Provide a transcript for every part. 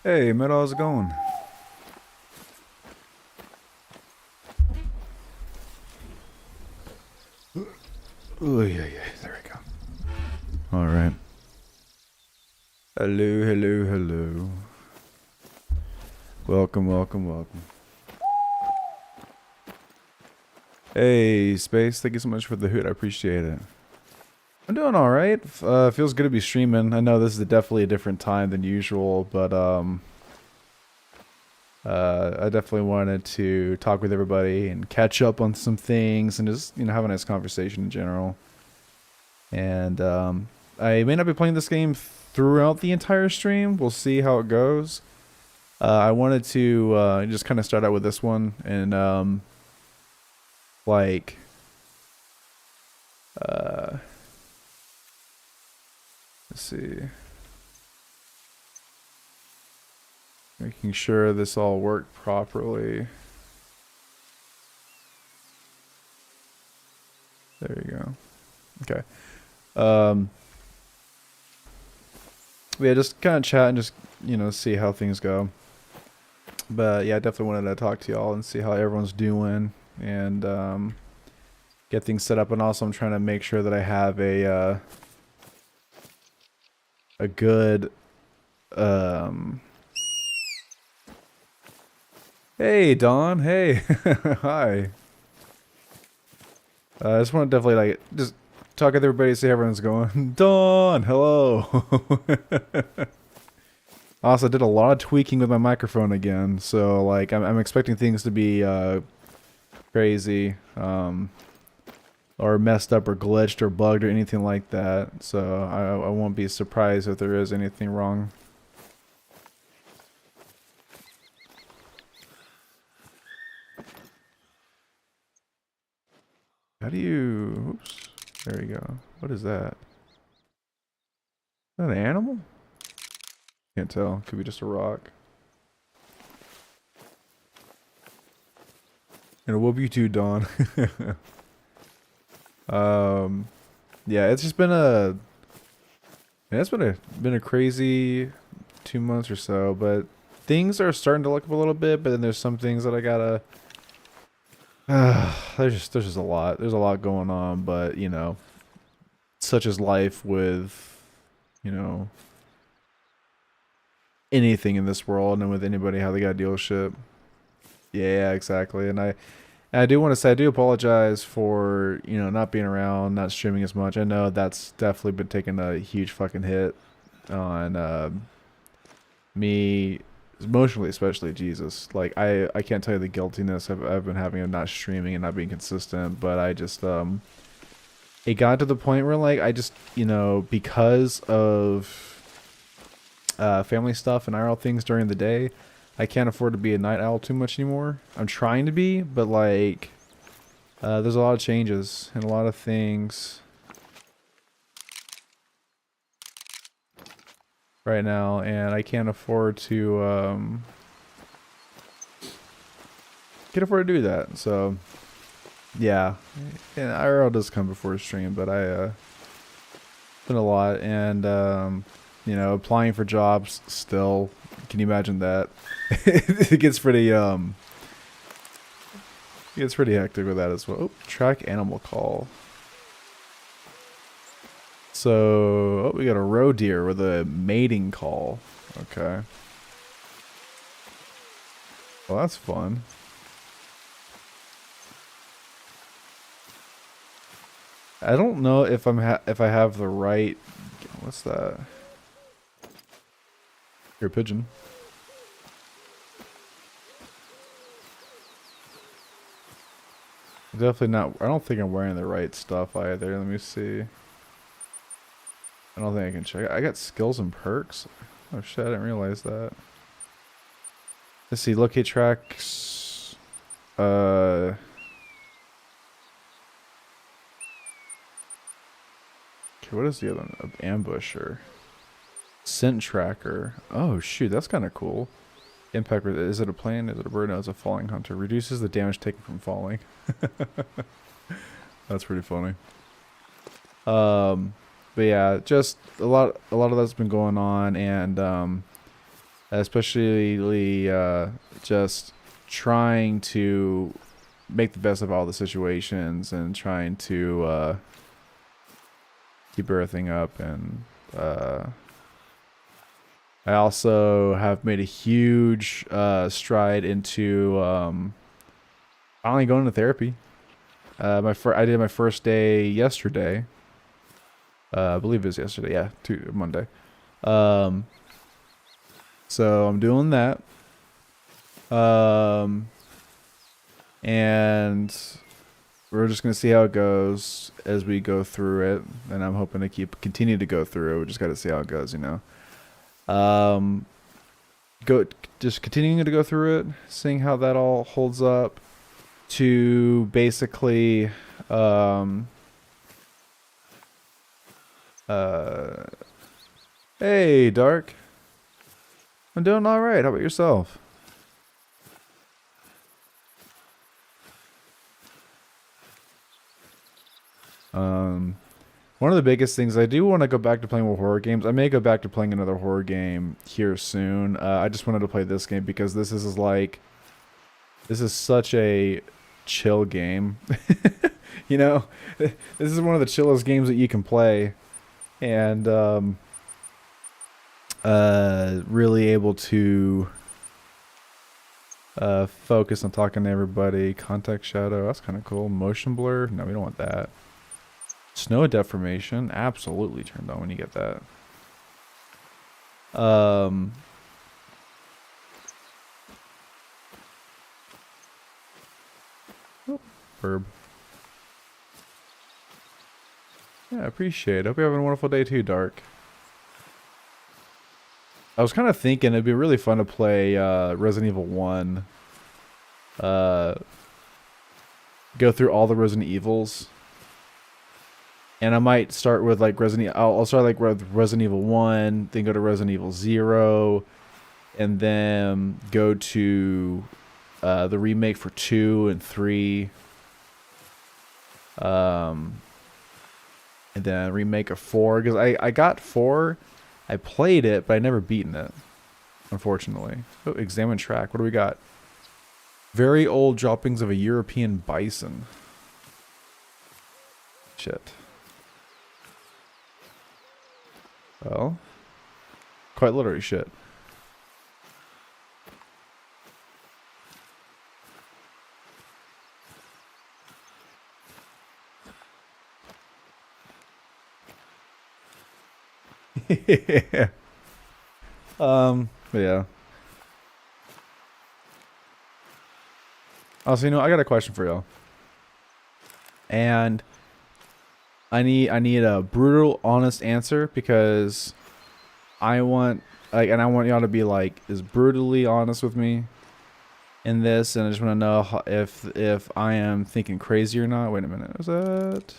Hey, Meadow, how's it going? Oh, yeah, yeah, there we go. All right. Hello, hello, hello. Welcome, welcome, welcome. Hey, Space, thank you so much for the hoot. I appreciate it. I'm doing all right. Feels good to be streaming. I know this is definitely a different time than usual, but I definitely wanted to talk with everybody and catch up on some things and just have a nice conversation in general. And I may not be playing this game throughout the entire stream. We'll see how it goes. I wanted to just kind of start out with this one and like uh, let's see, making sure this all worked properly. There you go. Okay. Um, yeah, just kind of chat and just see how things go. But yeah, I definitely wanted to talk to y'all and see how everyone's doing and get things set up. And also, I'm trying to make sure that I have a good um. Hey Don, hey, hi. I just want to definitely like just talk with everybody, see how everyone's going. Dawn, hello. Also, did a lot of tweaking with my microphone again, so like I'm expecting things to be crazy, or messed up, or glitched, or bugged, or anything like that. So I won't be surprised if there is anything wrong. How do you? Oops. There you go. What is that? Is that an animal? Can't tell. Could be just a rock. And we'll be too, Dawn. um, yeah, it's just been it's been a crazy 2 months or so, but things are starting to look up a little bit. But then there's some things that I gotta. There's just a lot. There's a lot going on, but such is life with you know anything in this world and with anybody how they gotta deal with shit. Yeah, exactly. And I do want to say I do apologize for not being around, not streaming as much. I know that's definitely been taking a huge fucking hit on me emotionally, especially. Jesus, like I can't tell you the guiltiness I've been having of not streaming and not being consistent. But I just it got to the point where like I just because of family stuff and IRL things during the day, I can't afford to be a night owl too much anymore. I'm trying to be, but like there's a lot of changes and a lot of things right now, and I can't afford to do that. So yeah, and IRL does come before stream, but it's been a lot, and applying for jobs still. Can you imagine that? It gets pretty hectic with that as well. Oh, track animal call. So, oh, we got a roe deer with a mating call. Okay. Well, that's fun. I don't know if if I have the right. What's that? Your pigeon. Definitely not. I don't think I'm wearing the right stuff either. Let me see. I don't think I can check. I got skills and perks. Oh shit! I didn't realize that. Let's see. Locate tracks. Uh. Okay, what is the other one? Ambusher. Scent tracker. Oh shoot, that's kind of cool. Impact. Is it a plane? Is it a bird? No, it's a falling hunter. Reduces the damage taken from falling. That's pretty funny. But yeah, just a lot of that's been going on, and especially just trying to make the best of all the situations and trying to keep everything up. And I also have made a huge stride into finally going to therapy. I did my first day yesterday. I believe it was yesterday. Yeah, Monday. So I'm doing that. And we're just gonna see how it goes as we go through it, and I'm hoping to continue to go through it. We just got to see how it goes, you know. Just continuing to go through it, seeing how that all holds up. To basically, hey, Dark. I'm doing all right. How about yourself? One of the biggest things, I do want to go back to playing more horror games. I may go back to playing another horror game here soon. I just wanted to play this game because this is such a chill game. You know, this is one of the chillest games that you can play, and really able to focus on talking to everybody. Context shadow, that's kind of cool. Motion blur, no, we don't want that. Snow deformation, absolutely turned on when you get that. Verb. Yeah, I appreciate it. Hope you're having a wonderful day too, Dark. I was kind of thinking it'd be really fun to play Resident Evil 1. Go through all the Resident Evils. And I might start with like I'll start like with Resident Evil 1, then go to Resident Evil 0, and then go to the remake for 2 and 3. And then remake of 4, because I got 4, I played it, but I never beaten it, unfortunately. Oh, examine track. What do we got? Very old droppings of a European bison. Shit. Well, quite literally shit. Yeah. Yeah. Also, you know, I got a question for y'all. And I need a brutal, honest answer, because I want y'all to be like as brutally honest with me in this, and I just want to know if I am thinking crazy or not. Wait a minute, is that?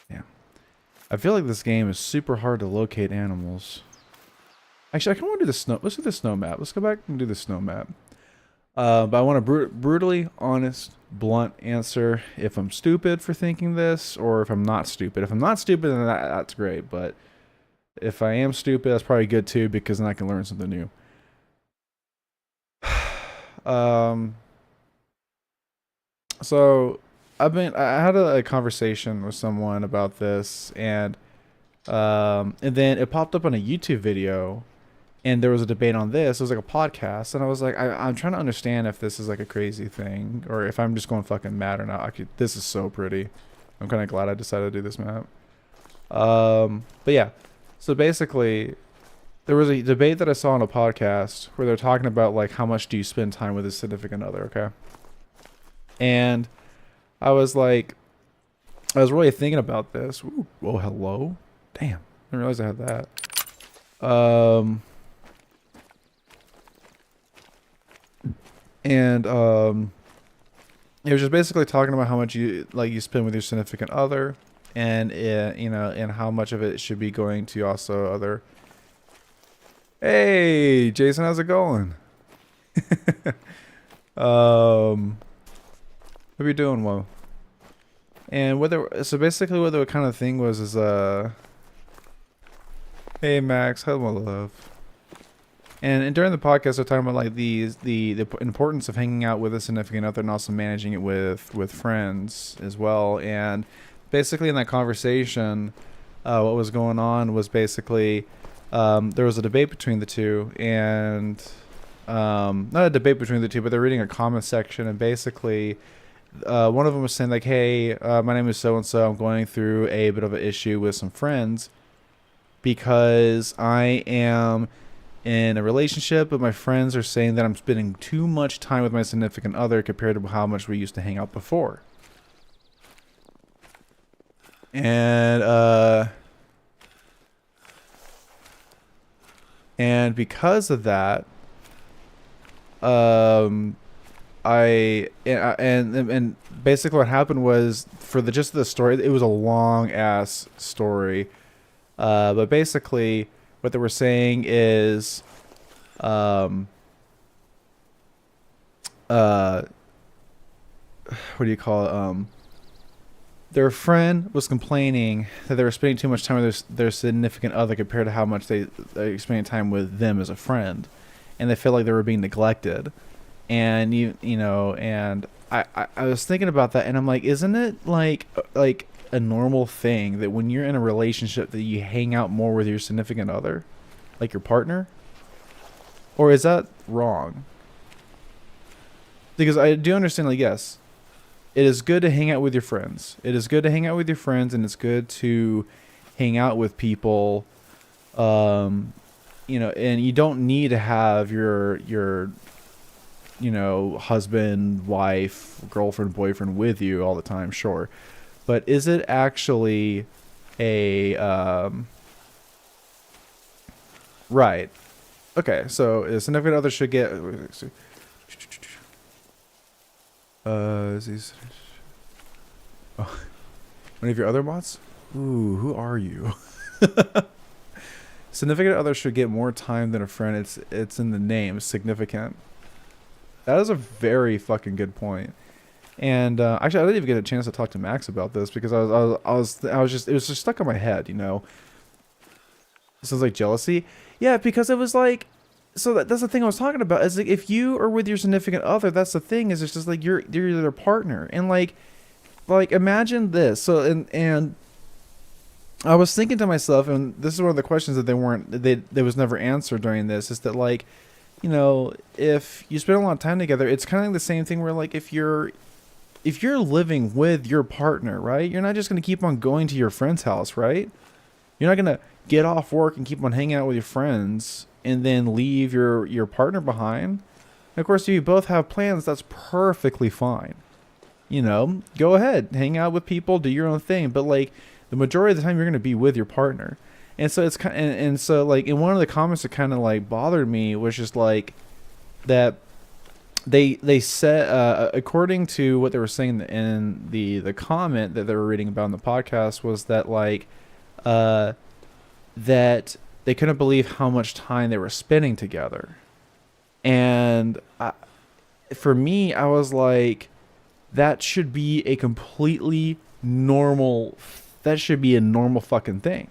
Yeah, I feel like this game is super hard to locate animals. Actually, I kind of want to do the snow. Let's do the snow map. Let's go back and do the snow map. But I want a brutally honest, blunt answer if I'm stupid for thinking this, or if I'm not stupid. If I'm not stupid, then that's great. But if I am stupid, that's probably good too, because then I can learn something new. So I had a conversation with someone about this, and then it popped up on a YouTube video. And there was a debate on this. It was like a podcast, and I was like, I'm trying to understand if this is like a crazy thing, or if I'm just going fucking mad or not. This is so pretty. I'm kind of glad I decided to do this map. But yeah, so basically, there was a debate that I saw on a podcast where they're talking about like how much do you spend time with a significant other, okay? And I was like, I was really thinking about this. Ooh, oh, hello. Damn, I didn't realize I had that. And it was just basically talking about how much you spend with your significant other, and you know, and how much of it should be going to also other. Hey, Jason, how's it going? Hope you're doing well. And what the kind of thing was is hey Max, hello my love. And during the podcast, they're talking about like the importance of hanging out with a significant other and also managing it with friends as well. And basically, in that conversation, what was going on was basically there was a debate between the two, and not a debate between the two, but they're reading a comment section, and basically one of them was saying like, "Hey, my name is so and so. I'm going through a bit of an issue with some friends because I am in a relationship, but my friends are saying that I'm spending too much time with my significant other compared to how much we used to hang out before." And because of that, um, and basically what happened was for the gist of the story, it was a long ass story. But basically, what they were saying is, um, uh, what do you call it? Their friend was complaining that they were spending too much time with their significant other compared to how much they spending time with them as a friend, and they felt like they were being neglected. And you know, and I was thinking about that, and I'm like, isn't it like a normal thing that when you're in a relationship that you hang out more with your significant other, like your partner, or is that wrong? Because I do understand, like, yes, it is good to hang out with your friends. It is good to hang out with your friends, and it's good to hang out with people. You know, and you don't need to have your husband, wife, girlfriend, boyfriend with you all the time, sure. But is it actually a right? Okay, so a significant other should get these oh, one of your other mods? Ooh, who are you? Significant other should get more time than a friend. It's in the name, significant. That is a very fucking good point. And actually, I didn't even get a chance to talk to Max about this because I was just it was just stuck in my head, you know. It sounds like jealousy. Yeah, because it was like, so that's the thing I was talking about. Is like if you are with your significant other, that's the thing. Is it's just like you're their partner, and like imagine this. So and I was thinking to myself, and this is one of the questions that they was never answered during this. Is that like, you know, if you spend a lot of time together, it's kind of the same thing where like if you're living with your partner, right? You're not just going to keep on going to your friend's house, right? You're not going to get off work and keep on hanging out with your friends and then leave your partner behind. And of course, if you both have plans, that's perfectly fine. You know, go ahead, hang out with people, do your own thing. But like the majority of the time, you're going to be with your partner. And so it's kind of, and so like in one of the comments that kind of like bothered me was just like that they said according to what they were saying in the comment that they were reading about in the podcast was that like that they couldn't believe how much time they were spending together. And for me, I was like, that should be a completely normal, that should be a normal fucking thing,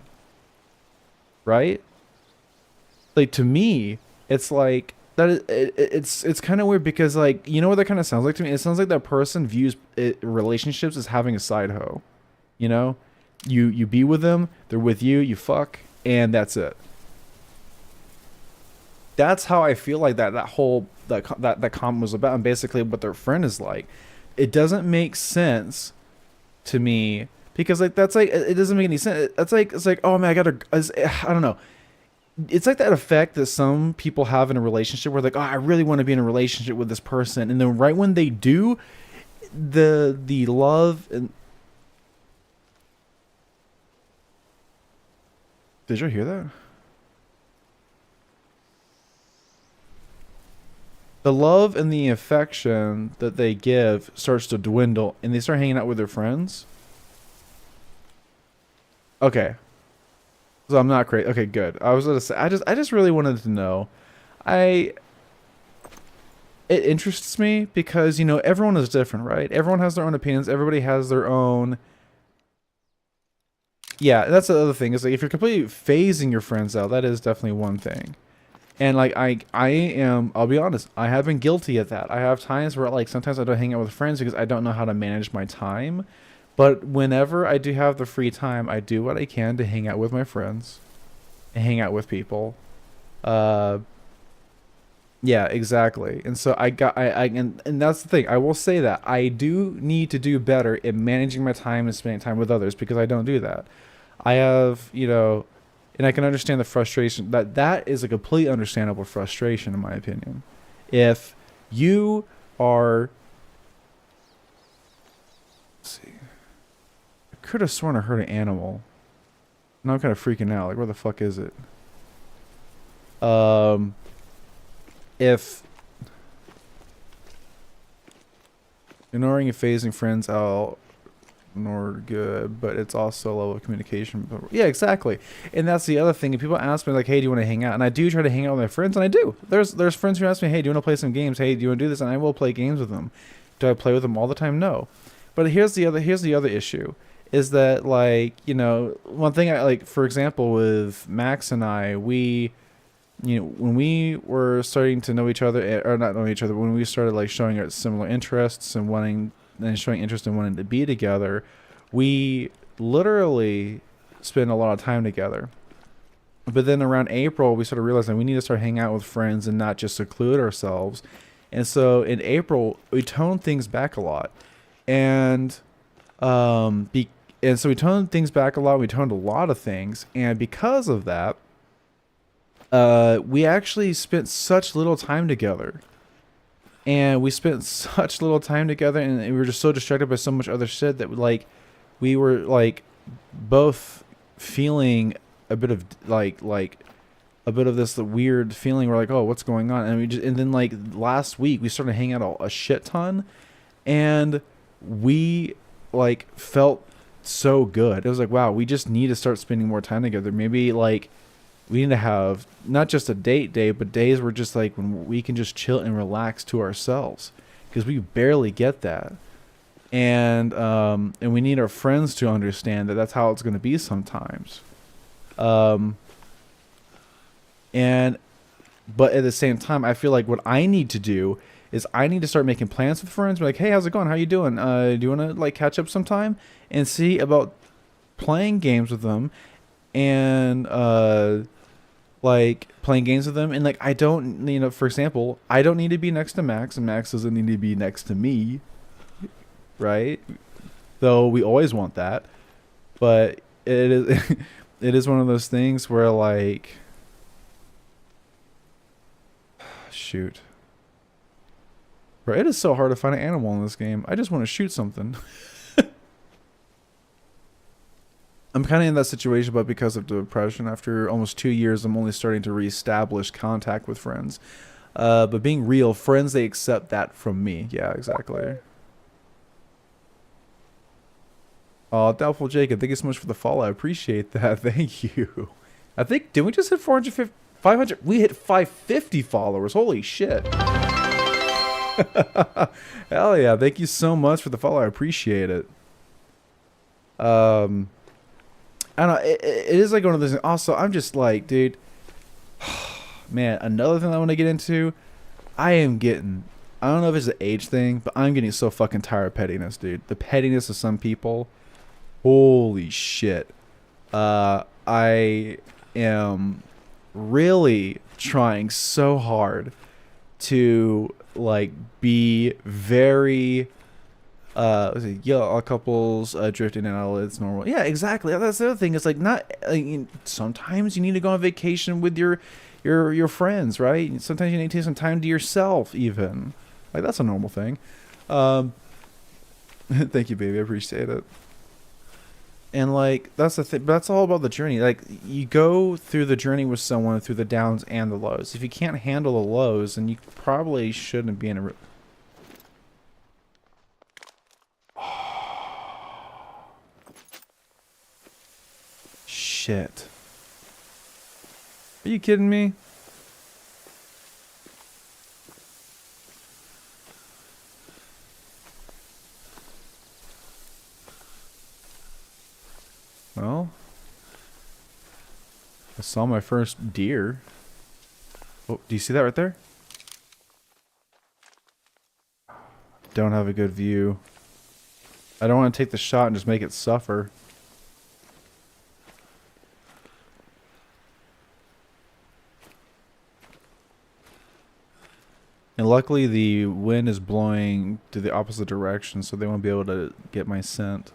right? Like to me, it's like that it's kind of weird because like, you know what that kind of sounds like to me? It sounds like that person views relationships as having a side hoe. You know, you be with them, they're with you, you fuck, and that's it. That's how I feel like that whole that comment was about, and basically what their friend is like. It doesn't make sense to me because like that's like it doesn't make any sense. It's like, oh man, I don't know. It's like that effect that some people have in a relationship where like, oh, I really want to be in a relationship with this person, and then right when they do, the love and did you hear that? The love and the affection that they give starts to dwindle, and they start hanging out with their friends. Okay, so I'm not crazy. Okay, good. I was gonna say, I just really wanted to know. It interests me because, you know, everyone is different, right? Everyone has their own opinions. Everybody has their own. Yeah, that's the other thing. Is like if you're completely phasing your friends out, that is definitely one thing. And like I am, I'll be honest, I have been guilty at that. I have times where like sometimes I don't hang out with friends because I don't know how to manage my time. But whenever I do have the free time, I do what I can to hang out with my friends and hang out with people. Uh yeah, exactly. And so and that's the thing. I will say that I do need to do better in managing my time and spending time with others because I don't do that. I have, and I can understand the frustration. That is a completely understandable frustration in my opinion. If you are, let's see, I could have sworn I heard an animal. Now I'm kind of freaking out. Like, where the fuck is it? Um, if ignoring and phasing friends out nor good, but it's also a level of communication. Yeah, exactly. And that's the other thing. And people ask me like, "Hey, do you want to hang out?" And I do try to hang out with my friends, and I do. There's friends who ask me, "Hey, do you want to play some games? Hey, do you want to do this?" And I will play games with them. Do I play with them all the time? No. But here's the other issue is that like, one thing I like, for example, with Max and I, we when we were starting to know each other, or not know each other, but when we started like showing our similar interests and wanting and showing interest in wanting to be together, we literally spend a lot of time together. But then around April, we started realizing we need to start hanging out with friends and not just seclude ourselves. And so in April, we toned things back a lot, and um, be, and so we toned things back a lot. We toned a lot of things, and because of that, we actually spent such little time together. And we spent such little time together, and we were just so distracted by so much other shit that like we were like both feeling a bit of like a bit of this weird feeling. We're like, oh, what's going on? And then like last week we started hanging out a shit ton, and we like felt so good. It was like, wow, we just need to start spending more time together. Maybe like we need to have not just a date day, but days where just like when we can just chill and relax to ourselves, because we barely get that. And we need our friends to understand that that's how it's going to be sometimes. Um, and but at the same time, I feel like what I need to do is I need to start making plans with friends. Be like, hey, how's it going? How you doing? Do you want to like catch up sometime and see about playing games with them and like playing games with them. And like I don't, for example, I don't need to be next to Max, and Max doesn't need to be next to me, right? Though we always want that. But it is it is one of those things where like, shoot, bro, it is so hard to find an animal in this game. I just want to shoot something. I'm kind of in that situation, but because of depression, after almost 2 years, I'm only starting to reestablish contact with friends. But being real, friends, they accept that from me. Yeah, exactly. Doubtful Jacob, thank you so much for the follow. I appreciate that. Thank you. I think, did we just hit 450, 500? We hit 550 followers. Holy shit. Hell yeah. Thank you so much for the follow. I appreciate it. I don't know. It is like one of those. Also, I'm just like, dude, man. Another thing I want to get into. I am getting. I don't know if it's an age thing, but I'm getting so fucking tired of pettiness, dude. The pettiness of some people. Holy shit. I am really trying so hard to like be very all couples drifting out. It's normal. Yeah, exactly. That's the other thing. It's like not. Sometimes you need to go on vacation with your friends, right? Sometimes you need to take some time to yourself, even. Like that's a normal thing. Thank you, baby. I appreciate it. And like that's the thing. That's all about the journey. Like you go through the journey with someone through the downs and the lows. If you can't handle the lows, then you probably shouldn't be in a. Shit. Are you kidding me? Well, I saw my first deer. Oh, do you see that right there? Don't have a good view. I don't want to take the shot and just make it suffer. And luckily the wind is blowing to the opposite direction, so they won't be able to get my scent.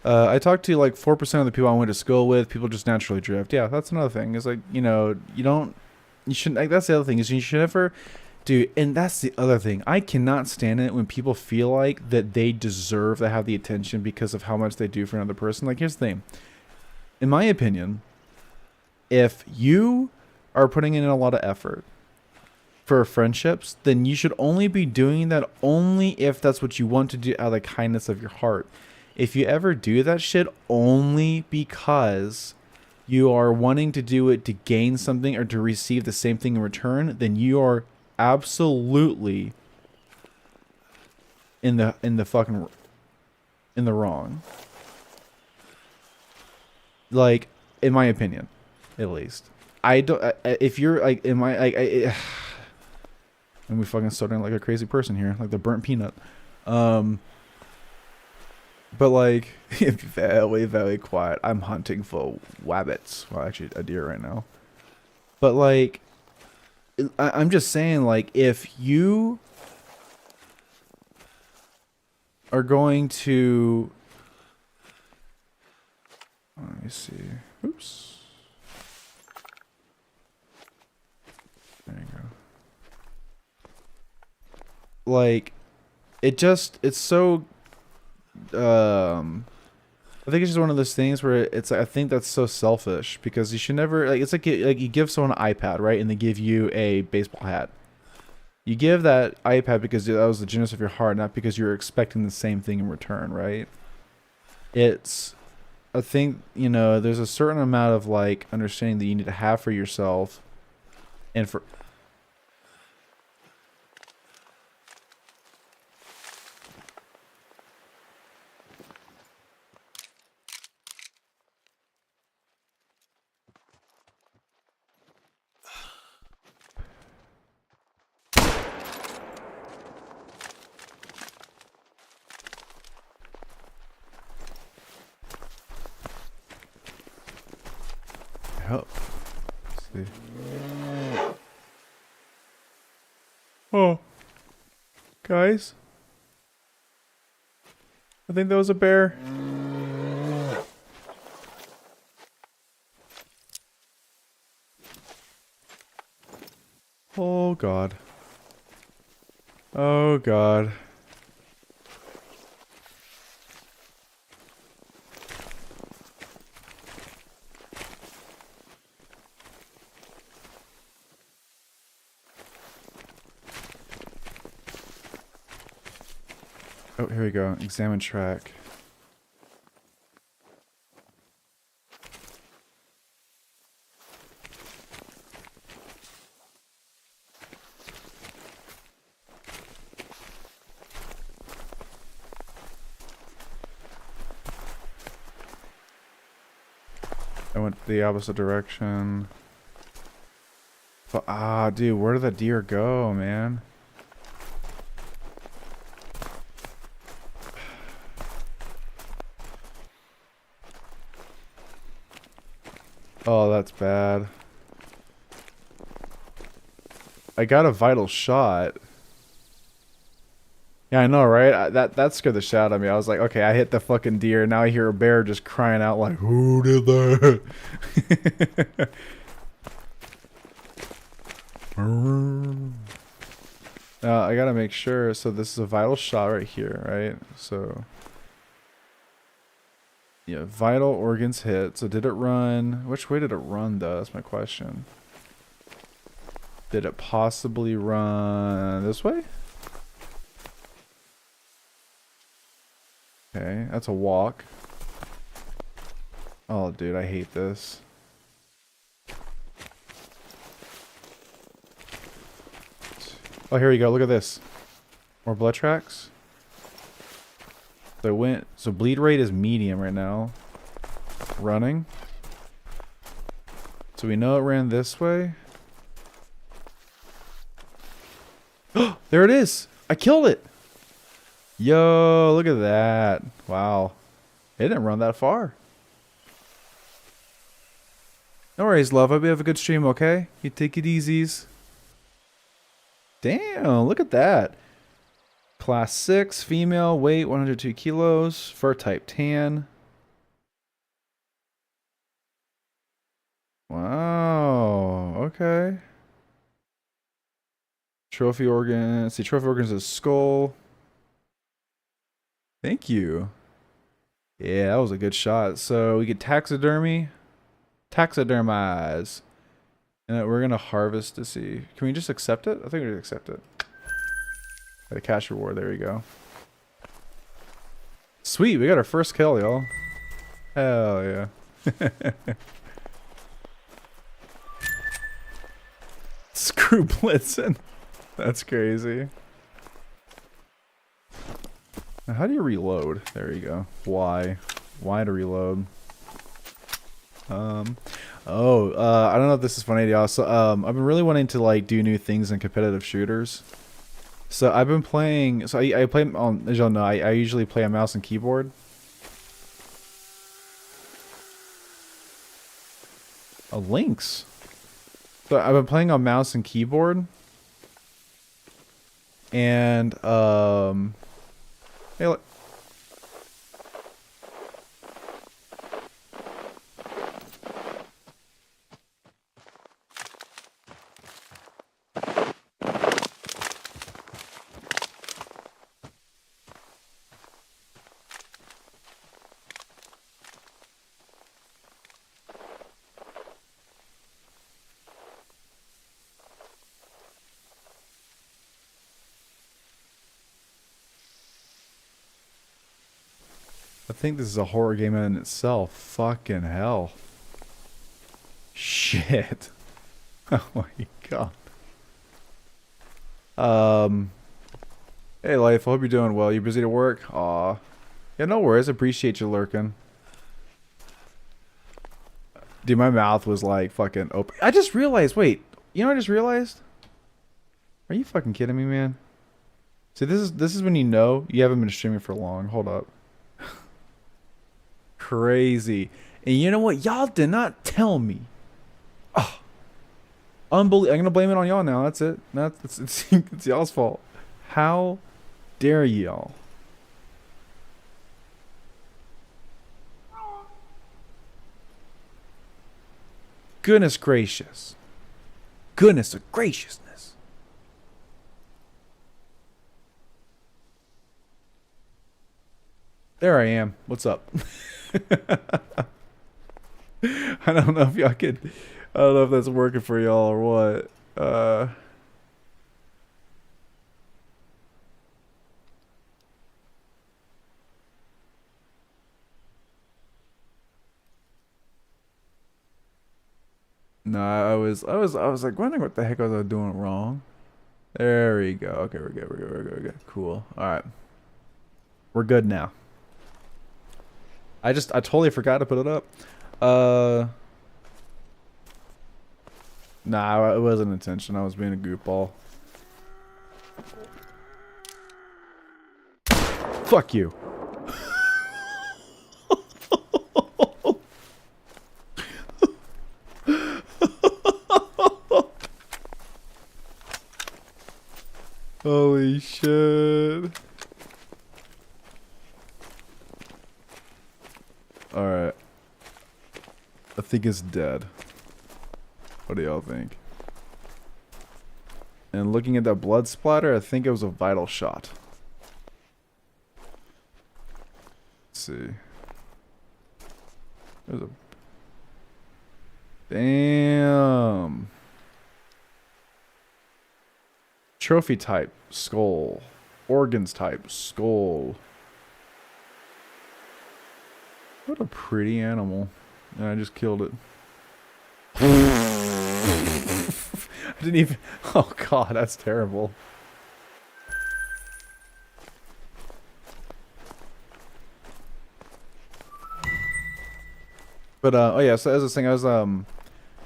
I talked to like 4% of the people I went to school with. People just naturally drift. Yeah, that's another thing. It's like, you know, you shouldn't, like, that's the other thing is you should never, dude, and that's the other thing. I cannot stand it when people feel like that they deserve to have the attention because of how much they do for another person. Like, here's the thing. In my opinion, if you are putting in a lot of effort for friendships, then you should only be doing that only if that's what you want to do out of the kindness of your heart. If you ever do that shit only because you are wanting to do it to gain something or to receive the same thing in return, then you are absolutely in the wrong. Like, in my opinion, at least. I don't. If you're like, in my like, and we fucking starting like a crazy person here, like the burnt peanut. But like, very, very quiet. I'm hunting for wabbits. Well, actually, a deer right now. But like, I'm just saying, like, if you are going to, let me see. Oops. There you go. Like, it's so. I think it's just one of those things where it's. I think that's so selfish because you should never like. It's like you give someone an iPad, right, and they give you a baseball hat. You give that iPad because that was the goodness of your heart, not because you're expecting the same thing in return, right? It's. I think, you know, there's a certain amount of like understanding that you need to have for yourself, and for. Help. Let's see. Oh, guys, I think that was a bear. Oh God. Oh God. Oh, here we go. Examine track. I went the opposite direction. Ah, dude, where did the deer go, man? Oh, that's bad. I got a vital shot. Yeah, I know, right? That scared the shit out of me. I was like, okay, I hit the fucking deer. Now I hear a bear just crying out like, who did that? I gotta make sure. So this is a vital shot right here, right? So, yeah, vital organs hit. So did it run? Which way did it run, though? That's my question. Did it possibly run this way? Okay, that's a walk. Oh, dude, I hate this. Oh, here we go. Look at this. More blood tracks. So bleed rate is medium right now. Running. So we know it ran this way. There it is. I killed it. Yo, look at that. Wow. It didn't run that far. No worries, love. I hope you have a good stream, okay? You take it easies. Damn, look at that. Class 6, female, weight 102 kilos, fur type tan. Wow, okay. Trophy organ. See, trophy organs is skull. Thank you. Yeah, that was a good shot. So we get taxidermy, taxidermize. And we're going to harvest to see. Can we just accept it? I think we just accept it. The cash reward, there you go. Sweet, we got our first kill, y'all. Hell yeah. Screw Blitzen. That's crazy. Now, how do you reload? There you go. Y. Y to reload. I don't know if this is funny to y'all. So, I've been really wanting to like do new things in competitive shooters. So I've been playing. So I play on. As y'all know, I usually play on mouse and keyboard. Lynx. So I've been playing on mouse and keyboard. And hey, look. I think this is a horror game in itself. Fucking hell. Shit. Oh my god. Hey life, I hope you're doing well. You busy to work? Aw. Yeah, no worries. Appreciate you lurking. Dude, my mouth was like fucking open. I just realized, wait. You know what I just realized? Are you fucking kidding me, man? See, this is when you know you haven't been streaming for long. Hold up. Crazy. And you know what? Y'all did not tell me. Oh, unbelievable. I'm gonna blame it on y'all now. That's it. It's y'all's fault. How dare y'all? Goodness gracious. Goodness of graciousness. There I am. What's up? I don't know if y'all could. I don't know if that's working for y'all or what. No, I was like wondering what the heck was I doing wrong. There we go. Okay, we're good. We're good. Cool. All right, we're good now. I totally forgot to put it up. Nah, it wasn't intention. I was being a goofball. Fuck you. Holy shit. Alright. I think it's dead. What do y'all think? And looking at that blood splatter, I think it was a vital shot. Let's see. There's a... Damn. Trophy type, skull. Organs type, skull. What a pretty animal. And I just killed it. I didn't even... Oh god, that's terrible. But, oh yeah, so as I was saying,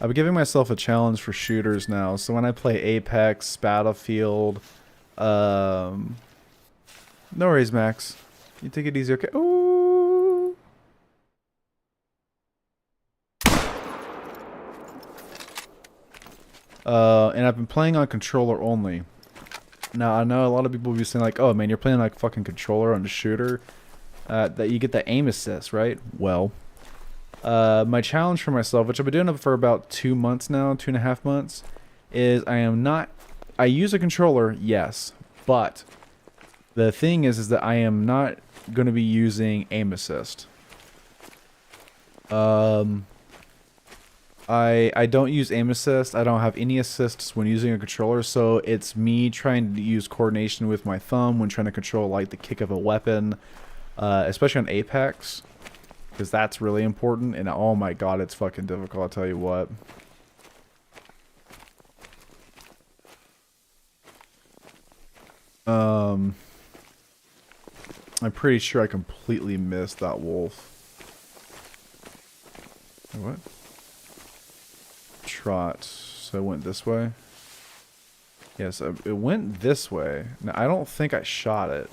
I I've been giving myself a challenge for shooters now. So when I play Apex, Battlefield, no worries, Max. You take it easy, okay? Ooh. And I've been playing on controller only. Now, I know a lot of people will be saying like, oh man, you're playing like fucking controller on a shooter. That you get the aim assist, right? Well, my challenge for myself, which I've been doing it for about 2 months now, 2.5 months, is I use a controller, yes, but the thing is that I am not going to be using aim assist. I don't use aim assist. I don't have any assists when using a controller, so it's me trying to use coordination with my thumb when trying to control like the kick of a weapon, especially on Apex, because that's really important. And oh my god, it's fucking difficult. I'll tell you what. I'm pretty sure I completely missed that wolf. What? Trot. So it went this way? Yes, it went this way. Now, I don't think I shot it.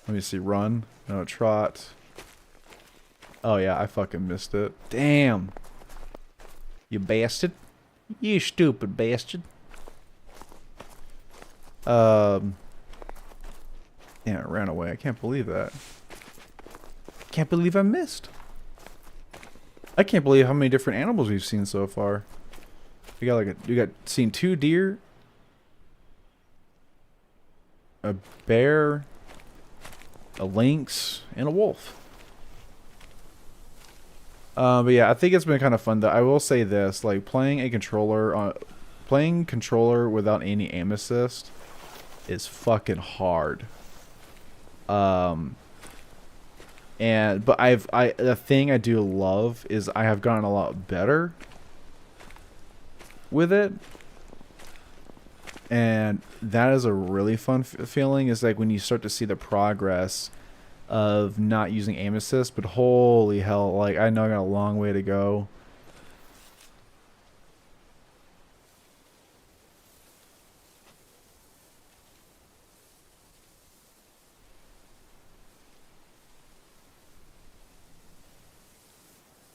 Let me see. Run. No, trot. Oh, yeah, I fucking missed it. Damn. You bastard. You stupid bastard. Yeah, it ran away. I can't believe that. Can't believe I missed. I can't believe how many different animals we've seen so far. We got seen 2 deer, a bear, a lynx, and a wolf. But yeah, I think it's been kind of fun though. I will say this, like playing controller without any aim assist is fucking hard. But the thing I do love is I have gotten a lot better with it, and that is a really fun feeling. Is like when you start to see the progress of not using aim assist. But holy hell, like I know I got a long way to go.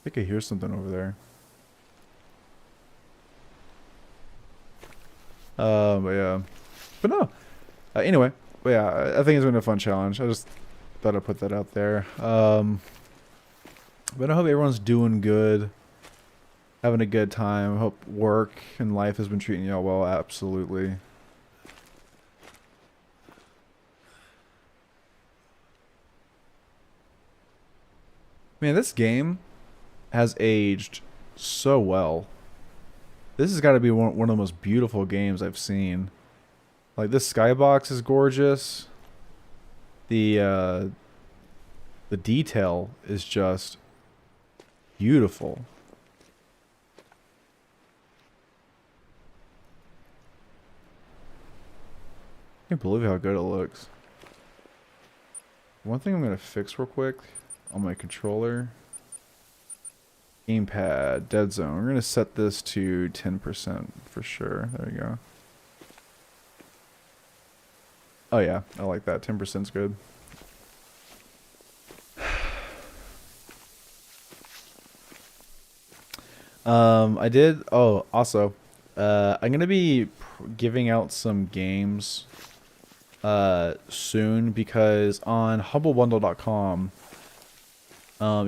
I think I hear something over there. But yeah. But no. Anyway. But yeah, I think it's been a fun challenge. I just thought I'd put that out there. But I hope everyone's doing good. Having a good time. I hope work and life has been treating y'all well. Absolutely. Man, this game has aged so well. This has got to be one of the most beautiful games I've seen. Like, this skybox is gorgeous. The detail is just beautiful. I can't believe how good it looks. One thing I'm going to fix real quick on my controller. Gamepad, dead zone. We're going to set this to 10% for sure. There we go. Oh yeah, I like that. 10% is good. I did. Oh, also, I'm gonna be giving out some games soon, because on humblebundle.com,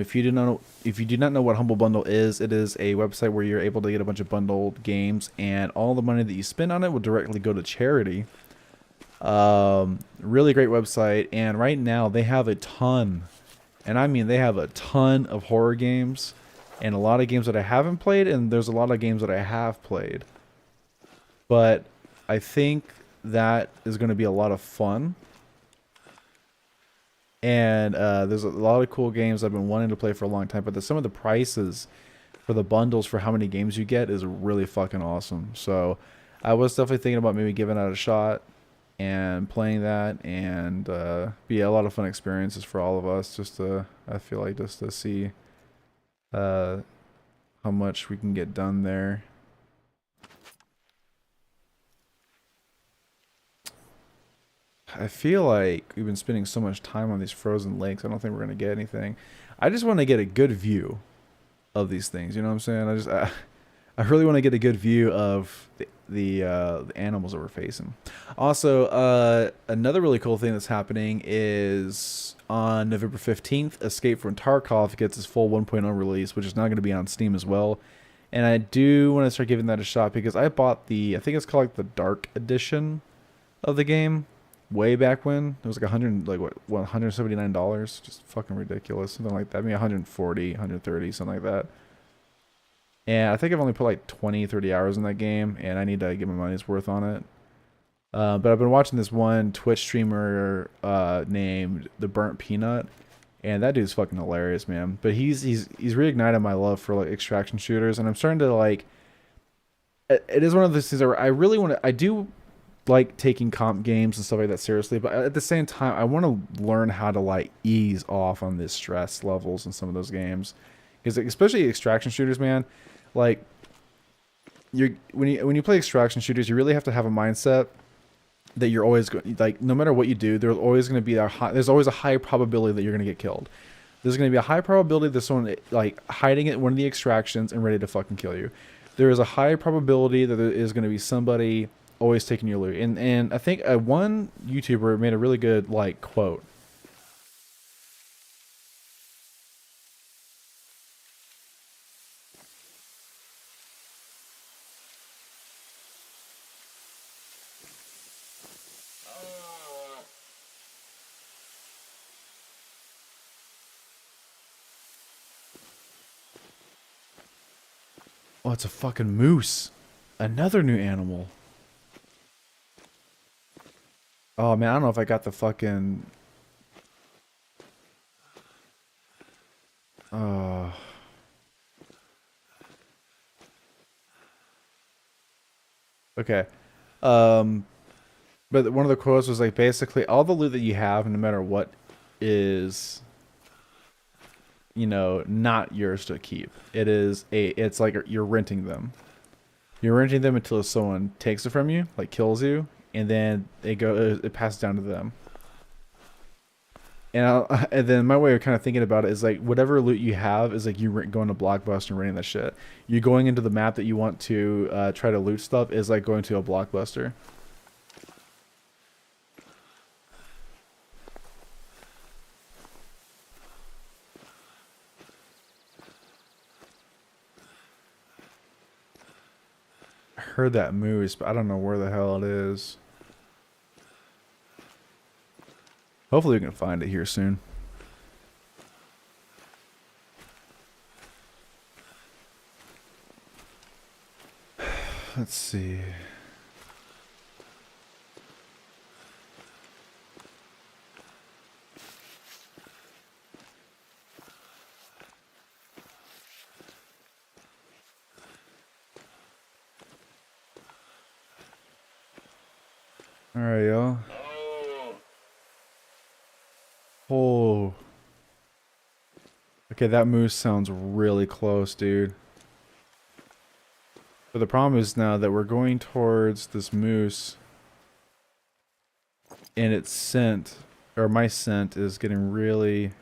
if you do not know what Humble Bundle is, it is a website where you're able to get a bunch of bundled games, and all the money that you spend on it will directly go to charity. Really great website, and right now they have a ton, and I mean they have a ton of horror games, and a lot of games that I haven't played, and there's a lot of games that I have played. But I think that is going to be a lot of fun. And there's a lot of cool games I've been wanting to play for a long time, but some of the prices for the bundles for how many games you get is really fucking awesome. So I was definitely thinking about maybe giving that a shot and playing that, and be a lot of fun experiences for all of us. I feel like just to see how much we can get done there. I feel like we've been spending so much time on these frozen lakes. I don't think we're gonna get anything. I just want to get a good view of these things. You know what I'm saying? I really want to get a good view of the animals that we're facing. Also, another really cool thing that's happening is on November 15th, Escape from Tarkov gets its full 1.0 release, which is now going to be on Steam as well. And I do want to start giving that a shot because I bought I think it's called like the Dark Edition of the game way back when. It was like 100, like what, $179, just fucking ridiculous, something like that. I mean 140, 130, something like that. And I think I've only put like 20, 30 hours in that game, and I need to get my money's worth on it. But I've been watching this one Twitch streamer named The Burnt Peanut, and that dude's fucking hilarious, man. But he's reignited my love for like extraction shooters, and I'm starting to like. It is one of those things where I really want to. I do like taking comp games and stuff like that seriously, but at the same time, I want to learn how to like ease off on this stress levels in some of those games, because especially extraction shooters, man. Like, when you play extraction shooters, you really have to have a mindset that you're always going, like, no matter what you do, there's always going to be there's always a high probability that you're going to get killed. There's going to be a high probability that someone like hiding at one of the extractions and ready to fucking kill you. There is a high probability that there is going to be somebody always taking your loot. And I think one YouTuber made a really good like quote. Oh, it's a fucking moose. Another new animal. Oh man, I don't know if I got the fucking. Uh. Okay. But one of the quotes was like basically all the loot that you have, no matter what, is, you know, not yours to keep. It's like you're renting them. You're renting them until someone takes it from you, like kills you, and then it passes down to them. And then my way of kind of thinking about it is like whatever loot you have is like you going to Blockbuster and renting that shit. You going into the map that you want to try to loot stuff is like going to a Blockbuster. I heard that moose, but I don't know where the hell it is. Hopefully we can find it here soon. Let's see. All right, y'all. Oh. Okay, that moose sounds really close, dude. But the problem is now that we're going towards this moose, and its scent, or my scent, is getting really...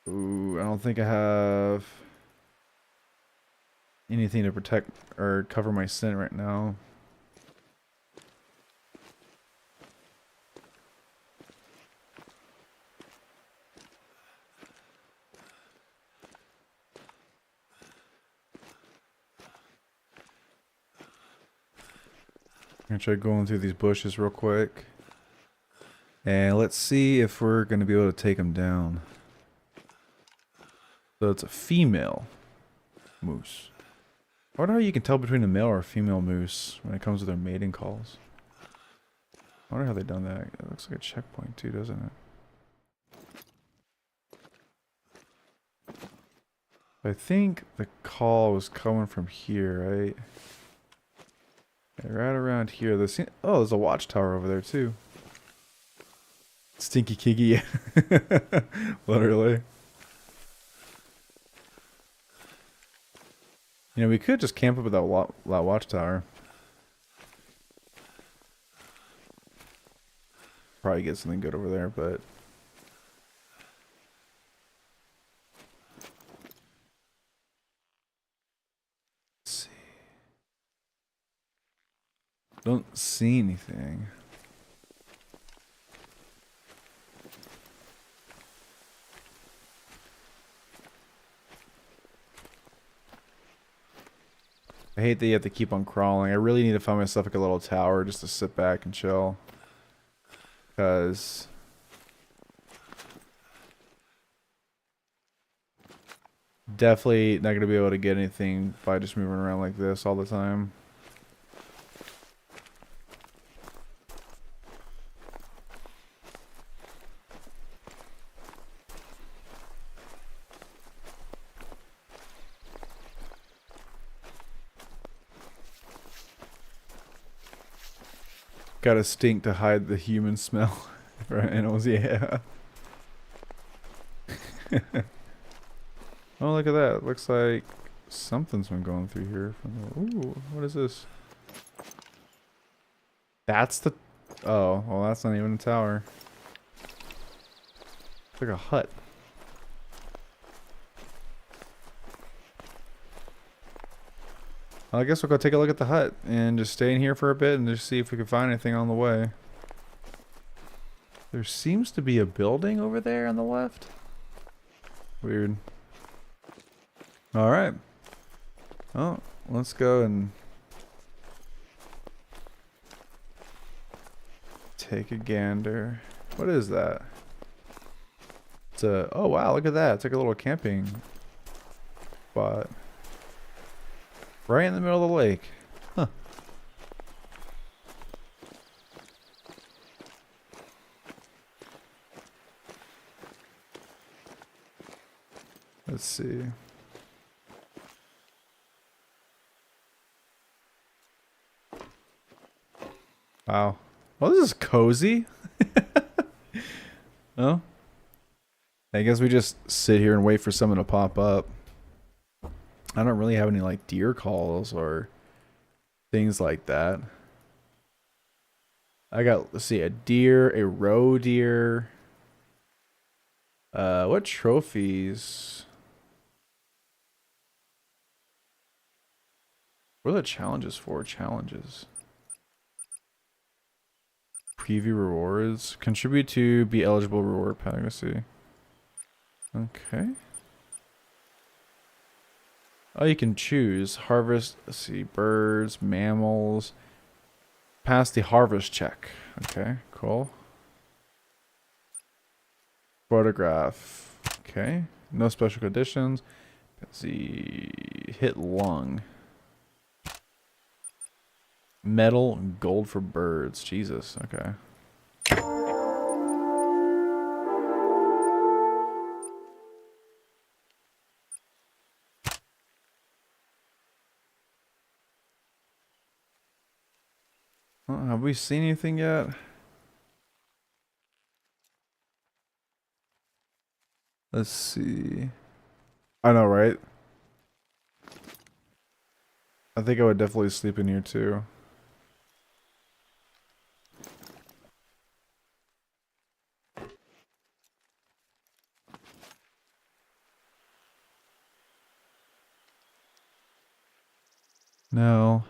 Ooh, I don't think I have anything to protect or cover my scent right now. I'm gonna try going through these bushes real quick. And let's see if we're gonna be able to take them down. So it's a female moose. I wonder how you can tell between a male or a female moose when it comes to their mating calls. I wonder how they've done that. It looks like a checkpoint too, doesn't it? I think the call was coming from here, right? Yeah, right around here. Oh, there's a watchtower over there too. Stinky Kiggy. Literally. You know, we could just camp up at that watchtower. Probably get something good over there, but let's see. Don't see anything. I hate that you have to keep on crawling. I really need to find myself like a little tower just to sit back and chill. Because definitely not going to be able to get anything by just moving around like this all the time. Gotta stink to hide the human smell for animals, yeah. Oh, look at that. Looks like something's been going through here. Ooh, what is this? That's the... Oh, well, that's not even a tower. It's like a hut. Well, I guess we'll go take a look at the hut and just stay in here for a bit and just see if we can find anything on the way. There seems to be a building over there on the left. Weird. Alright. Oh, let's go and take a gander. What is that? It's a... Oh, wow, look at that. It's like a little camping spot. Right in the middle of the lake. Huh. Let's see. Wow. Well, this is cozy. Oh. I guess we just sit here and wait for someone to pop up. I don't really have any like deer calls or things like that. I got, let's see, a deer, a roe deer. What trophies? What are the challenges for? Challenges. Preview rewards. Contribute to be eligible reward pack. Let's see. Okay. Oh, you can choose. Harvest, let's see, birds, mammals. Pass the harvest check. Okay, cool. Photograph. Okay. No special conditions. Let's see. Hit lung. Metal, gold for birds. Jesus, okay. Have we seen anything yet? Let's see. I know, right? I think I would definitely sleep in here too. No.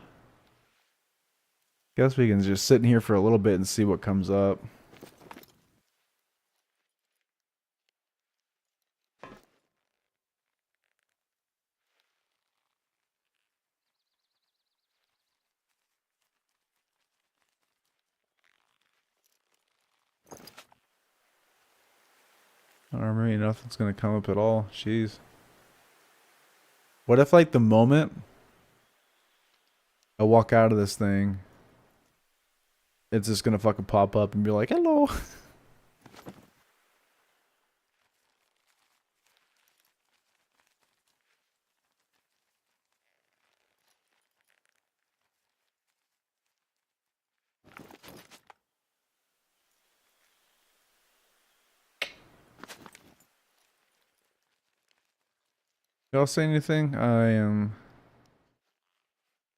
Guess we can just sit in here for a little bit and see what comes up. I don't remember, nothing's gonna come up at all. Jeez. What if like the moment I walk out of this thing, it's just gonna fucking pop up and be like, hello. Y'all say anything? I am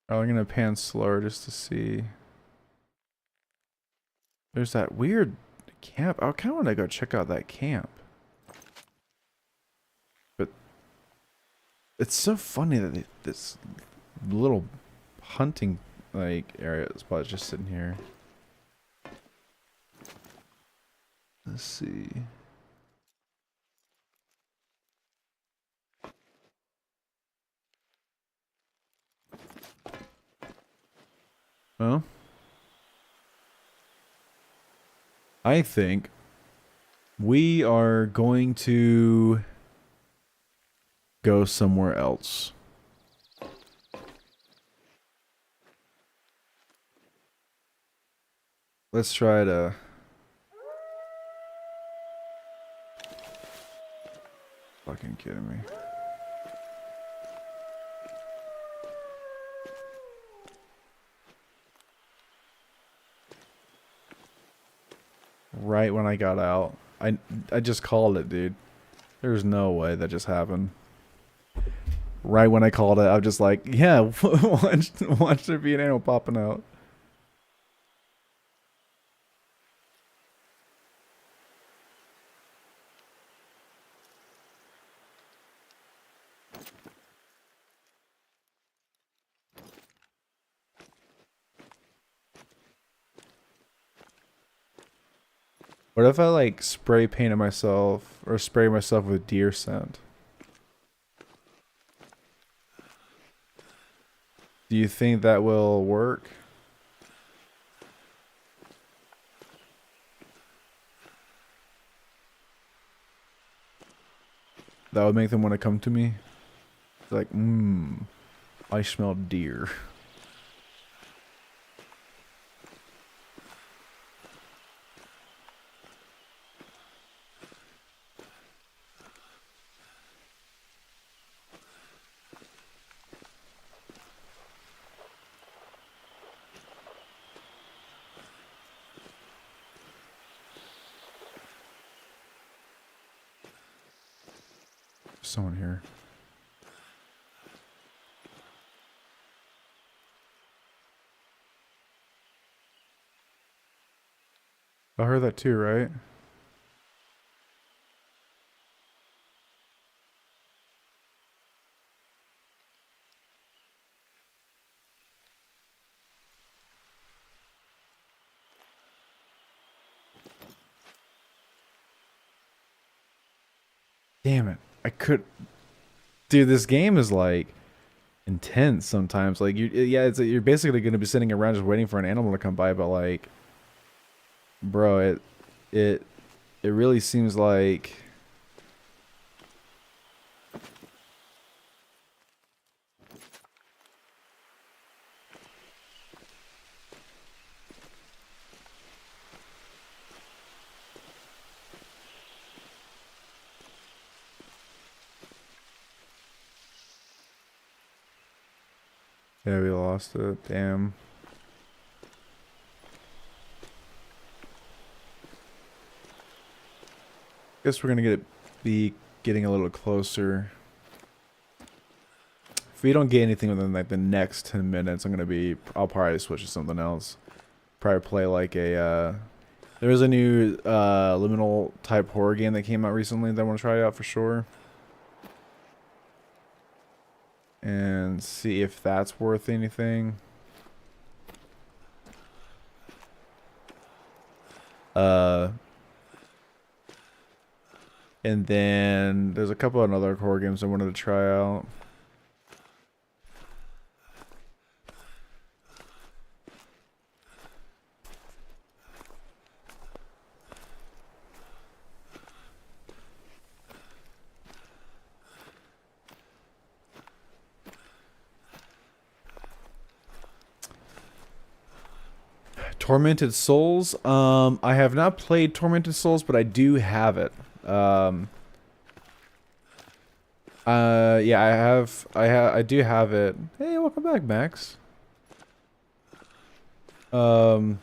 I'm gonna pan slower just to see. There's that weird camp. I kind of want to go check out that camp. But it's so funny that this little hunting like area spot is just sitting here. Let's see. Well, I think we are going to go somewhere else. Let's try to... Fucking kidding me. Right when I got out. I just called it, dude. There's no way that just happened. Right when I called it, I'm just like, yeah, watch there be an animal popping out. What if I like spray painted myself or spray myself with deer scent? Do you think that will work? That would make them want to come to me? Like, I smell deer. Someone here. I heard that too, right? Damn it. I could... Dude, this game is like intense sometimes. Like, you're basically going to be sitting around just waiting for an animal to come by, but like... Bro, it really seems like... Yeah, we lost it. Damn. Guess we're gonna be getting a little closer. If we don't get anything within like the next 10 minutes, I'll probably switch to something else. Probably play like a, there was a new liminal type horror game that came out recently that I want to try out for sure. And see if that's worth anything. And then there's a couple of other horror games I wanted to try out. Tormented Souls. I have not played Tormented Souls, but I do have it. Yeah, I do have it. Hey, welcome back, Max. But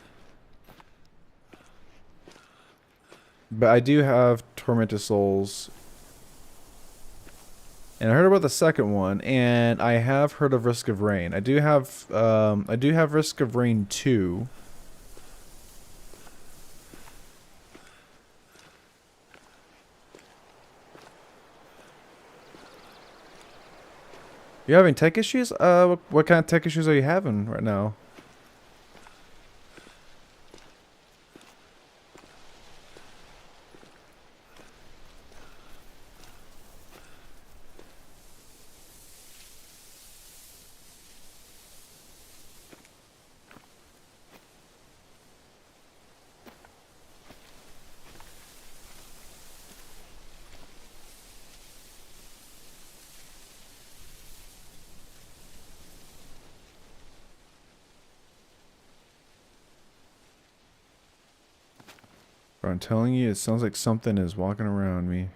I do have Tormented Souls. And I heard about the second one, and I have heard of Risk of Rain. I do have Risk of Rain 2. You having tech issues? What kind of tech issues are you having right now? Bro, I'm telling you, it sounds like something is walking around me.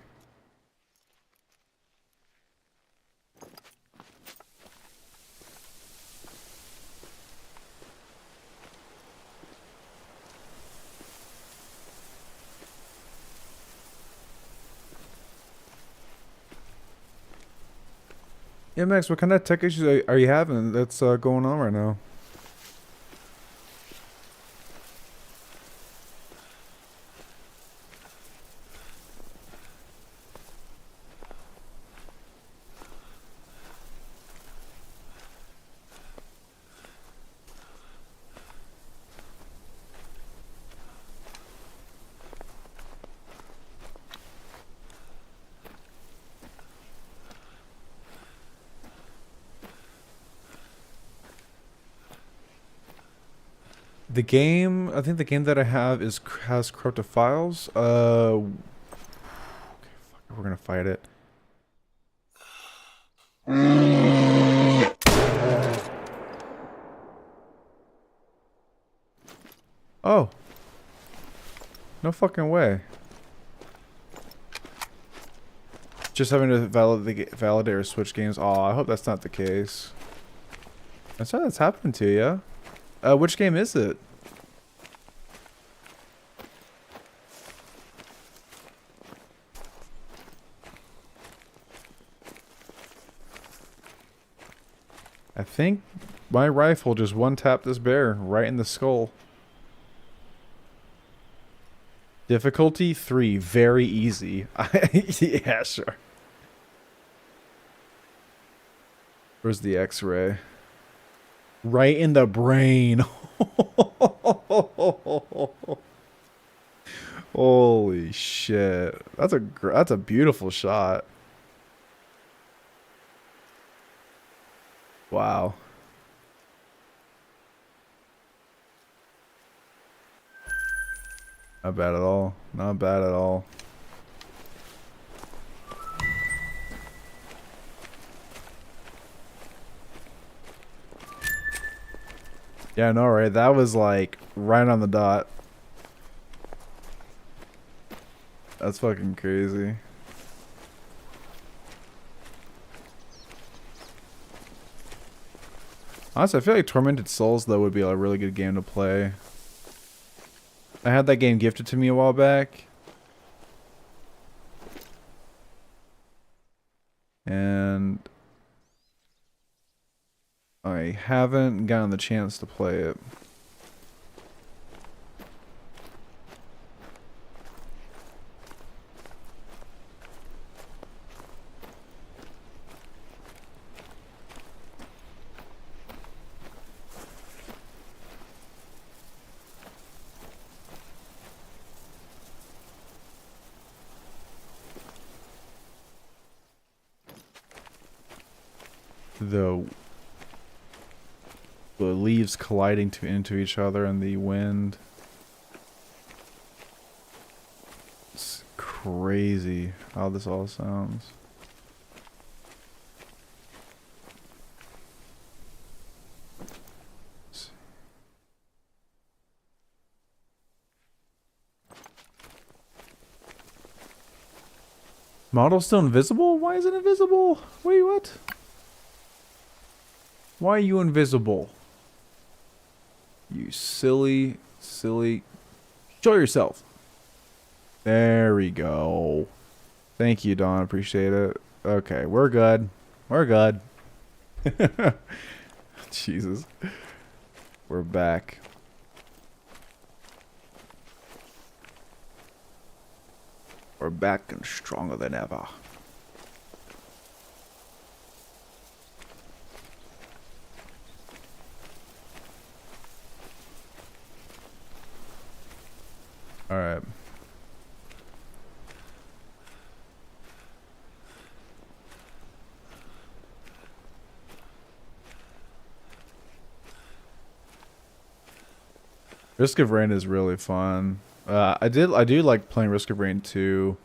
Yeah, Max, what kind of tech issues are you having that's going on right now? The game, I think the game that I have has corrupted files. Okay, fuck, we're gonna fight it. Oh, no fucking way. Just having to validate or switch games. Oh, I hope that's not the case. That's how that's happened to you. Which game is it? I think my rifle just one-tapped this bear right in the skull. Difficulty 3, very easy. Yeah, sure. Where's the X-ray? Right in the brain. Holy shit. That's a beautiful shot. Wow. Not bad at all. Not bad at all. Yeah, I know, right? That was like right on the dot. That's fucking crazy. Honestly, I feel like Tormented Souls, though, would be a really good game to play. I had that game gifted to me a while back. And I haven't gotten the chance to play it. The leaves colliding into each other and the wind. It's crazy how this all sounds. Model still invisible? Why is it invisible? Wait, what? Why are you invisible? You silly, silly. Show yourself. There we go. Thank you, Don. Appreciate it. Okay, we're good. We're good. Jesus. We're back. We're back and stronger than ever. Alright. Risk of Rain is really fun. I do like playing Risk of Rain 2.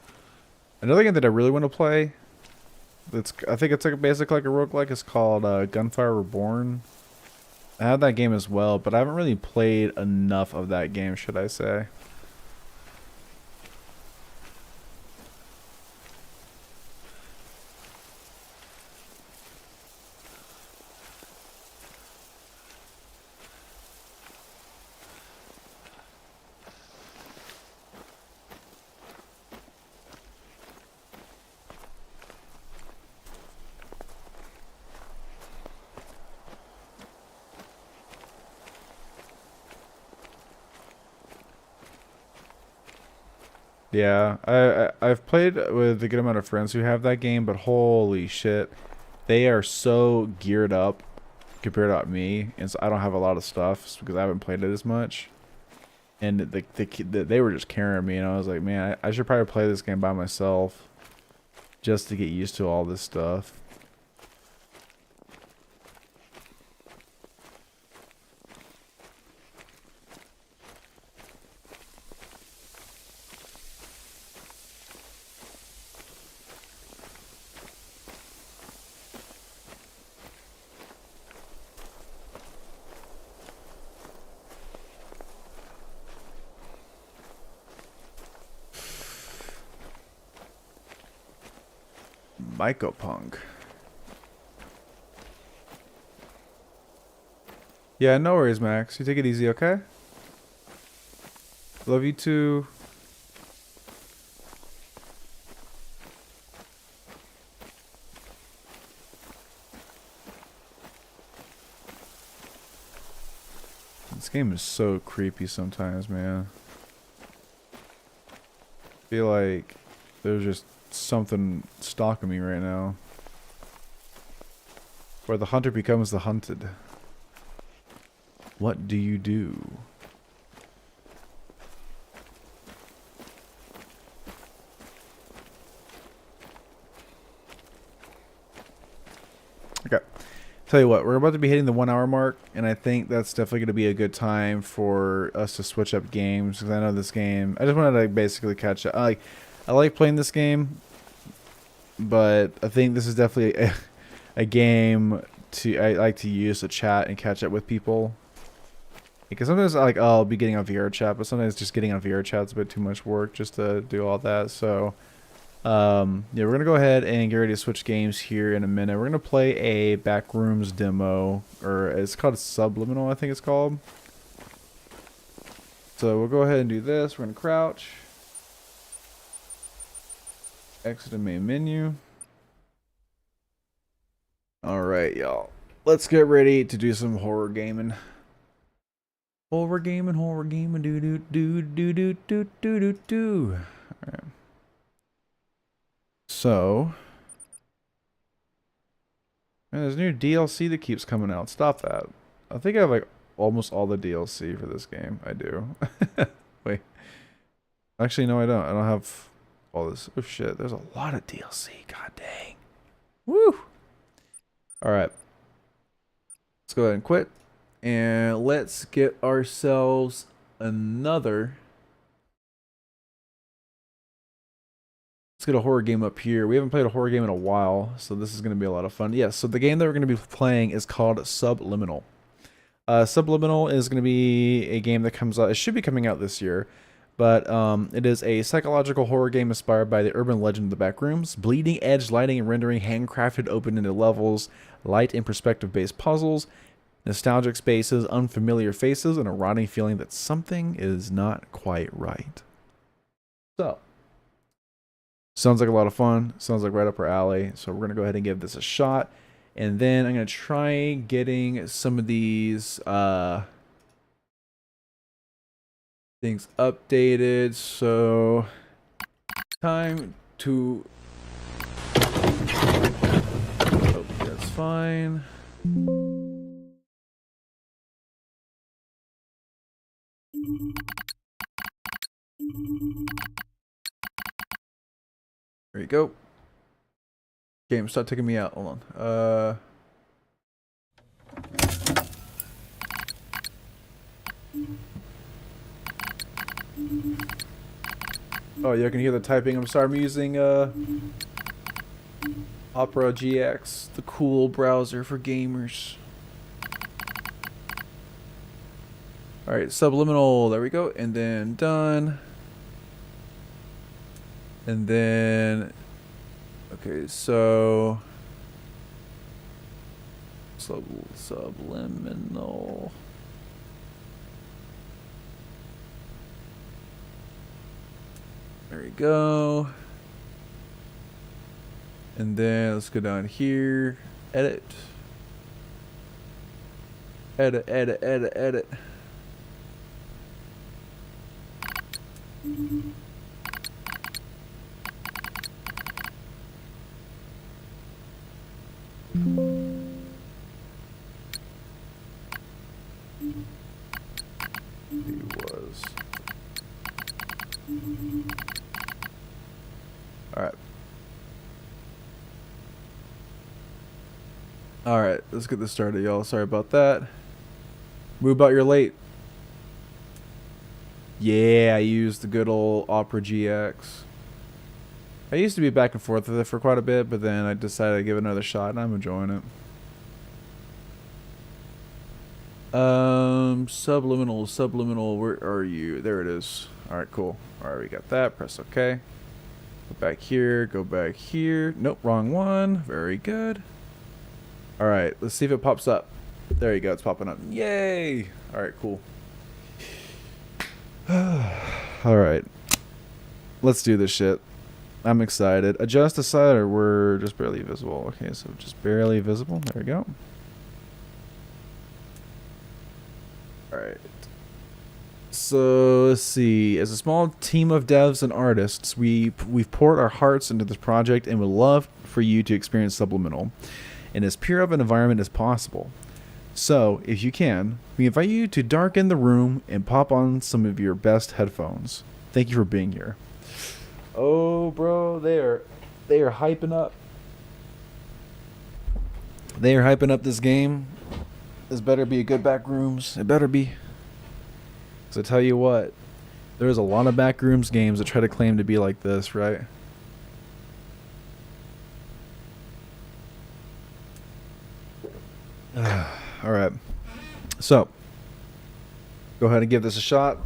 Another game that I really want to play, I think it's like basically like a roguelike, is called Gunfire Reborn. I have that game as well, but I haven't really played enough of that game, should I say. Yeah, I've played with a good amount of friends who have that game, but holy shit, they are so geared up compared to me, and so I don't have a lot of stuff because I haven't played it as much. And they were just carrying me, and I was like, man, I should probably play this game by myself just to get used to all this stuff. Mycopunk. Yeah, no worries, Max. You take it easy, okay? Love you too. This game is so creepy sometimes, man. I feel like there's just something stalking me right now. Where the hunter becomes the hunted. What do you do? Okay. Tell you what, we're about to be hitting the 1 hour mark, and I think that's definitely going to be a good time for us to switch up games, because I know this game, I just wanted to basically catch up. I like playing this game, but I think this is definitely a game I like to use to chat and catch up with people. Because sometimes I'll be getting on VR chat, but sometimes just getting on VR chat is a bit too much work just to do all that. So yeah, we're gonna go ahead and get ready to switch games here in a minute. We're gonna play a Backrooms demo, or it's called Subliminal, I think it's called. So we'll go ahead and do this. We're gonna crouch, exit the main menu. All right, y'all. Let's get ready to do some horror gaming. Horror gaming, do do do do do do do do do. All right. So, man, there's new DLC that keeps coming out. Stop that. I think I have like almost all the DLC for this game. I do. Wait. Actually, no, I don't. I don't have all this. Oh shit, there's a lot of DLC. God dang. Woo. All right. Let's go ahead and quit. And let's get ourselves another. Let's get a horror game up here. We haven't played a horror game in a while, so this is going to be a lot of fun. Yeah, so the game that we're going to be playing is called Subliminal. Subliminal is going to be a game that comes out. It should be coming out this year, but it is a psychological horror game inspired by the urban legend of the Backrooms. Bleeding edge lighting and rendering, handcrafted open-ended levels, light and perspective-based puzzles, nostalgic spaces, unfamiliar faces, and a rotting feeling that something is not quite right. So, Sounds like a lot of fun. Sounds like right up our alley. So we're going to go ahead and give this a shot. And then I'm going to try getting some of these things updated. So time to... Oh, that's fine. There you go. Game, stop taking me out. Hold on. Oh, you can hear the typing. I'm sorry. I'm using Opera GX, the cool browser for gamers. All right, subliminal. There we go. And then done. And then, okay, so subliminal. There we go. And then let's go down here. Edit. Edit, edit, edit, edit. He was. Alright. Alright, let's get this started, y'all. Sorry about that. Move out, you're late. Yeah, I used the good old Opera GX. I used to be back and forth with it for quite a bit, but then I decided to give it another shot, and I'm enjoying it. Subliminal, where are you? There it is. Alright, cool. Alright, we got that. Press OK. Go back here, go back here. Nope, wrong one. Very good. Alright, let's see if it pops up. There you go, it's popping up. Yay! Alright, cool. Alright. Let's do this shit. I'm excited. Adjust the slider. We're just barely visible. Okay, so just barely visible. There we go. Alright. So let's see. As a small team of devs and artists, we've poured our hearts into this project and would love for you to experience Subliminal in as pure of an environment as possible. So, if you can, we invite you to darken the room and pop on some of your best headphones. Thank you for being here. Oh, bro, they are hyping up. They are hyping up this game. This better be a good back rooms. It better be. So tell you what, there's a lot of back rooms games that try to claim to be like this, right? All right. So, go ahead and give this a shot.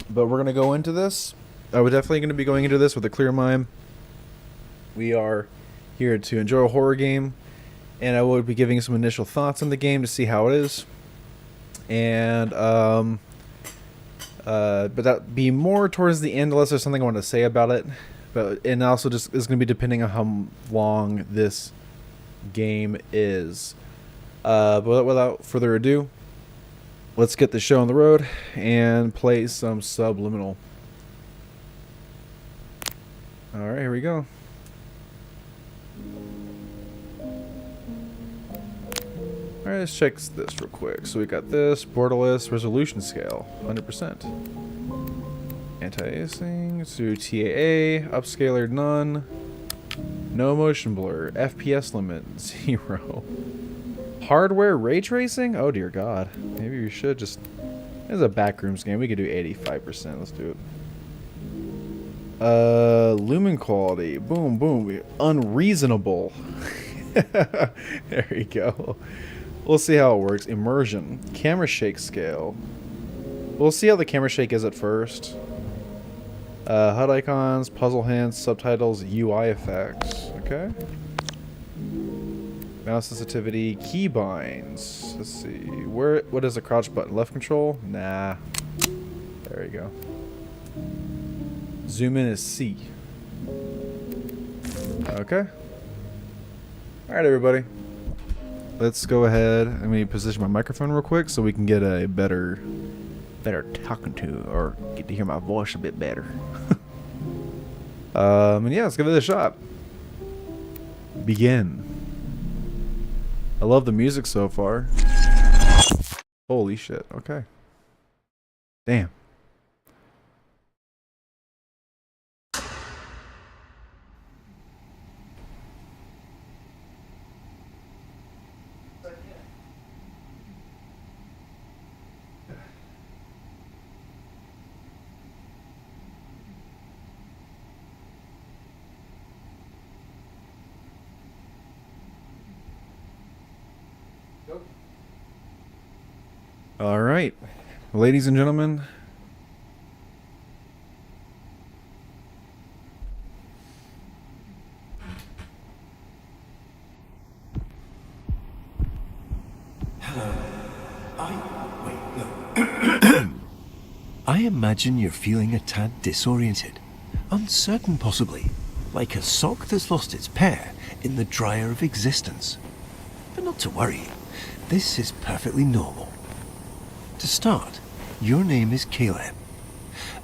But we're going to go into this. We're definitely going to be going into this with a clear mind. We are here to enjoy a horror game. And I will be giving some initial thoughts on the game to see how it is. And, but that be more towards the end unless there's something I want to say about it. And also just is going to be depending on how long this game is. But without further ado, let's get the show on the road and play some Subliminal. Alright, here we go. Alright, let's check this real quick. So we got this, borderless, resolution scale, 100%. Anti-aliasing, let's do TAA, upscaler none, no motion blur, FPS limit 0. Hardware ray tracing? Oh dear god. Maybe we should just... This is a backrooms game. We could do 85%. Let's do it. Lumen quality. Boom, boom. Unreasonable. There you go. We'll see how it works. Immersion. Camera shake scale. We'll see how the camera shake is at first. HUD icons, puzzle hands, subtitles, UI effects. Okay. Mouse sensitivity, keybinds. Let's see. What is the crouch button? Left control? Nah. There you go. Zoom in is C. Okay. Alright, everybody. Let's go ahead. Let me position my microphone real quick so we can get a better talking to, or get to hear my voice a bit better. And yeah, let's give it a shot. Begin. I love the music so far. Holy shit, okay. Damn. All right, ladies and gentlemen. I imagine you're feeling a tad disoriented, uncertain possibly, like a sock that's lost its pair in the dryer of existence. But not to worry, this is perfectly normal. To start, your name is Caleb,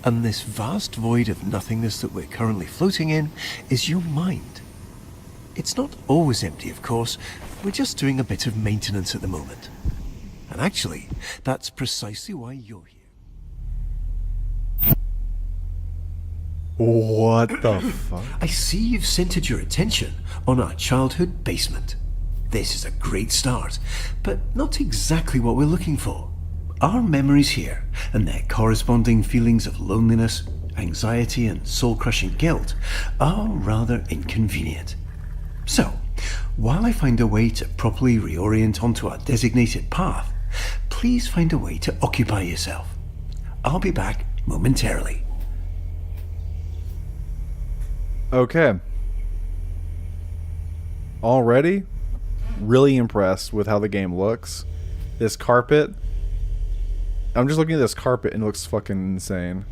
and this vast void of nothingness that we're currently floating in is your mind. It's not always empty, of course. We're just doing a bit of maintenance at the moment. And actually, that's precisely why you're here. What the fuck? I see you've centered your attention on our childhood basement. This is a great start, but not exactly what we're looking for. Our memories here, and their corresponding feelings of loneliness, anxiety, and soul-crushing guilt, are rather inconvenient. So, while I find a way to properly reorient onto our designated path, please find a way to occupy yourself. I'll be back momentarily. Okay. Already, really impressed with how the game looks. This carpet. I'm just looking at this carpet and it looks fucking insane.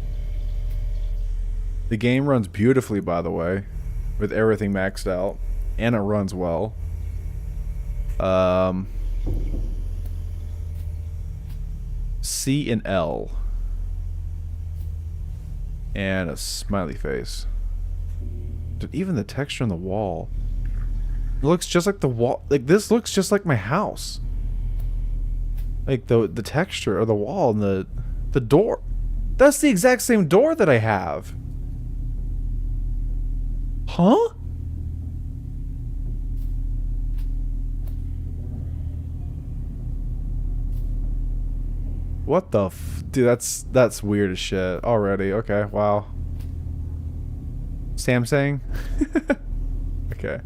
The game runs beautifully, by the way, with everything maxed out, and it runs well. C and L. And a smiley face. Dude, even the texture on the wall. It looks just like the wall. Like, this looks just like my house. Like, the texture of the wall and the door. That's the exact same door that I have. Huh? What the dude, that's weird as shit already. Okay, wow. Samsung? Okay.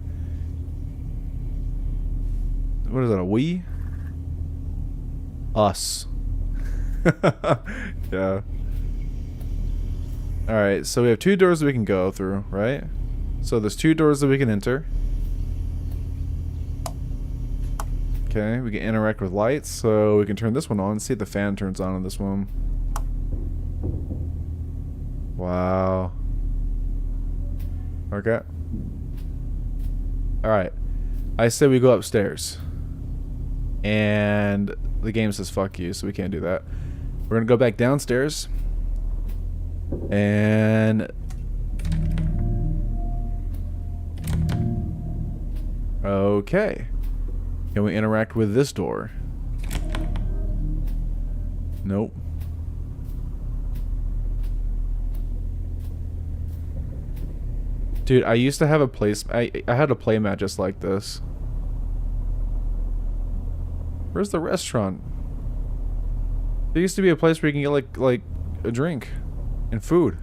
What is that, a Wii? Us. Yeah. Alright, so we have 2 doors that we can go through, right? So there's 2 doors that we can enter. Okay, we can interact with lights, so we can turn this one on. See if the fan turns on this one. Wow. Okay. Alright. I said we go upstairs. And the game says fuck you, so we can't do that. We're gonna go back downstairs. And... okay. Can we interact with this door? Nope. Dude, I used to have a place. I had a playmat just like this. Where's the restaurant? There used to be a place where you can get like a drink and food.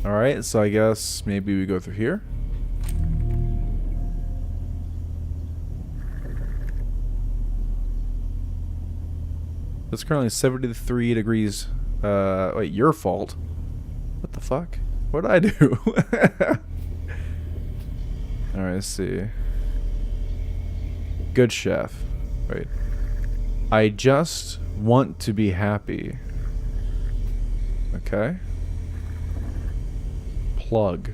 All right, so I guess maybe we go through here. It's currently 73 degrees. Wait, your fault. What the fuck? What did I do? Alright, let's see. Good chef. Wait. I just want to be happy. Okay. Plug.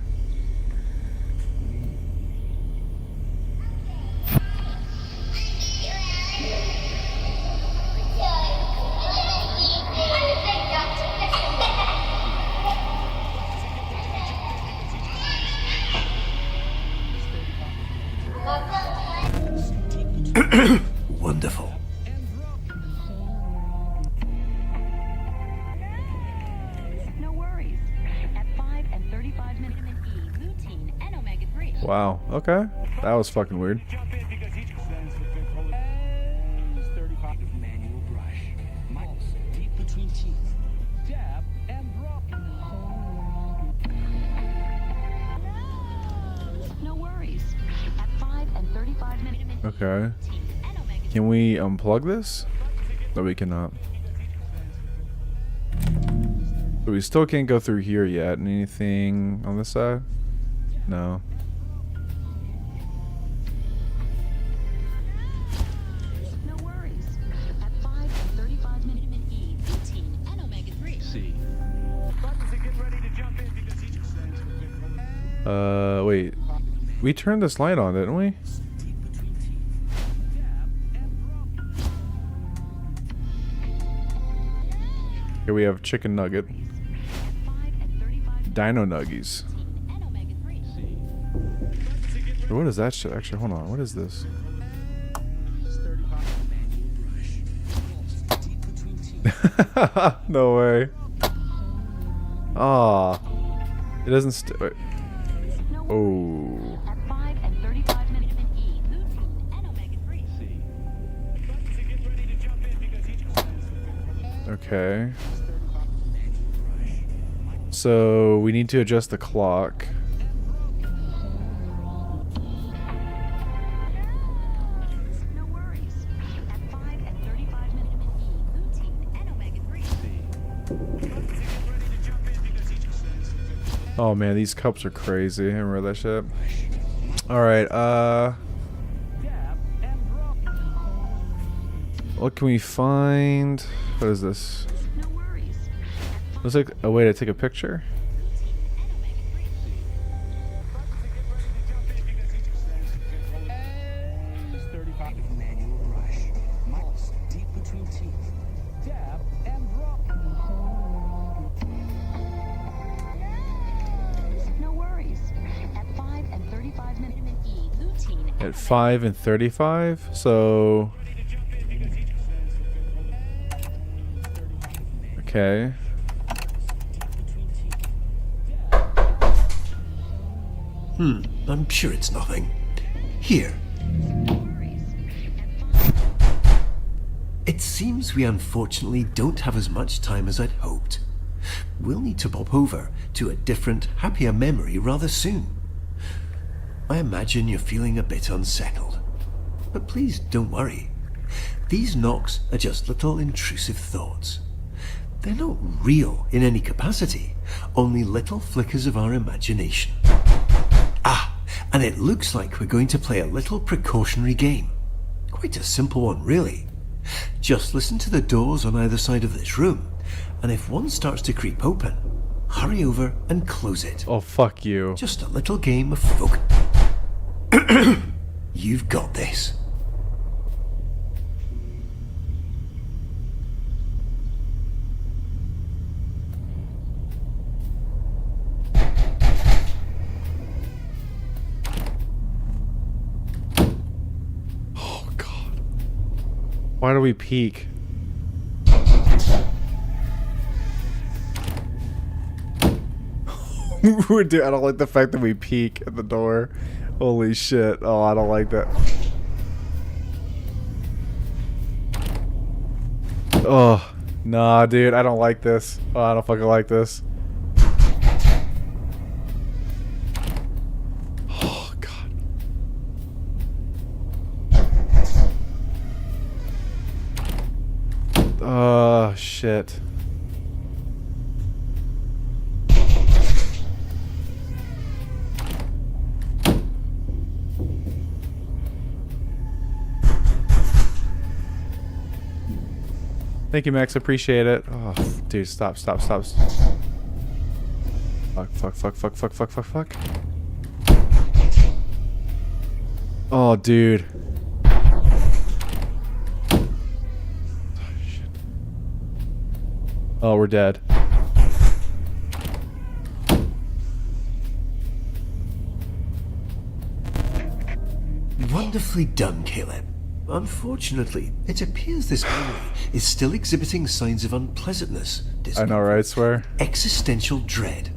Wonderful. No worries. At 5 and 35 vitamin E, lutein, and omega-3. Wow. Okay. That was fucking weird. Manual brush. Pulse deep between teeth. Dab and drop. No worries. At 5 and 35 vitamin E, Okay. lutein, and omega-3. Can we unplug this? No, we cannot. But we still can't go through here yet. Anything on this side? No. No worries. At 5 and 35 vitamin E, lutein, and omega-3. See. Wait. We turned this light on, didn't we? Here we have chicken nugget. At 5 and 35 Dino nuggies. and omega-3. What is that shit? Actually, hold on. What is this? No way. Ah. It doesn't wait. No worries. Oh. At 5 and 35 vitamin E, lutein, and omega-3. Okay. So we need to adjust the clock. No worries. At 5 and 35 vitamin E, lutein, and omega-3. Oh man, these cups are crazy. Remember that shit? Alright, what can we find? What is this? No worries. At 5 Looks like a way to take a picture. and omega-3. Manual brush. Pulse deep between teeth. Dab and drop. No worries. At 5 and 35 vitamin E, lutein, and At 5 and 35? So... Okay. I'm sure it's nothing. Here. no worries. It seems we unfortunately don't have as much time as I'd hoped. We'll need to pop over to a different, happier memory rather soon. I imagine you're feeling a bit unsettled. But please don't worry. These knocks are just little intrusive thoughts. They're not real in any capacity, only little flickers of our imagination. Ah, and it looks like we're going to play a little precautionary game. Quite a simple one, really. Just listen to the doors on either side of this room, and if one starts to creep open, hurry over and close it. Oh, fuck you. Just a little game of focus. You've got this. Oh, God. Why do we peek? Dude, I don't like the fact that we peek at the door. Holy shit. Oh, I don't like that. Oh, nah, dude. I don't like this. Oh, I don't fucking like this. Oh, God. Oh, shit. Thank you, Max. Appreciate it. Oh, dude, stop. Fuck. Oh, dude. Oh, we're dead. Wonderfully done, Caleb. Unfortunately, it appears this memory is still exhibiting signs of unpleasantness, I know, right? I swear. existential dread.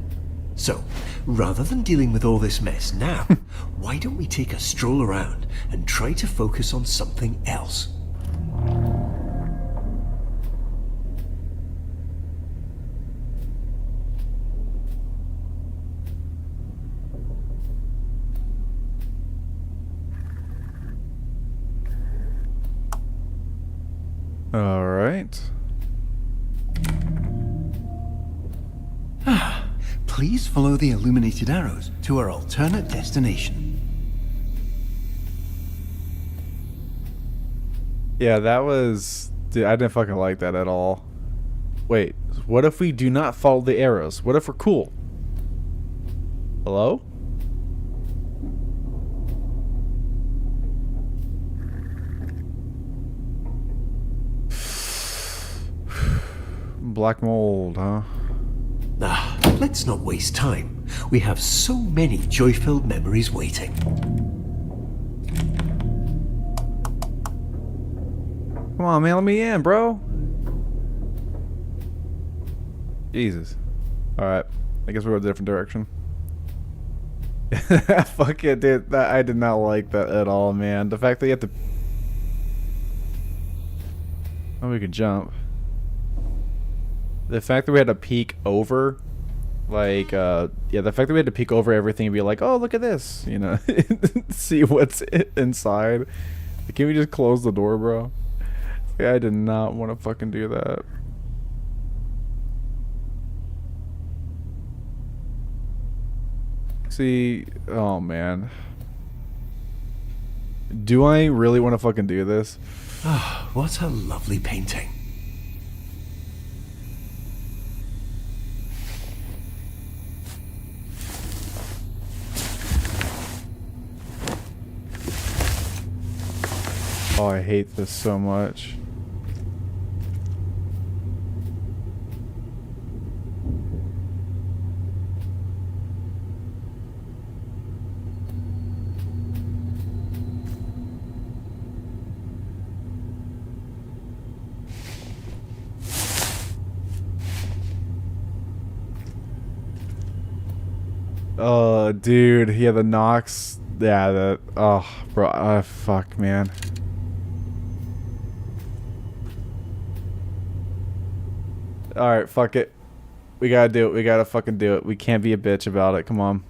So, rather than dealing with all this mess now, why don't we take a stroll around and try to focus on something else? All right. Please follow the illuminated arrows to our alternate destination. Yeah, that was... Dude, I didn't fucking like that at all. Wait, what if we do not follow the arrows? What if we're cool? Hello? Black mold, huh? Let's not waste time. We have so many joy-filled memories waiting. Come on, man, let me in, bro. Jesus. Alright. I guess we'll go a different direction. Fuck it, dude. I did not like that at all, man. The fact that you have to... Oh, we can jump. The fact that we had to peek over... Like, yeah, the fact that we had to peek over everything and be like, oh, look at this. You know, see what's inside. Can we just close the door, bro? Yeah, I did not want to fucking do that. See, oh man. Do I really want to fucking do this? Ah, what a lovely painting. Oh, I hate this so much. Dude, yeah, the Nox, yeah, that, oh, bro, fuck, man. Alright, fuck it. We gotta do it, we gotta fucking do it. We can't be a bitch about it, come on.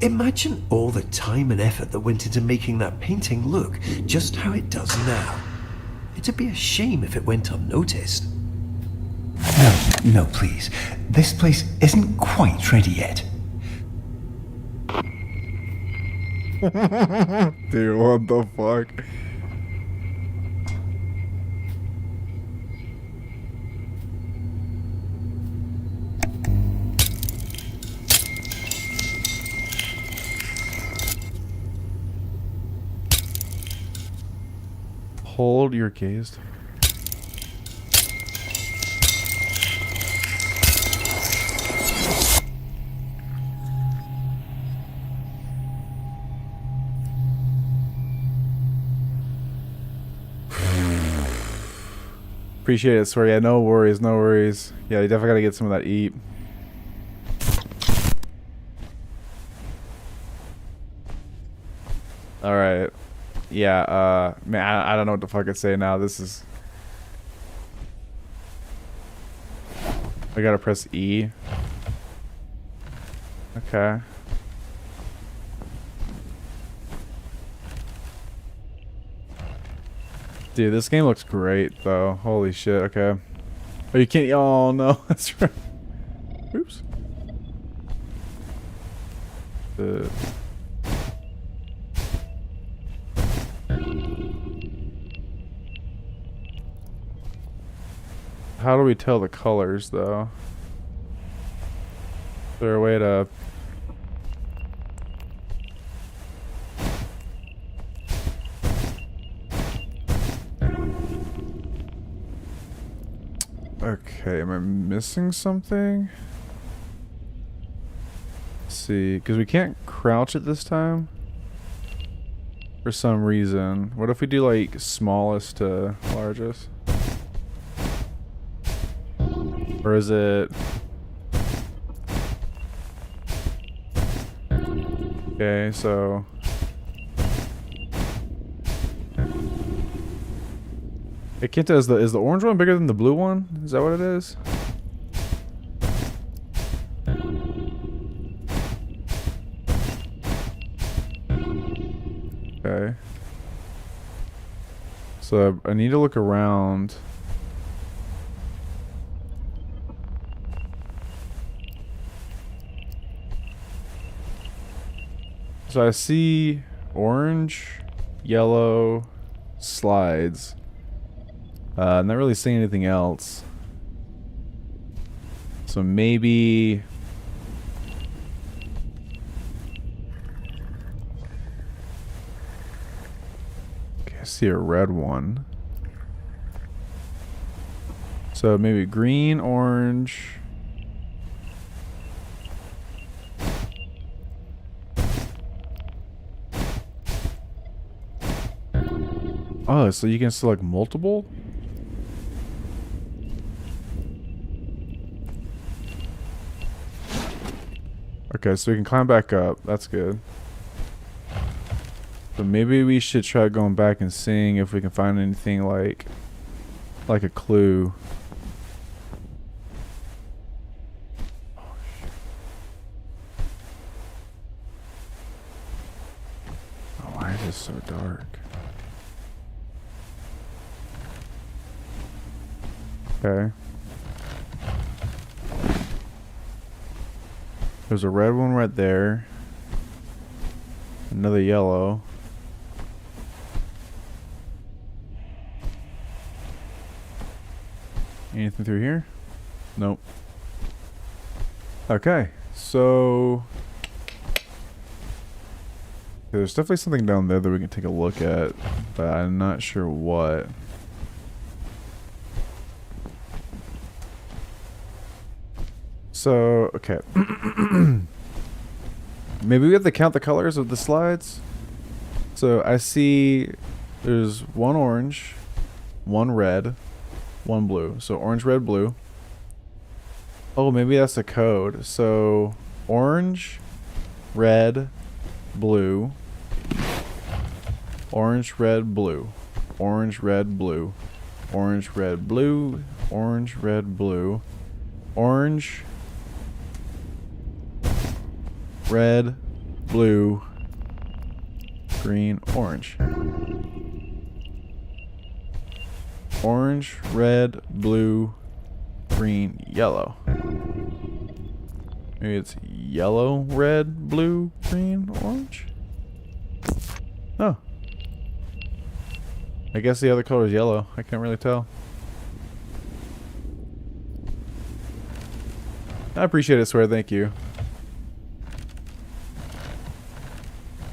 Imagine all the time and effort that went into making that painting look just how it does now. It'd be a shame if it went unnoticed. No, please. This place isn't quite ready yet. Dude, what the fuck? Hold your gaze. Appreciate it, swear. Yeah, no worries, no worries. Yeah, you definitely gotta get some of that eat. Alright. Yeah, man, I don't know what the fuck to say now. This is... I gotta press E. Okay. Dude, this game looks great, though. Holy shit, okay. Oh, you can't... Oh, no. That's right. Oops. How do we tell the colors though? Is there a way to... Okay, am I missing something? Let's see, because we can't crouch it this time. For some reason. What if we do like smallest to largest? Or is it... Okay, so... It can't tell, is the orange one bigger than the blue one? Is that what it is? Okay. So I need to look around. So I see orange, yellow, slides. I'm not really seeing anything else. So maybe... Okay, I see a red one. So maybe green, orange... Oh, so you can select multiple? Okay, so we can climb back up. That's good. So maybe we should try going back and seeing if we can find anything like a clue. Oh, why is it so dark? Okay. There's a red one right there. Another yellow. Anything through here? Nope. Okay, so there's definitely something down there that we can take a look at, but I'm not sure what. So, okay. Maybe we have to count the colors of the slides. So I see there's one orange, one red, one blue. So orange, red, blue. Oh, maybe that's the code. So orange, red, blue. Orange, red, blue. Orange, red, blue. Orange, red, blue. Orange, red, blue. Orange, red, blue, green, orange. Orange, red, blue, green, yellow. Maybe it's yellow, red, blue, green, orange? Oh. I guess the other color is yellow. I can't really tell. I appreciate it, Swear. Thank you.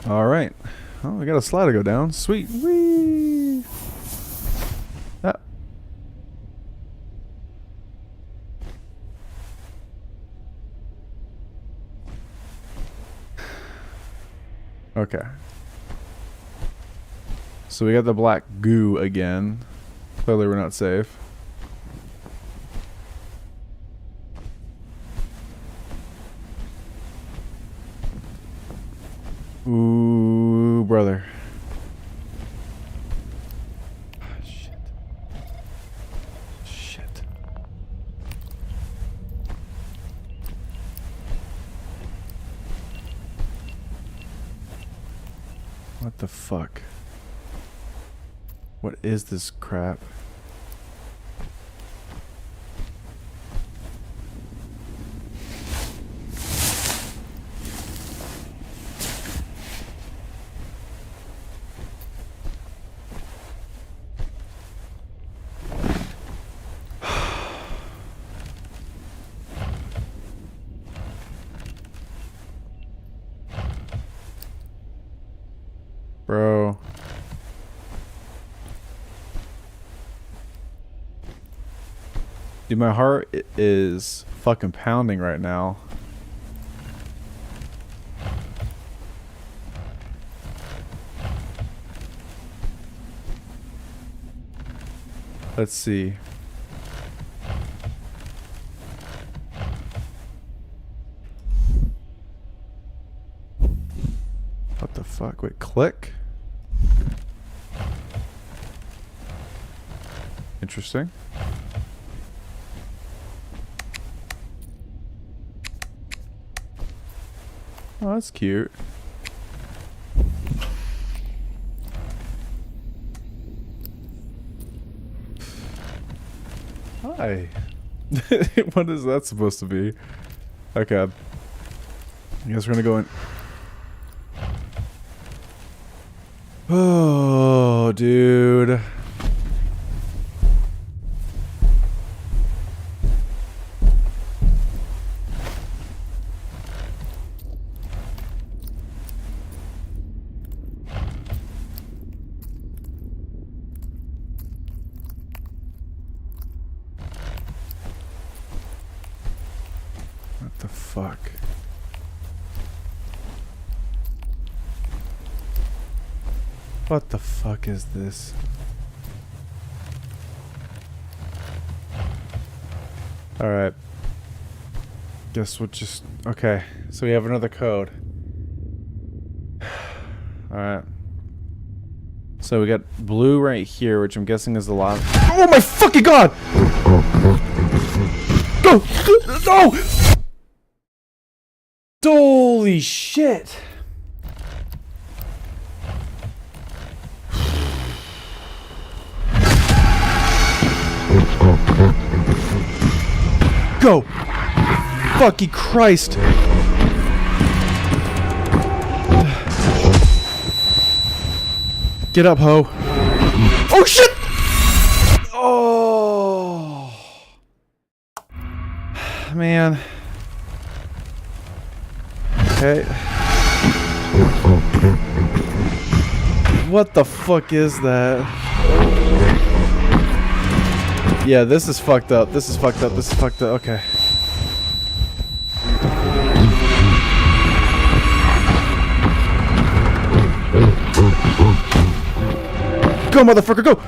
Alright. Oh, we got a slide to go down. Sweet. Whee! Ah. Okay. So we got the black goo again. Clearly we're not safe. Ooh, brother. Shit. Shit. What the fuck? What is this crap? Dude, my heart is fucking pounding right now. Let's see. What the fuck? Wait, click? Interesting. Oh, that's cute. Hi. What is that supposed to be? Okay. I guess we're gonna go in. Oh, dude. What the fuck? What the fuck is this? Alright. Guess we'll just... Okay. So we have another code. Alright. So we got blue right here, which I'm guessing is the last... Oh my fucking god! Go! No! Holy shit! Go! Fucking Christ! Get up, ho! Oh shit! Oh man. Okay. What the fuck is that? Yeah, this is fucked up. This is fucked up. This is fucked up. Okay. Go, motherfucker, go!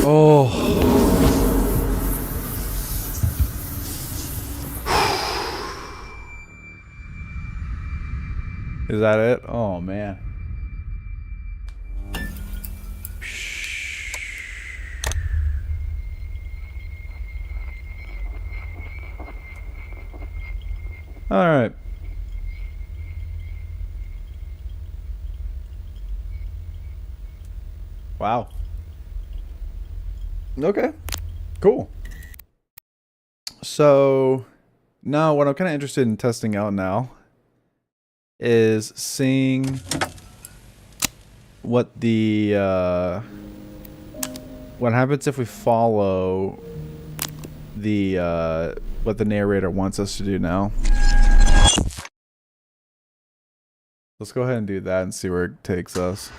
Oh. Is that it? Oh man. All right. Wow. Okay. Cool. So now what I'm kind of interested in testing out now is seeing what the what happens if we follow the what the narrator wants us to do now. Let's go ahead and do that and see where it takes us.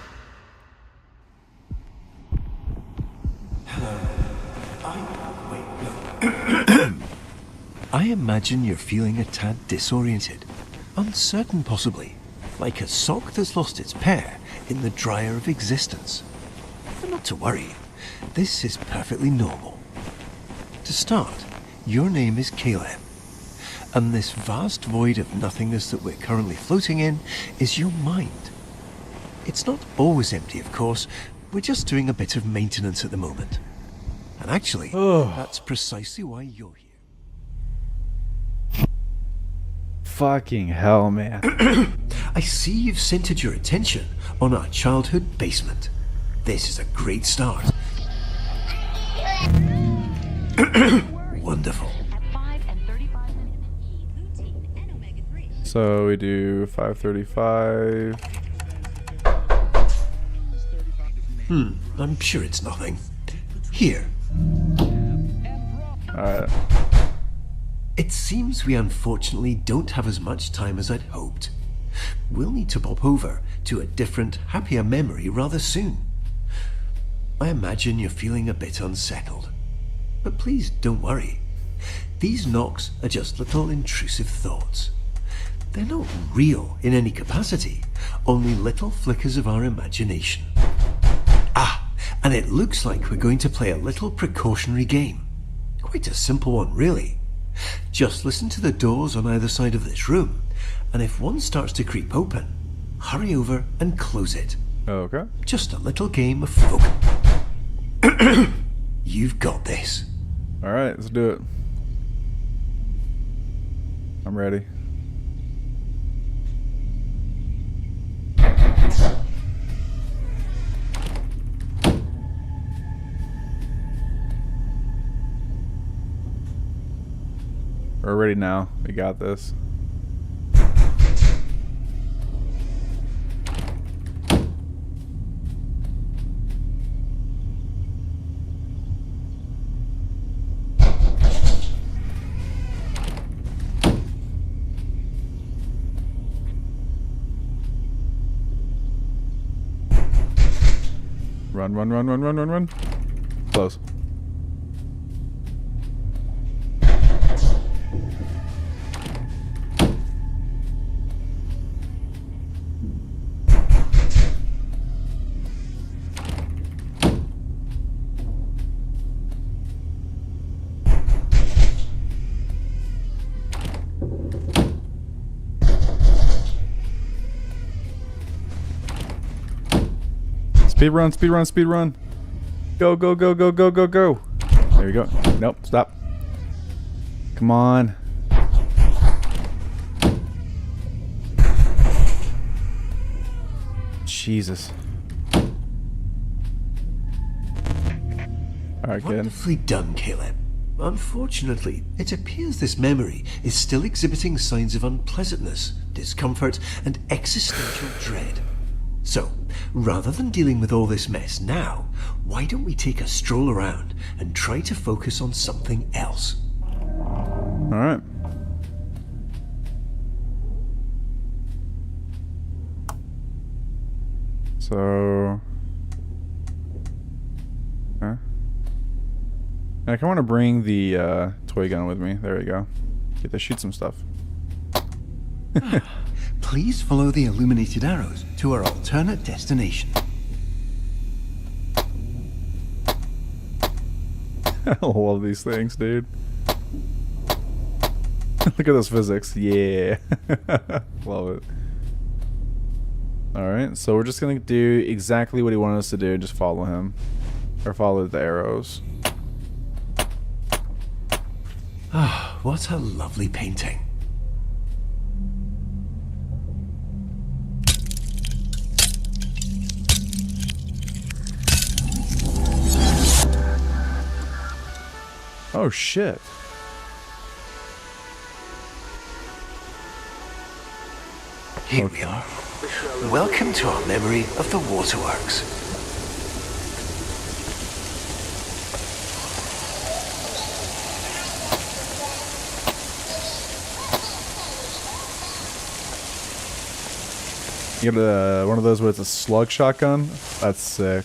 I imagine you're feeling a tad disoriented, uncertain possibly, like a sock that's lost its pair in the dryer of existence. But not to worry, this is perfectly normal. To start, your name is Caleb, and this vast void of nothingness that we're currently floating in is your mind. It's not always empty, of course, we're just doing a bit of maintenance at the moment. And actually, that's precisely why you're here. Fucking hell, man. I see you've centered your attention on our childhood basement. This is a great start. Wonderful. At 5 and 35 minutes in E, Lutein, So we do 535. I'm sure it's nothing. Here. Alright. It seems we unfortunately don't have as much time as I'd hoped. We'll need to pop over to a different, happier memory rather soon. I imagine you're feeling a bit unsettled. But please don't worry. These knocks are just little intrusive thoughts. They're not real in any capacity, only little flickers of our imagination. Ah, and it looks like we're going to play a little precautionary game. Quite a simple one, really. Just listen to the doors on either side of this room, and if one starts to creep open, hurry over and close it. Okay. Just a little game of focus. You've got this. Alright, let's do it. I'm ready. We're ready now. We got this. Run, run, run, run, run, run, run. Close. Speed run, speed run, speed run. Go, go, go, go, go, go, go. There you go. Nope, stop. Come on. Jesus. Alright, good. Wonderfully done, Caleb. Unfortunately, it appears this memory is still exhibiting signs of unpleasantness, discomfort, and existential dread. So, rather than dealing with all this mess now, why don't we take a stroll around and try to focus on something else? Alright. So... Huh? I kind of want to bring the toy gun with me. There we go. Get to shoot some stuff. Please follow the illuminated arrows to our alternate destination. I love these things, dude. Look at those physics. Yeah. Love it. Alright, so we're just gonna do exactly what he wanted us to do. Just follow him. Or follow the arrows. Ah, what a lovely painting. Oh shit. Here we are. Welcome to our memory of the waterworks. You got one of those with a slug shotgun? That's sick.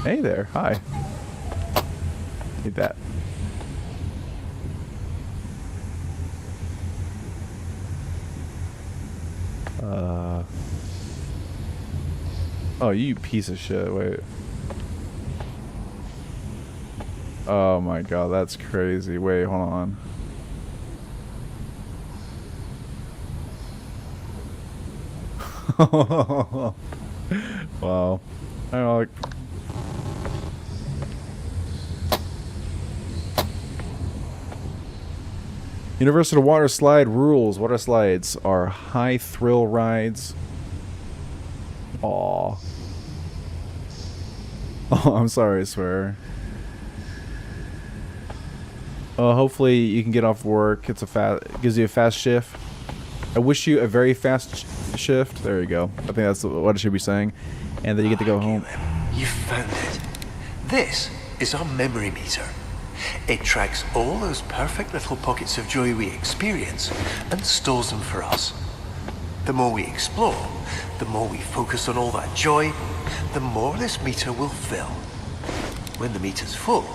Hey there, hi. Need that. Oh, you piece of shit, wait. Oh my god, that's crazy. Wait, hold on. Wow. I don't know, like... Universal Water Slide rules. Water slides are high thrill rides. Aww. Oh, I'm sorry, I swear. Hopefully you can get off work. It's gives you a fast shift. I wish you a very fast shift. There you go. I think that's what it should be saying. And then you get to go home. You found it. This is our memory meter. It tracks all those perfect little pockets of joy we experience and stores them for us. The more we explore, the more we focus on all that joy, the more this meter will fill. When the meter's full,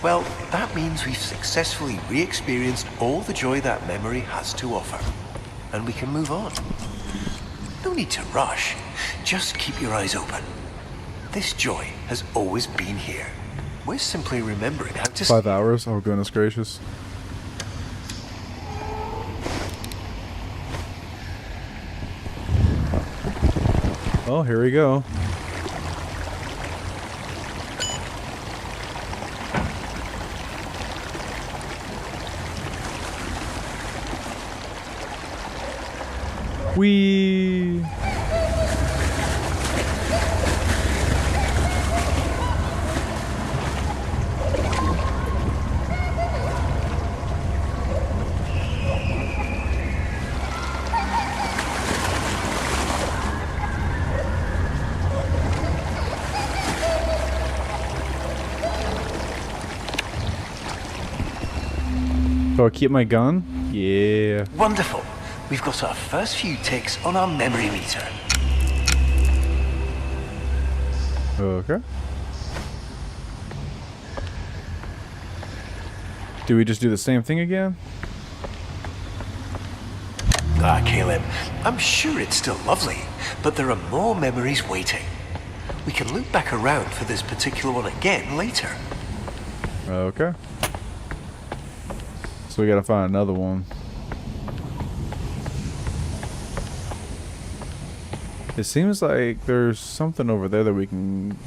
well, that means we've successfully re-experienced all the joy that memory has to offer. And we can move on. No need to rush. Just keep your eyes open. This joy has always been here. We're simply remembering how to... 5 hours? Oh, goodness gracious. Oh, here we go. Whee! Do I keep my gun? Yeah. Wonderful. We've got our first few ticks on our memory meter. Okay. Do we just do the same thing again? Ah, Caleb, I'm sure it's still lovely, but there are more memories waiting. We can loop back around for this particular one again later. Okay. So we gotta find another one. It seems like there's something over there that we can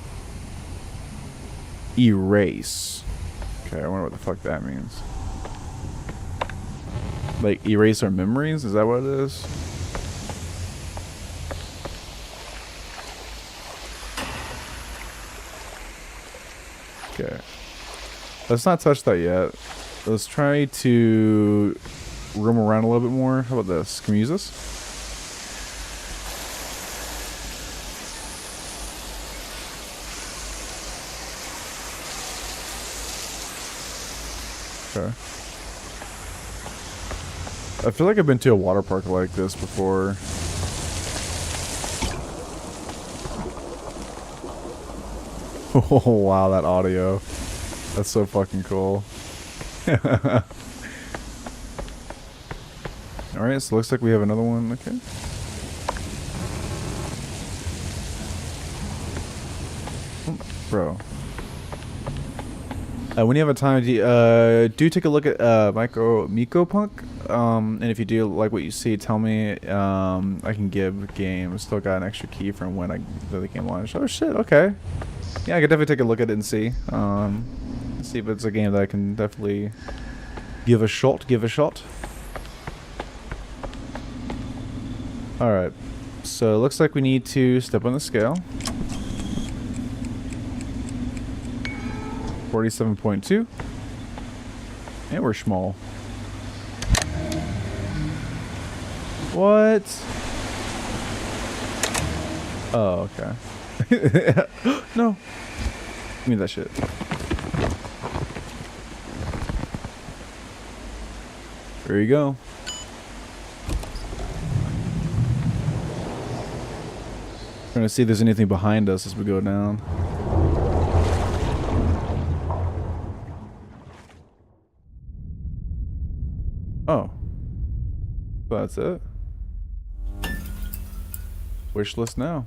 erase. Okay, I wonder what the fuck that means. Like erase our memories? Is that what it is? Okay. Let's not touch that yet. Let's try to roam around a little bit more. How about this? Can we use this? Okay. I feel like I've been to a water park like this before. Oh wow, that audio. That's so fucking cool. Alright, so looks like we have another one. Okay. Bro. When you have a time, do take a look at Miko Punk. And if you do like what you see, tell me. I can give game. Still got an extra key from when the game launched. Oh shit. Okay. Yeah, I could definitely take a look at it and see. See if it's a game that I can definitely give a shot. Alright. So it looks like we need to step on the scale. 47.2. And we're small. What? Oh, okay. No. Give me that shit. There you go. Trying to see if there's anything behind us as we go down. Oh. So that's it. Wish list now.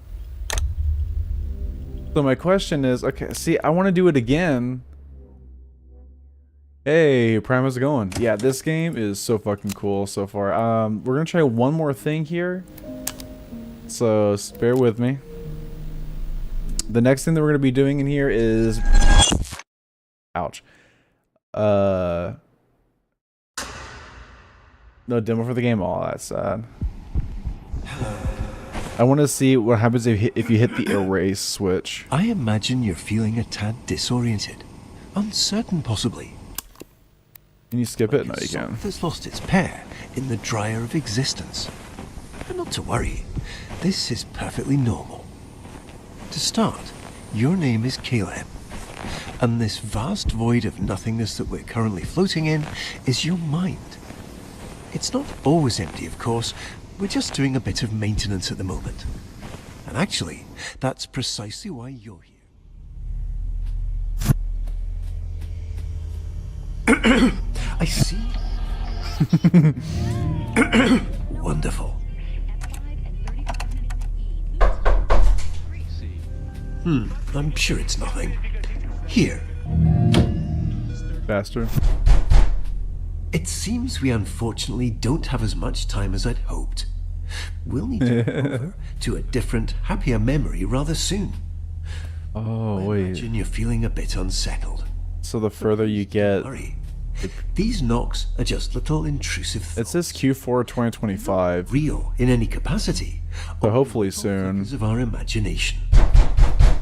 So my question is, okay, see, I want to do it again. Hey, Prime, how's it going? Yeah, this game is so fucking cool so far. We're gonna try one more thing here. So, bear with me. The next thing that we're gonna be doing in here is... Ouch. No demo for the game. Oh, that's sad. Hello. I want to see what happens if you hit the erase switch. I imagine you're feeling a tad disoriented, uncertain possibly. Can you skip it? No, A you sock can. that's lost its pair in the dryer of existence. But not to worry, this is perfectly normal. To start, your name is Caleb, and this vast void of nothingness that we're currently floating in is your mind. It's not always empty, of course. We're just doing a bit of maintenance at the moment. And actually, that's precisely why you're here. I see. Wonderful. At 5 and 35 minutes in E, I'm sure it's nothing. Here. Faster. It seems we unfortunately don't have as much time as I'd hoped. We'll need to move over to a different, happier memory rather soon. Oh, I wait. imagine you're feeling a bit unsettled. So the further you get, Hurry. These knocks are just little intrusive it thoughts. says Q4 2025. Real in any capacity. So hopefully Little soon. figures of our imagination.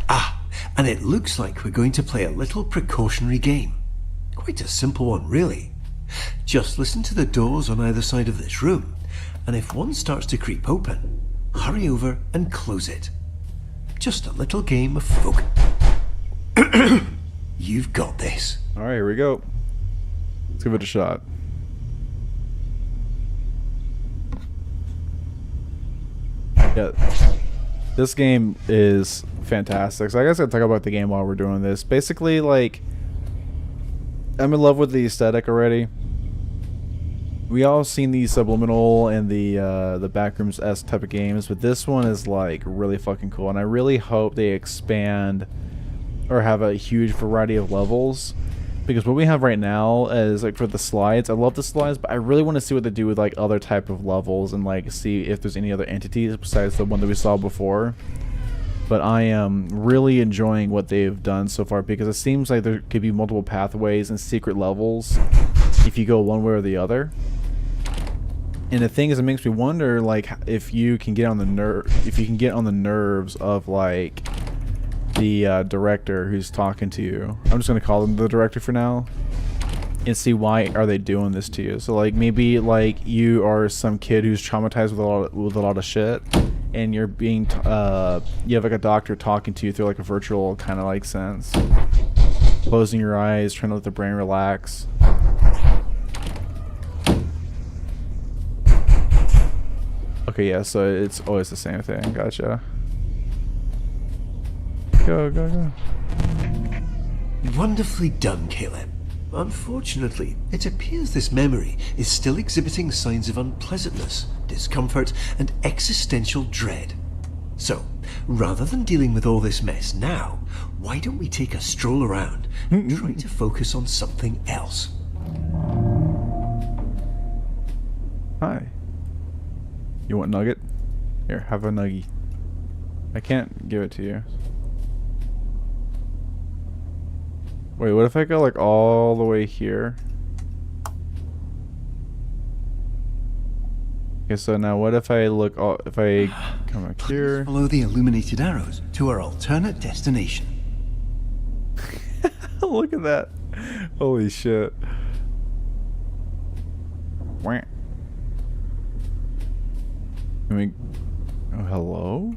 Ah, and it looks like we're going to play a little precautionary game. Quite a simple one, really. Just listen to the doors on either side of this room, and if one starts to creep open, hurry over and close it. Just a little game of focus. You've got this. All right, here we go. Let's give it a shot. Yeah, this game is fantastic. So I guess I'll talk about the game while we're doing this. Basically, like, I'm in love with the aesthetic already. We all seen the subliminal and the Backrooms-esque type of games, but this one is like really fucking cool, and I really hope they expand or have a huge variety of levels. Because what we have right now is like for the slides, I love the slides, but I really want to see what they do with like other type of levels and like see if there's any other entities besides the one that we saw before. But I am really enjoying what they've done so far because it seems like there could be multiple pathways and secret levels if you go one way or the other. And the thing is, it makes me wonder like if you can get on the nerves of like the director who's talking to you. I'm just gonna call them the director for now, and see why are they doing this to you. So like maybe like you are some kid who's traumatized with a lot of shit, and you're being you have like a doctor talking to you through like a virtual kind of like sense, closing your eyes, trying to let the brain relax. Okay, yeah, so it's always the same thing. Gotcha. Go, go, go. Wonderfully done, Caleb. Unfortunately, it appears this memory is still exhibiting signs of unpleasantness, discomfort, and existential dread. So, rather than dealing with all this mess now, why don't we take a stroll around and try to focus on something else? Hi. You want nugget? Here, have a nuggie. I can't give it to you. Wait, what if I go like all the way here? Okay, so now what if I look all, if I come back here? Follow the illuminated arrows to our alternate destination. Look at that. Holy shit. Wah. I mean, oh, hello?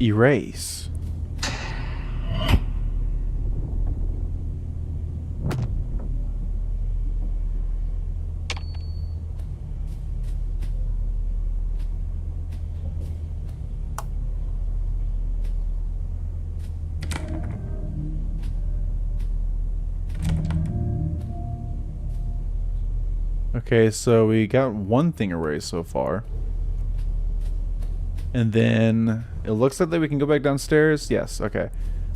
Erase. Okay, so we got one thing erased so far. And then it looks like that we can go back downstairs. Yes, okay.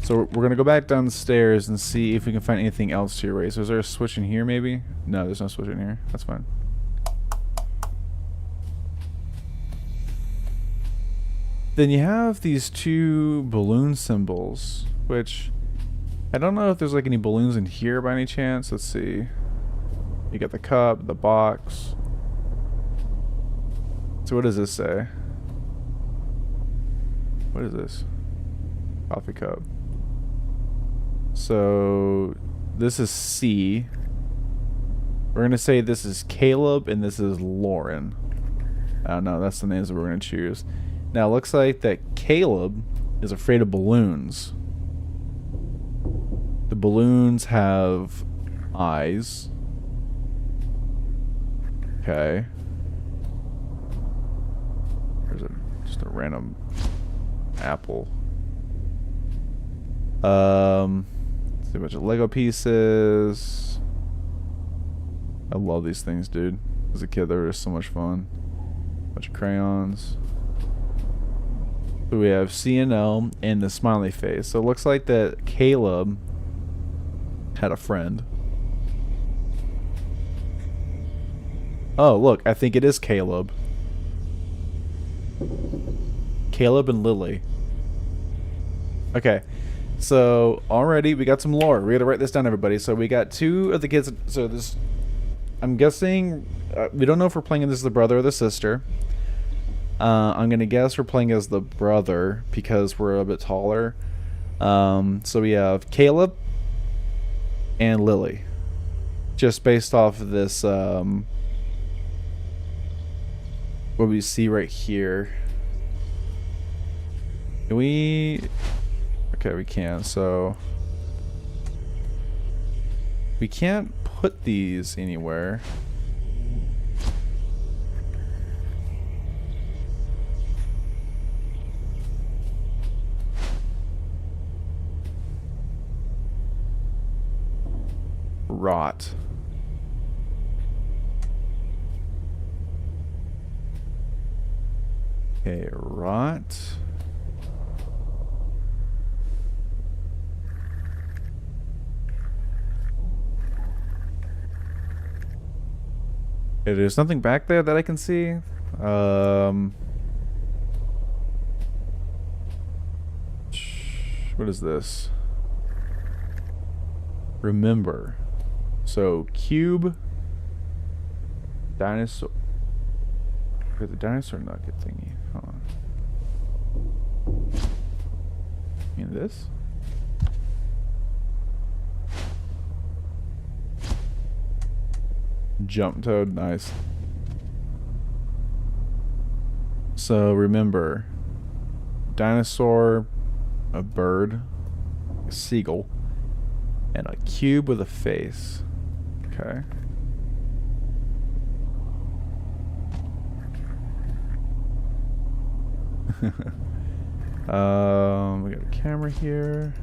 So we're going to go back downstairs and see if we can find anything else to erase. Is there a switch in here maybe? No, there's no switch in here. That's fine. Then you have these two balloon symbols, which I don't know if there's like any balloons in here by any chance. Let's see. You got the cup, the box. So what does this say? What is this? Coffee cup. So this is C. We're gonna say this is Caleb and this is Lauren. I don't know, that's the names that we're gonna choose. Now it looks like that Caleb is afraid of balloons. The balloons have eyes. Okay. There's just a random apple. See a bunch of Lego pieces. I love these things, dude. As a kid, they were just so much fun. Bunch of crayons. So we have C and L and the smiley face. So it looks like that Caleb had a friend. Oh, look, I think it is Caleb. Caleb and Lily. Okay. So already we got some lore. We gotta write this down, everybody. So we got two of the kids. So this, I'm guessing, we don't know if we're playing as the brother or the sister. I'm gonna guess we're playing as the brother because we're a bit taller. So we have Caleb and Lily, just based off of this. What we see right here. Can we? Okay, we can. So we can't put these anywhere. Rot. Okay, rot. Okay, there's nothing back there that I can see. What is this? Remember. So, cube. Dinosaur. Okay, the dinosaur nugget thingy. Hold on. You mean this? Jump toad, nice. So remember, dinosaur, a bird, a seagull, and a cube with a face. Okay. We got a camera here.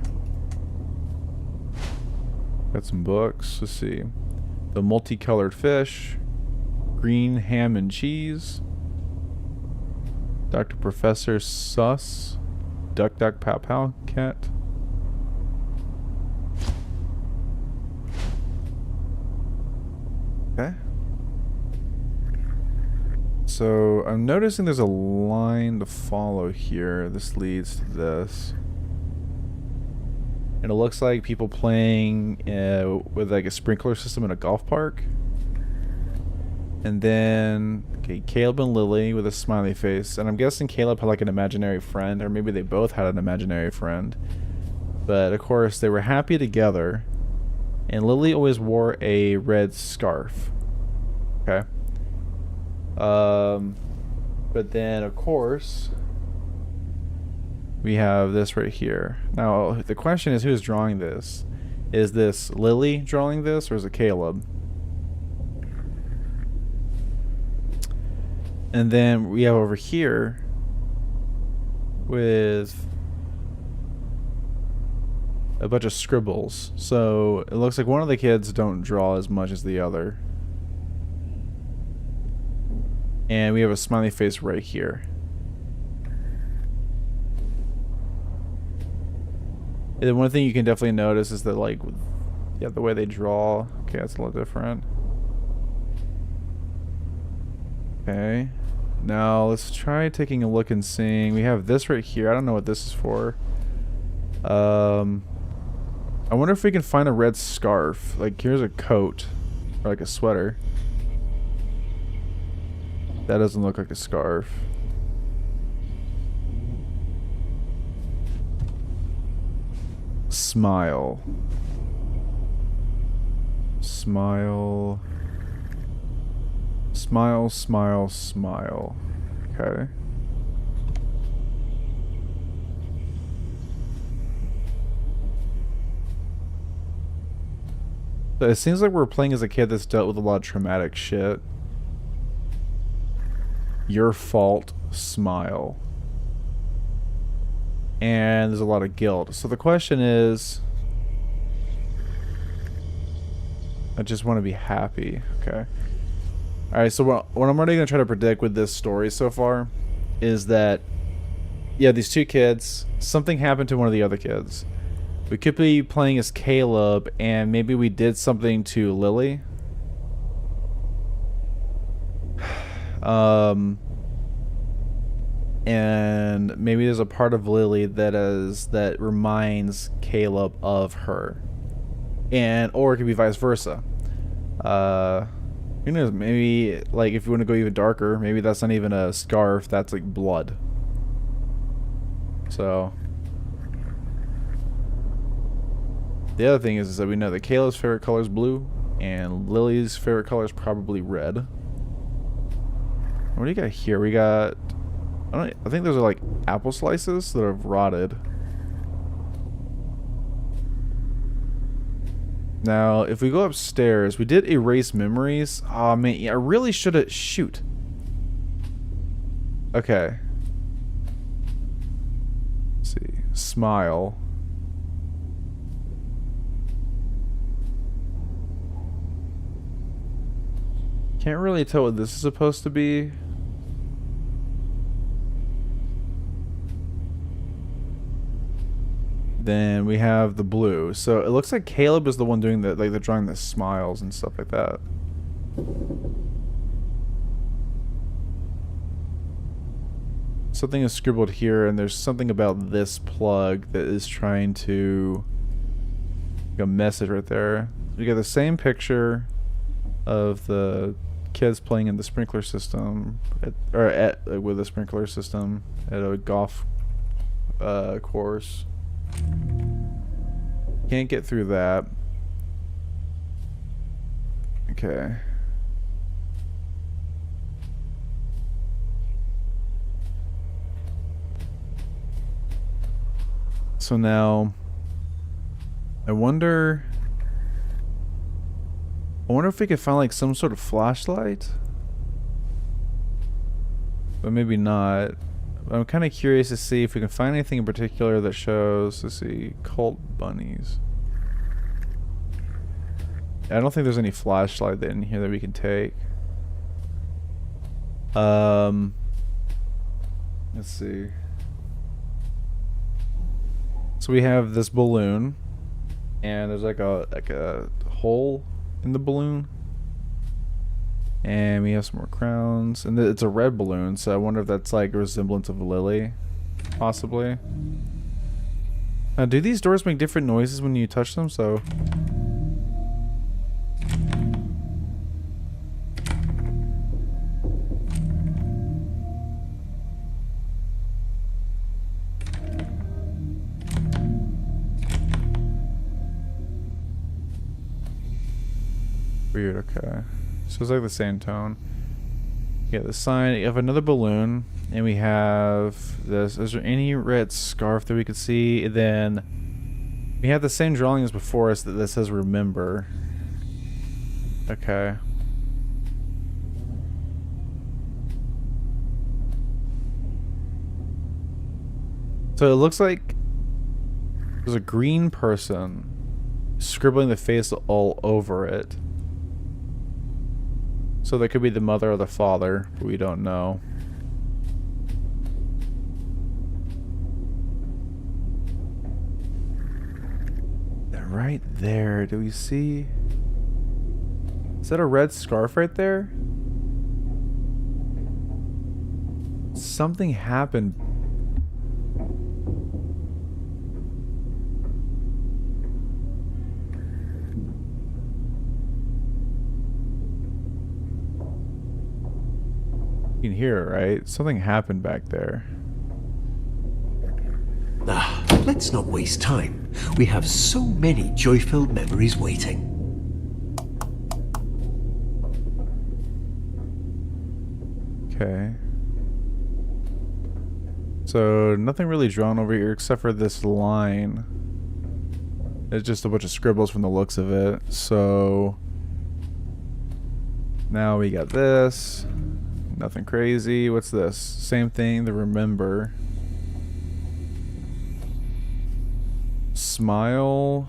Got some books. Let's see. The multicolored fish, green ham and cheese, Dr. Professor Sus, Duck Duck Pow Pow Cat. Okay. So I'm noticing there's a line to follow here. This leads to this. And it looks like people playing with like a sprinkler system in a golf park. And then, okay, Caleb and Lily with a smiley face. And I'm guessing Caleb had like an imaginary friend, or maybe they both had an imaginary friend. But of course, they were happy together. And Lily always wore a red scarf. Okay. But then, of course, we have this right here. Now, the question is, who's drawing this? Is this Lily drawing this, or is it Caleb? And then we have over here with a bunch of scribbles. So it looks like one of the kids don't draw as much as the other. And we have a smiley face right here. And then one thing you can definitely notice is that, like, yeah, the way they draw. Okay, that's a little different. Okay. Now let's try taking a look and seeing. We have this right here. I don't know what this is for. I I wonder if we can find a red scarf. Like, here's a coat. Or like a sweater. That doesn't look like a scarf. Smile. Smile. Smile, smile, smile. Okay. But it seems like we're playing as a kid that's dealt with a lot of traumatic shit. Your fault, smile. And there's a lot of guilt. So the question is... I just want to be happy. Okay. Alright, so what I'm already going to try to predict with this story so far is that, yeah, these two kids, something happened to one of the other kids. We could be playing as Caleb, and maybe we did something to Lily. And maybe there's a part of Lily that reminds Caleb of her. And or it could be vice versa. Who knows, maybe like if you want to go even darker, maybe that's not even a scarf, that's like blood. So the other thing is that we know that Caleb's favorite color is blue, and Lily's favorite color is probably red. What do you got here? We got... I think those are like apple slices that have rotted. Now, if we go upstairs, we did erase memories. Oh man, yeah, I really should have... Shoot. Okay. Let's see. Smile. Can't really tell what this is supposed to be. Then we have the blue. So it looks like Caleb is the one doing the, like, the drawing the smiles and stuff like that. Something is scribbled here, and there's something about this plug that is trying to... a message right there. We got the same picture of the kids playing in the sprinkler system, with a sprinkler system at a golf course. Can't get through that. Okay. So now, I wonder if we could find like some sort of flashlight. But maybe not. I'm kind of curious to see if we can find anything in particular that shows, let's see, cult bunnies. I don't think there's any flashlight in here that we can take. Let's see. So we have this balloon, and there's like a hole in the balloon, and we have some more crowns, and it's a red balloon, so I wonder if that's like a resemblance of a lily, possibly. Do these doors make different noises when you touch them? So weird. Okay, so it's like the same tone. Yeah, the sign. You have another balloon, and we have this. Is there any red scarf that we could see? And then we have the same drawing as before us that says remember. Okay. So it looks like there's a green person scribbling the face all over it. So that could be the mother or the father, but we don't know. They're right there. Do we see? Is that a red scarf right there? Something happened. You can hear it, right? Something happened back there. Let's not waste time. We have so many joy-filled memories waiting. Okay. So nothing really drawn over here except for this line. It's just a bunch of scribbles from the looks of it. So now we got this. Nothing crazy. What's this? Same thing, the remember. Smile.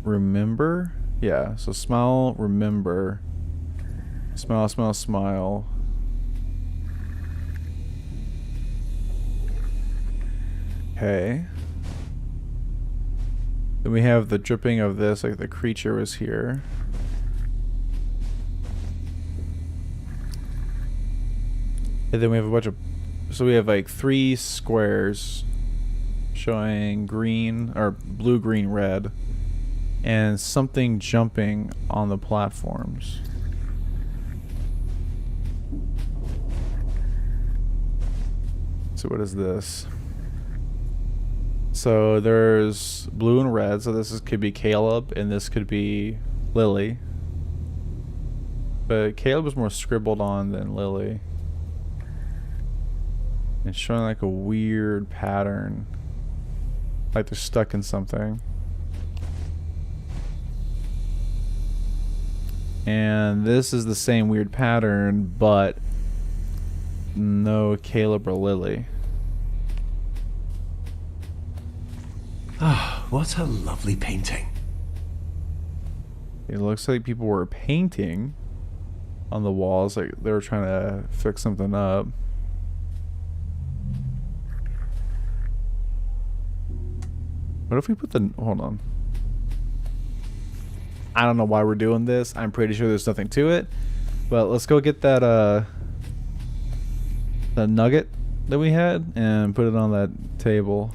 Remember? Yeah, so smile, remember. Smile, smile, smile. Okay. Then we have the dripping of this, like the creature was here. And then we have a bunch of... So we have like 3 squares showing green, or blue, green, red. And something jumping on the platforms. So what is this? So there's blue and red, so could be Caleb, and this could be Lily. But Caleb was more scribbled on than Lily. It's showing like a weird pattern. Like they're stuck in something. And this is the same weird pattern, but no Caleb or Lily. Ah, what a lovely painting. It looks like people were painting on the walls, like they were trying to fix something up. What if we put the... Hold on. I don't know why we're doing this. I'm pretty sure there's nothing to it. But let's go get that the nugget that we had and put it on that table.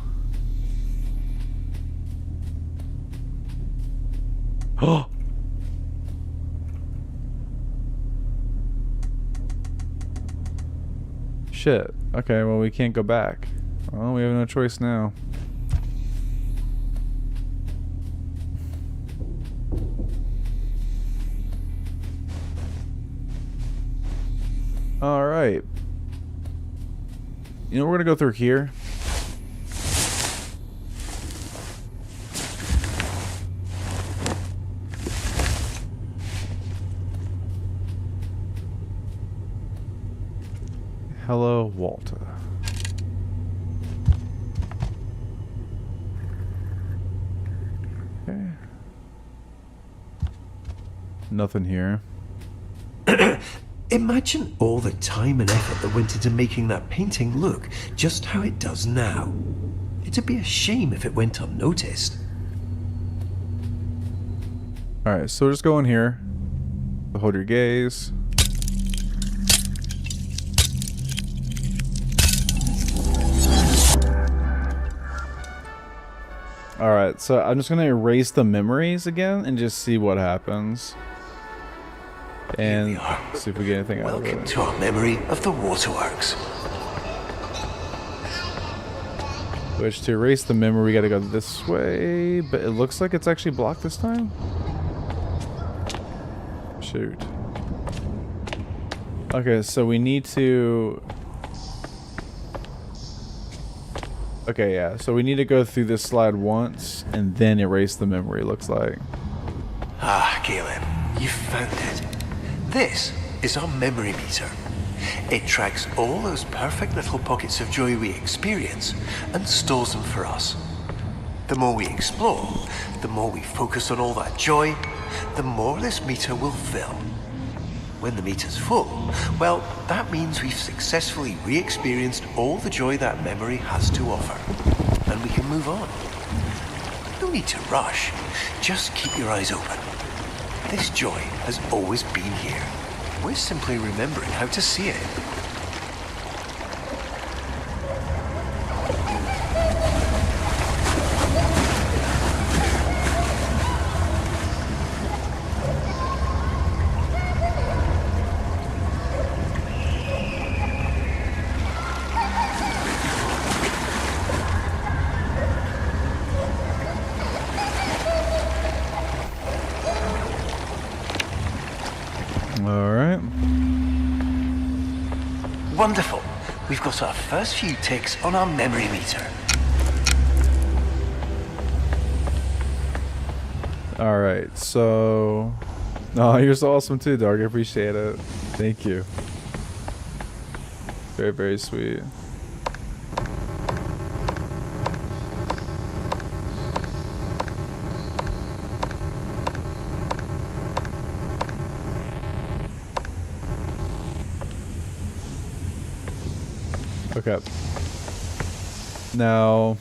Oh! Shit. Okay, well we can't go back. Well, we have no choice now. Alright. You know, we're gonna go through here. Hello, Walter. Okay. Nothing here. Imagine all the time and effort that went into making that painting look just how it does now. It'd be a shame if it went unnoticed. Alright, so just go in here. Hold your gaze. Alright, so I'm just gonna erase the memories again and just see what happens. And see if we get anything out of it. Welcome to our memory of the waterworks. Which, to erase the memory, we gotta go this way, but it looks like it's actually blocked this time. Shoot. Okay, so we need to... Okay, yeah, so we need to go through this slide once, and then erase the memory, looks like. Ah, Caleb, you found it. This is our memory meter. It tracks all those perfect little pockets of joy we experience and stores them for us. The more we explore, the more we focus on all that joy, the more this meter will fill. When the meter's full, well, that means we've successfully re-experienced all the joy that memory has to offer, and we can move on. No need to rush, just keep your eyes open. This joy has always been here. We're simply remembering how to see it. wonderful. We've got our first few ticks on our memory meter. Alright, so... Oh, you're so awesome too, dog. I appreciate it. Thank you. Very, very sweet. Okay. Now...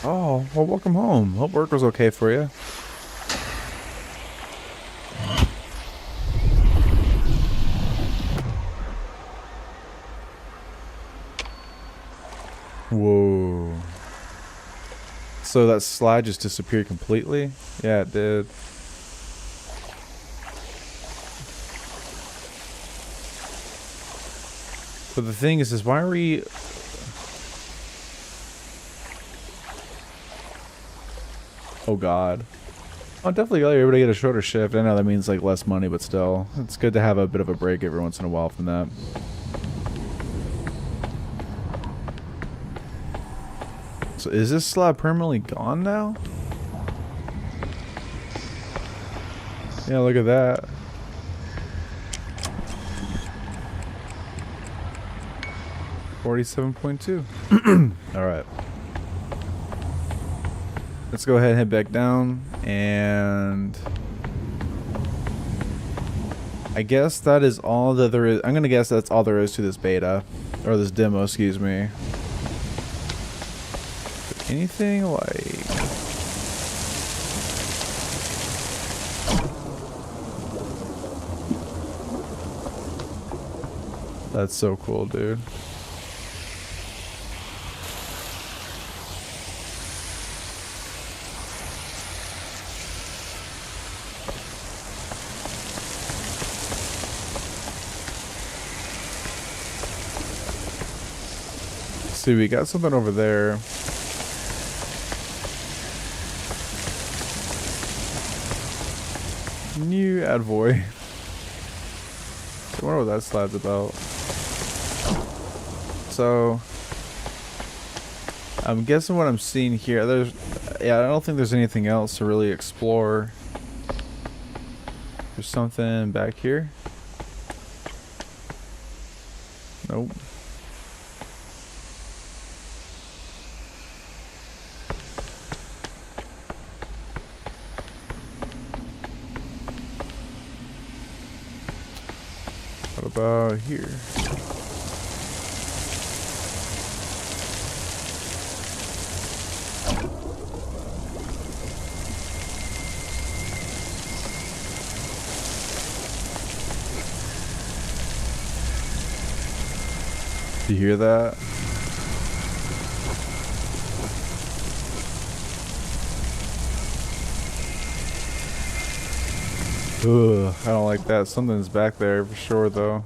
Oh, well, welcome home. Hope work was okay for you. Whoa. So that slide just disappeared completely? Yeah, it did. But the thing is why are we... Oh god. I'll definitely be able to get a shorter shift. I know that means like less money, but still. It's good to have a bit of a break every once in a while from that. So is this slab permanently gone now? Yeah, look at that. $47.2. Alright. Let's go ahead and head back down, and I guess that is all that there is. I'm gonna guess that's all there is to this beta, or this demo, excuse me. Anything like... That's so cool, dude. See, we got something over there. New Advoy. I wonder what that slide's about. So, I'm guessing what I'm seeing here. Yeah, I don't think there's anything else to really explore. There's something back here. Nope. What about here? Do you hear that? Ugh, I don't like that. Something's back there for sure, though.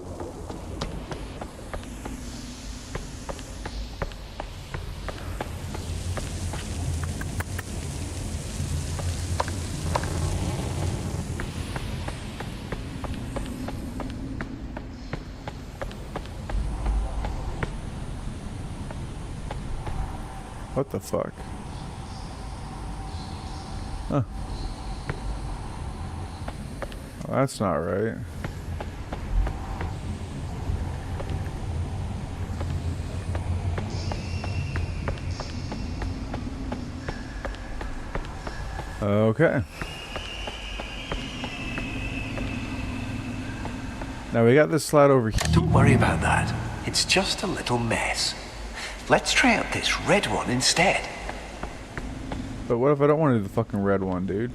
What the fuck? Huh. Well, that's not right. Okay. Now we got this slide over here. Don't worry about that. It's just a little mess. Let's try out this red one instead. But what if I don't want to do the fucking red one, dude?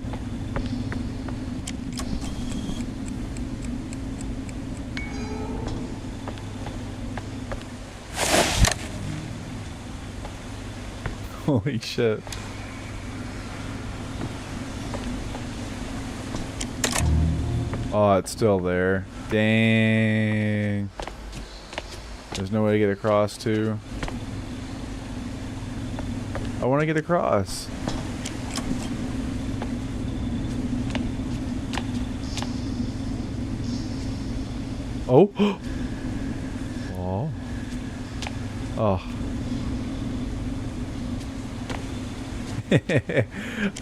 Holy shit. Oh, it's still there. Dang. There's no way to get across, too. I want to get across. Oh. Oh. Oh.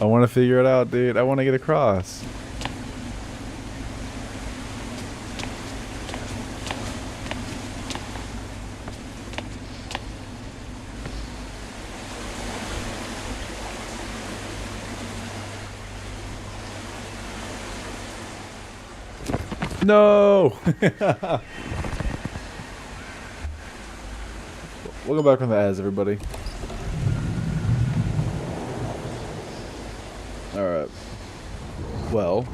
I want to figure it out, dude. I want to get across. No! We'll go back on the ads, everybody. Alright. Well.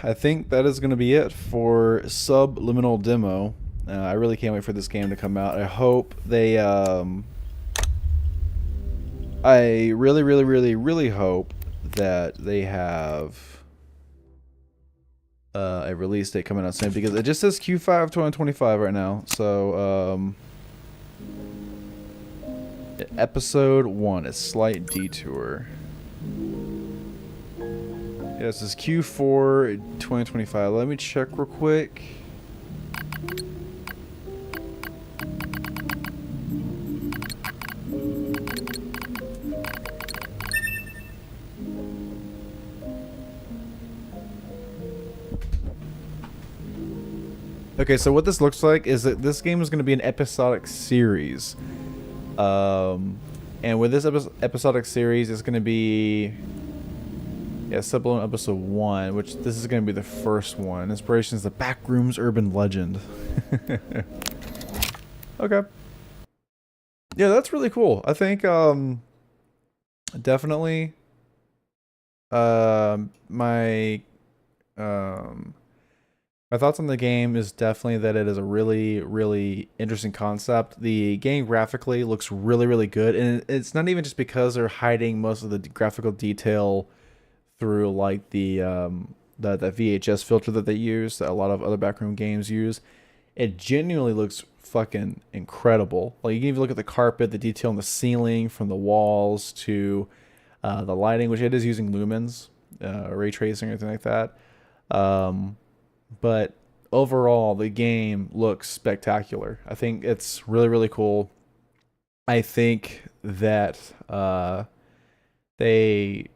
I think that is going to be it for Subliminal Demo. I really can't wait for this game to come out. I hope they, I really hope that they have a release date coming out soon, because it just says Q5 2025 right now. So, episode 1, a slight detour. Yeah, this is Q4 2025. Let me check real quick. Okay, so what this looks like is that this game is going to be an episodic series. And with this episodic series, it's going to be... Yeah, Subliminal Episode 1, which this is going to be the first one. Inspiration is the Backrooms Urban Legend. Okay. Yeah, that's really cool. I think, definitely, my thoughts on the game is definitely that it is a really interesting concept. The game graphically looks really good, and it's not even just because they're hiding most of the graphical detail through like the VHS filter that they use, that a lot of other backroom games use. It genuinely looks fucking incredible. Like, you can even look at the carpet, the detail on the ceiling, from the walls to the lighting, which it is using lumens, ray tracing, or anything like that. But overall, the game looks spectacular. I think it's really cool. I think that they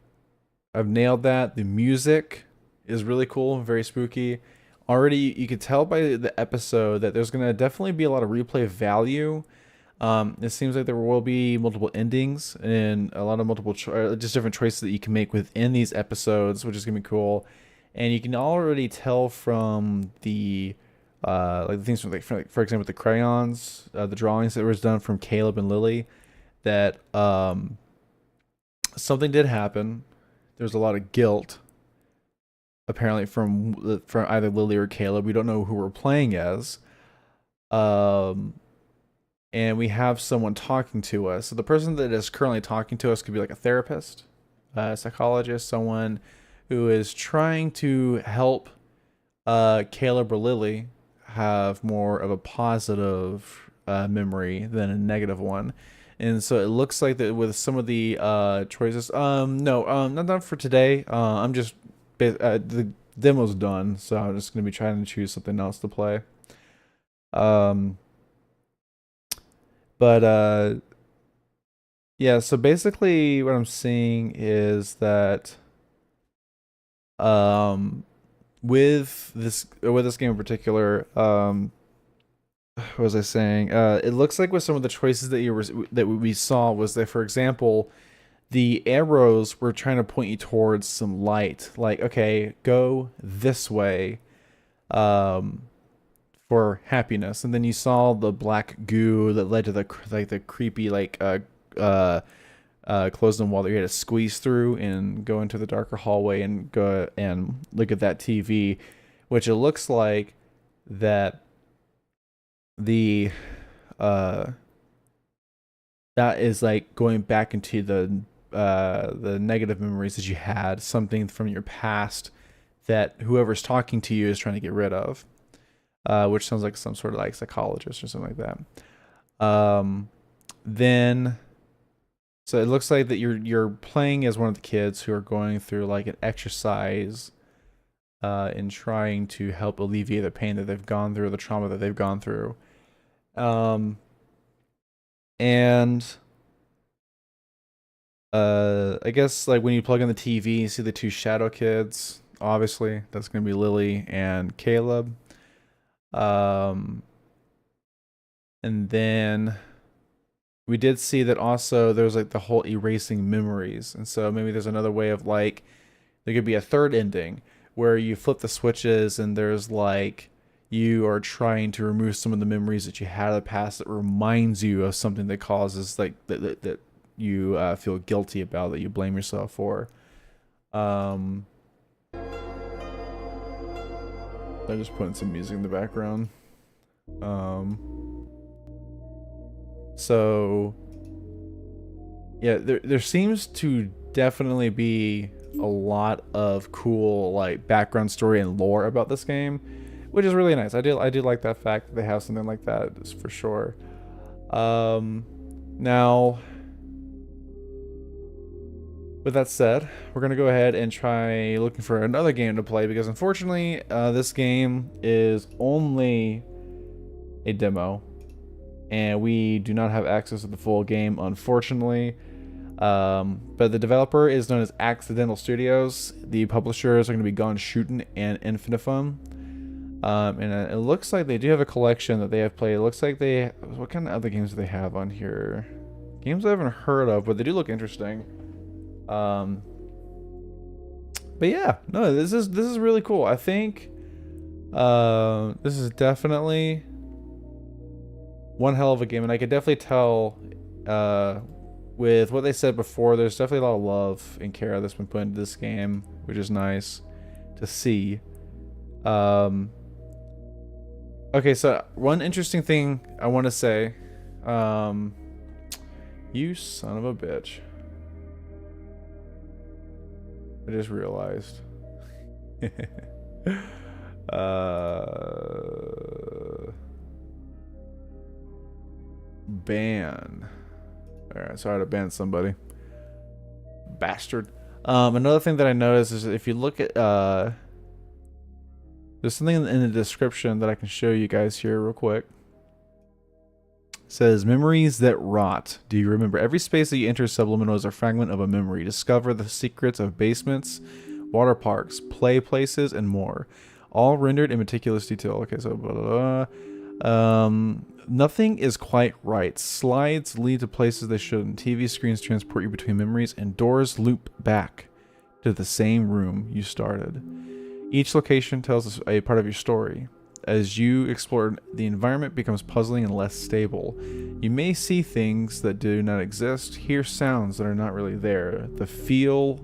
have nailed that. The music is really cool, very spooky. Already, you could tell by the episode that there's going to definitely be a lot of replay value. It seems like there will be multiple endings and a lot of multiple just different choices that you can make within these episodes, which is going to be cool. And you can already tell from the like the things from, like, for example, the crayons, the drawings that was done from Caleb and Lily, that something did happen. There's a lot of guilt, apparently, from either Lily or Caleb. We don't know who we're playing as. And we have someone talking to us. So the person that is currently talking to us could be like a therapist, a psychologist, someone who is trying to help Caleb or Lily have more of a positive memory than a negative one. And so it looks like that with some of the choices. No, not for today. I'm just the demo's done, so I'm just gonna be trying to choose something else to play. Yeah. So basically, what I'm seeing is that with this game in particular, what was I saying? It looks like with some of the choices that we saw was that, for example, the arrows were trying to point you towards some light. Like, okay, go this way, for happiness, and then you saw the black goo that led to the creepy closed-in wall that you had to squeeze through and go into the darker hallway and go and look at that TV, which it looks like that the that is like going back into the negative memories that you had, something from your past that whoever's talking to you is trying to get rid of, which sounds like some sort of like psychologist or something like that. Then so it looks like that you're playing as one of the kids who are going through like an exercise in trying to help alleviate the pain that they've gone through, the trauma that they've gone through. And I guess like when you plug in the TV, you see the two shadow kids. Obviously, that's gonna be Lily and Caleb. And then we did see that also there's like the whole erasing memories, and so maybe there's another way of like there could be a third ending where you flip the switches and there's like you are trying to remove some of the memories that you had in the past that reminds you of something that causes like that you feel guilty about, that you blame yourself for. I'm just putting some music in the background. So yeah, there seems to definitely be a lot of cool like background story and lore about this game, which is really nice. I do like that fact that they have something like that, for sure. Now, with that said, we're gonna go ahead and try looking for another game to play, because unfortunately this game is only a demo and we do not have access to the full game, unfortunately. But the developer is known as Accidental Studios. The publishers are going to be Gone Shootin' and Infinifum. And it looks like they do have a collection that they have played. It looks like they... What kind of other games do they have on here? Games I haven't heard of, but they do look interesting. But yeah, no, this is really cool. I think this is definitely one hell of a game, and I could definitely tell with what they said before, there's definitely a lot of love and care that's been put into this game, which is nice to see. Okay, so one interesting thing I want to say, you son of a bitch. I just realized. Ban. Alright, sorry to ban somebody. Bastard. Another thing that I noticed is if you look at there's something in the description that I can show you guys here real quick. It says memories that rot. Do you remember? Every space that you enter subliminal is a fragment of a memory. Discover the secrets of basements, water parks, play places, and more. All rendered in meticulous detail. Okay, so blah, blah, blah. Nothing is quite right. Slides lead to places they shouldn't. TV screens transport you between memories, and doors loop back to the same room you started. Each location tells us a part of your story. As you explore, the environment becomes puzzling and less stable. You may see things that do not exist, hear sounds that are not really there, feel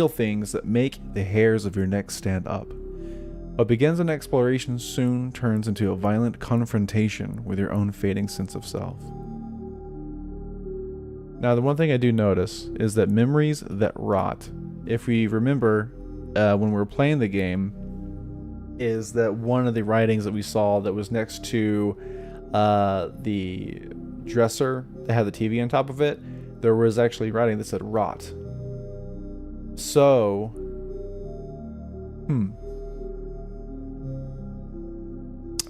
things that make the hairs of your neck stand up. What begins an exploration soon turns into a violent confrontation with your own fading sense of self. Now, the one thing I do notice is that memories that rot, if we remember when we were playing the game, is that one of the writings that we saw that was next to the dresser that had the TV on top of it, there was actually writing that said rot. So,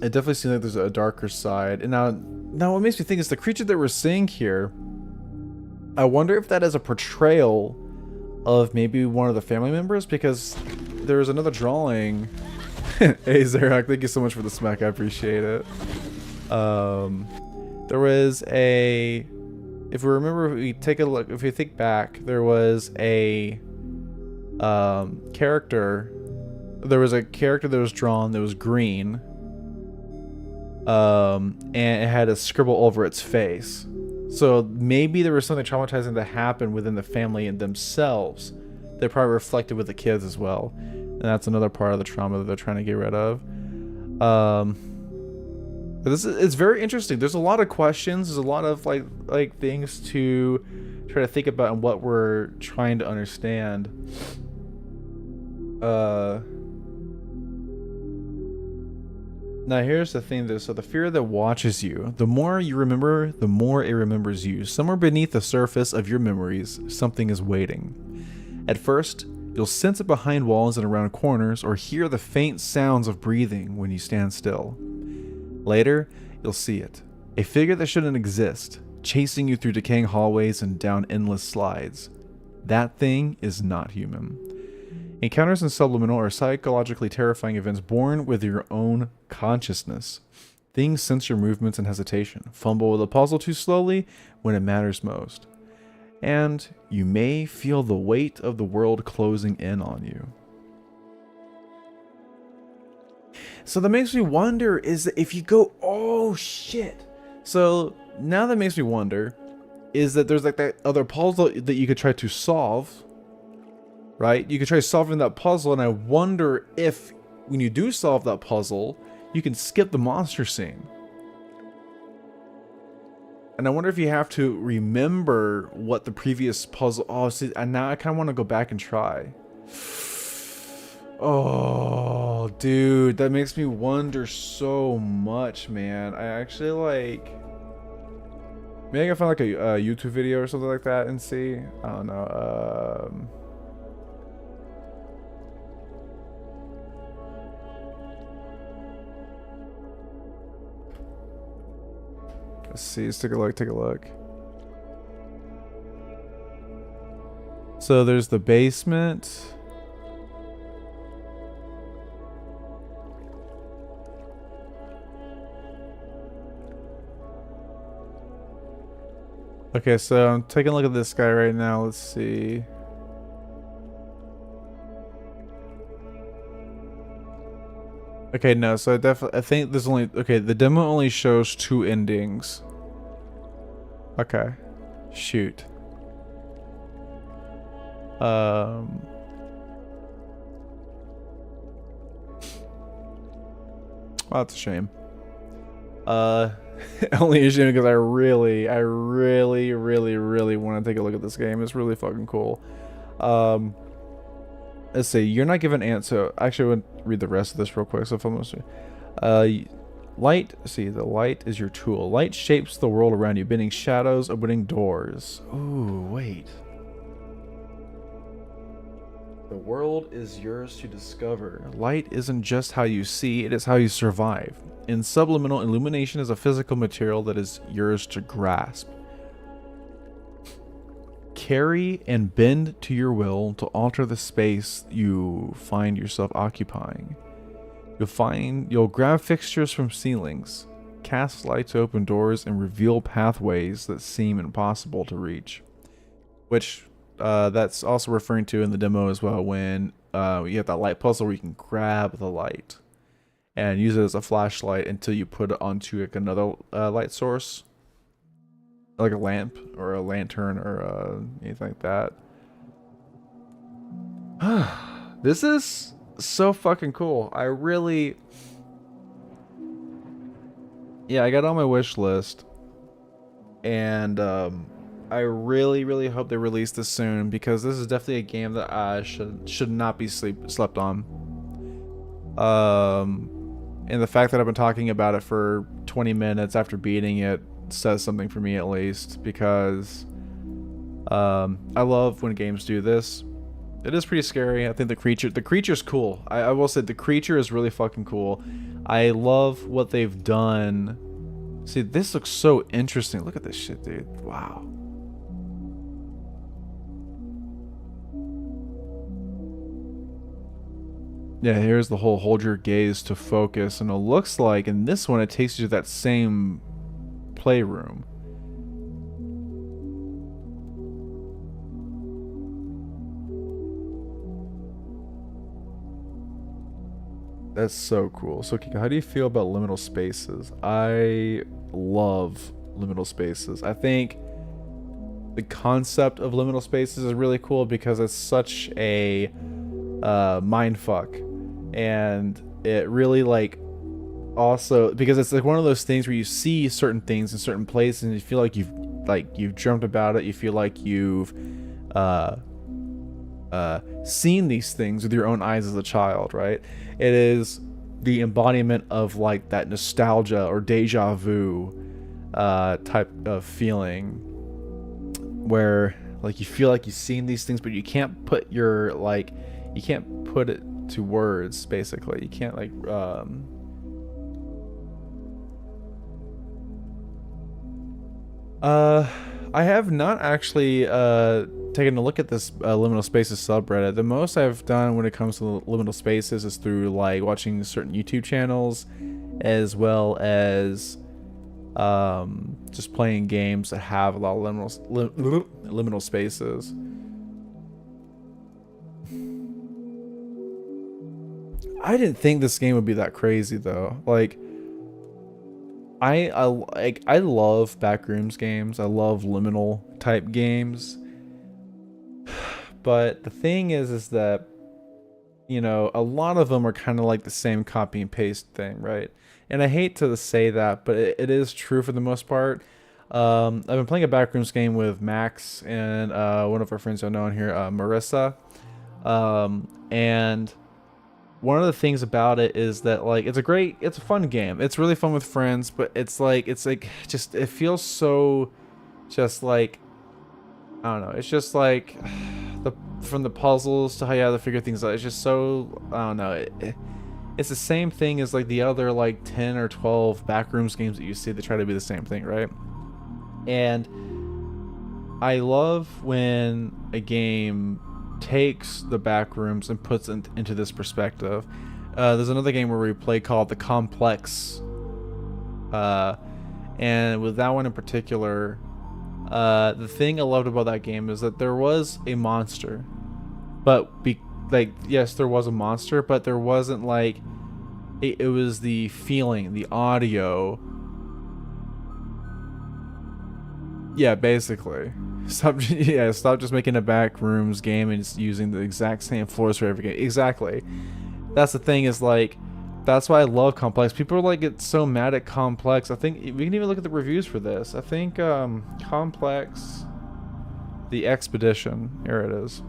it definitely seems like there's a darker side. And now what makes me think is the creature that we're seeing here, I wonder if that is a portrayal of maybe one of the family members, because there's another drawing. Hey Zerak, thank you so much for the smack, I appreciate it. There was if we remember, if we take a look, if we think back, there was a character that was drawn that was green, and it had a scribble over its face. So maybe there was something traumatizing that happened within the family and themselves that probably reflected with the kids as well. And that's another part of the trauma that they're trying to get rid of. But it's very interesting. There's a lot of questions. There's a lot of like things to try to think about and what we're trying to understand. Now here's the thing though, so the fear that watches you, the more you remember, the more it remembers you. Somewhere beneath the surface of your memories, something is waiting. At first, You'll sense it behind walls and around corners, or hear the faint sounds of breathing when you stand still. Later, you'll see it. A figure that shouldn't exist, chasing you through decaying hallways and down endless slides. That thing is not human. Encounters in Subliminal are psychologically terrifying events born with your own consciousness. Things sense your movements and hesitation, fumble with a puzzle too slowly when it matters most. And you may feel the weight of the world closing in on you. So that makes me wonder, is that if you go, oh shit. So now that makes me wonder, is that there's like that other puzzle that you could try to solve, right? You could try solving that puzzle, and I wonder if when you do solve that puzzle, you can skip the monster scene. And I wonder if you have to remember what the previous puzzle... Oh, see, and now I kind of want to go back and try. Oh, dude, that makes me wonder so much, man. I actually, like... Maybe I can find, like, a YouTube video or something like that and see. I don't know. Let's see, let's take a look. So there's the basement. Okay, so I'm taking a look at this guy right now. Let's see. Okay, no, so I think there's only... Okay, the demo only shows 2 endings. Okay. Shoot. Oh, that's a shame. Only a shame because I really want to take a look at this game. It's really fucking cool. Let's see. You're not given answer. Actually, I would read the rest of this real quick. So if I'm light. See, the light is your tool. Light shapes the world around you, bending shadows, opening doors. Ooh, wait. The world is yours to discover. Light isn't just how you see, it is how you survive. In Subliminal, illumination is a physical material that is yours to grasp. Carry and bend to your will to alter the space you find yourself occupying. You'll grab fixtures from ceilings, cast light to open doors, and reveal pathways that seem impossible to reach. Which that's also referring to in the demo as well, when you have that light puzzle where you can grab the light and use it as a flashlight until you put it onto like another light source, like a lamp or a lantern or anything like that. This is so fucking cool. I really... Yeah, I got it on my wish list. And I really hope they release this soon, because this is definitely a game that I should not be slept on. And the fact that I've been talking about it for 20 minutes after beating it says something for me, at least, because I love when games do this. It is pretty scary. I think the creature's cool. I will say the creature is really fucking cool. I love what they've done. See, this looks so interesting. Look at this shit, dude. Wow. Yeah, here's the whole hold your gaze to focus, and it looks like in this one it takes you to that same playroom. That's so cool. So, Kika, how do you feel about liminal spaces? I love liminal spaces. I think the concept of liminal spaces is really cool because it's such a mind fuck, and it really, like, also because it's like one of those things where you see certain things in certain places and you feel like you've dreamt about it. You feel like you've seen these things with your own eyes as a child, right? It is the embodiment of like that nostalgia or deja vu type of feeling, where Like you feel like you've seen these things, but you can't put your like, you can't put it to words. Basically, you can't like. I have not actually taken a look at this Liminal Spaces subreddit. The most I've done when it comes to Liminal Spaces is through like watching certain YouTube channels, as well as just playing games that have a lot of liminal spaces. I didn't think this game would be that crazy though. Like I love Backrooms games. I love liminal type games. But the thing is that, you know, a lot of them are kind of like the same copy and paste thing, right? And I hate to say that, but it is true for the most part. I've been playing a Backrooms game with Max and one of our friends I know in here, Marissa. And one of the things about it is that like it's a fun game. It's really fun with friends, but it's like just it feels so just like I don't know. It's just like from the puzzles to how you have to figure things out. It's just so I don't know. It's the same thing as like the other like 10 or 12 Backrooms games that you see that try to be the same thing, right? And I love when a game takes the Backrooms and puts it into this perspective. There's another game where we play called The Complex, and with that one in particular, the thing I loved about that game is that there was a monster, but yes, there was a monster, but there wasn't like it was the feeling, the audio. Yeah, basically. Stop just making a Backrooms game and just using the exact same floors for every game. Exactly. That's the thing is like, that's why I love Complex. People are like, get so mad at Complex. I think we can even look at the reviews for this. I think Complex, The Expedition, here it is.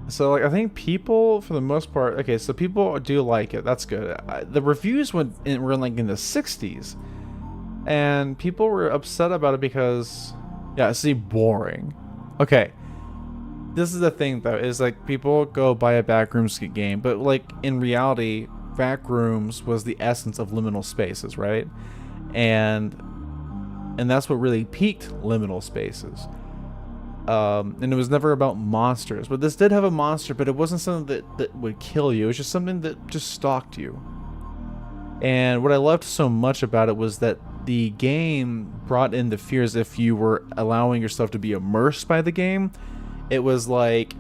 So like, I think people for the most part, okay, so people do like it. That's good. The reviews were like in the 60s. And people were upset about it because, yeah, see, boring. Okay, this is the thing though, is like people go buy a Backrooms game, but like in reality, Backrooms was the essence of liminal spaces, right? And that's what really peaked liminal spaces. And it was never about monsters, but this did have a monster, but it wasn't something that would kill you. It was just something that just stalked you. And what I loved so much about it was that the game brought in the fears if you were allowing yourself to be immersed by the game. It was like,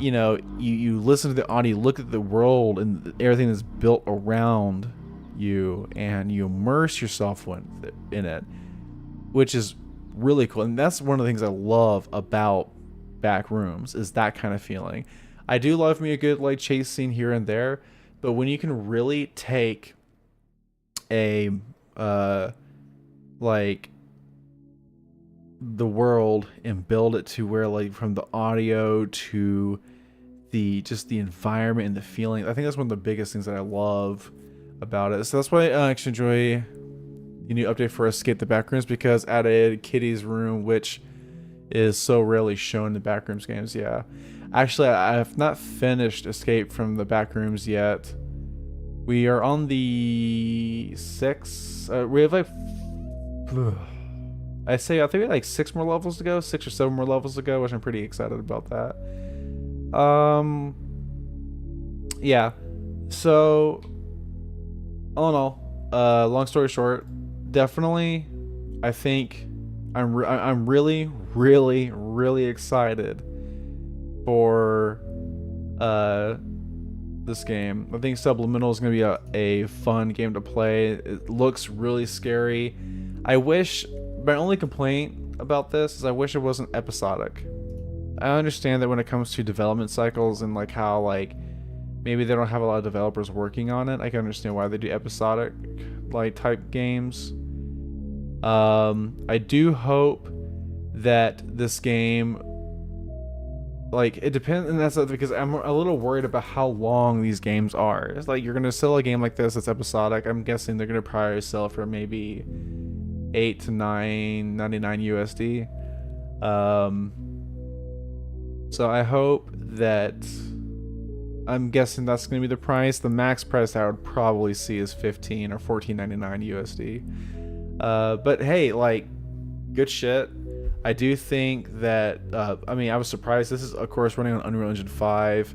you know, you listen to the audio, look at the world and everything that's built around you, and you immerse yourself in it, which is really cool. And that's one of the things I love about Backrooms, is that kind of feeling. I do love me a good like chase scene here and there, but when you can really take a like the world and build it to where like from the audio to the just the environment and the feeling, I think that's one of the biggest things that I love about it. So that's why I actually enjoy the new update for Escape the Backrooms, because added Kitty's room, which is so rarely shown in the Backrooms games. Yeah, actually I have not finished Escape from the Backrooms yet. We are on the 6th. We have like, I think we have like 6 more levels to go, 6 or 7 more levels to go, which I'm pretty excited about that. Yeah. So, all in all, long story short, definitely, I think I'm really, really, really excited for this game. I think Subliminal is going to be a fun game to play. It looks really scary. I wish, my only complaint about this is I wish it wasn't episodic. I understand that when it comes to development cycles and like how like maybe they don't have a lot of developers working on it, I can understand why they do episodic like type games. I do hope that this game, like, it depends, and that's because I'm a little worried about how long these games are. It's like, you're gonna sell a game like this that's episodic. I'm guessing they're gonna probably sell for maybe $8 to $9.99 USD. So I hope that, I'm guessing that's going to be the price. The max price I would probably see is 15 or 14.99 USD. But hey, like, good shit. I do think that, I mean, I was surprised. This is, of course, running on Unreal Engine 5.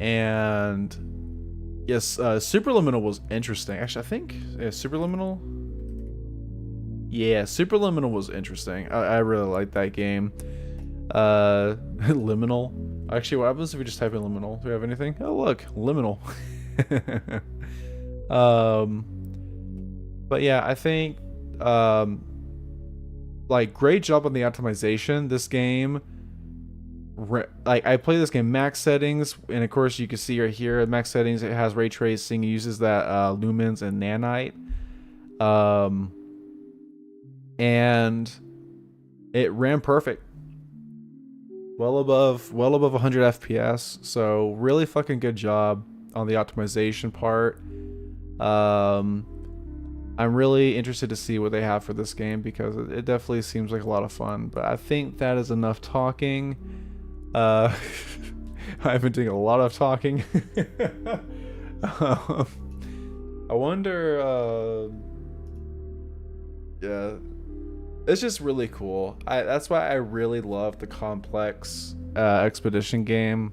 And yes, Superliminal was interesting. Actually, I think, yeah, Superliminal. Yeah, Superliminal was interesting. I really liked that game. Liminal. Actually, what happens if we just type in liminal? Do we have anything? Oh, look, liminal. But yeah, I think, like, great job on the optimization. This game, like, I play this game max settings, and of course you can see right here at max settings it has ray tracing. It uses that lumens and nanite, and it ran perfect. Well above 100 FPS, so really fucking good job on the optimization part. I'm really interested to see what they have for this game because it definitely seems like a lot of fun. But I think that is enough talking. I've been doing a lot of talking. I wonder. Yeah. It's just really cool. That's why I really love the complex expedition game,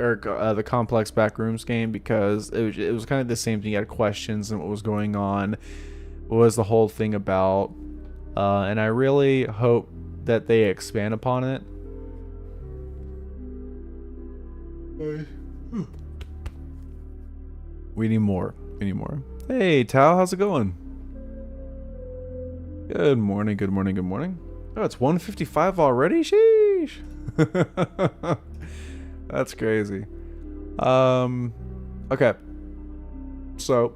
or the complex backrooms game, because it was kind of the same thing. You had questions and what was going on, what was the whole thing about, and I really hope that they expand upon it. We need more. We need more. Hey, Tao, how's it going? Good morning, good morning, good morning. Oh, it's 1:55 already? Sheesh. That's crazy. Okay. So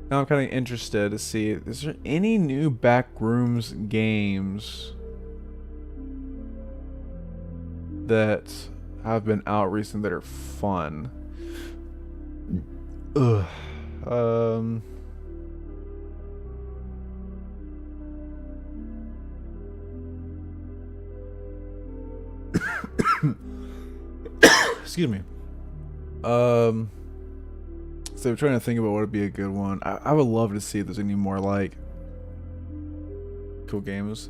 now I'm kind of interested to see, is there any new Backrooms games that have been out recently that are fun? Ugh. Excuse me. So I'm trying to think about what would be a good one. I would love to see if there's any more like cool games.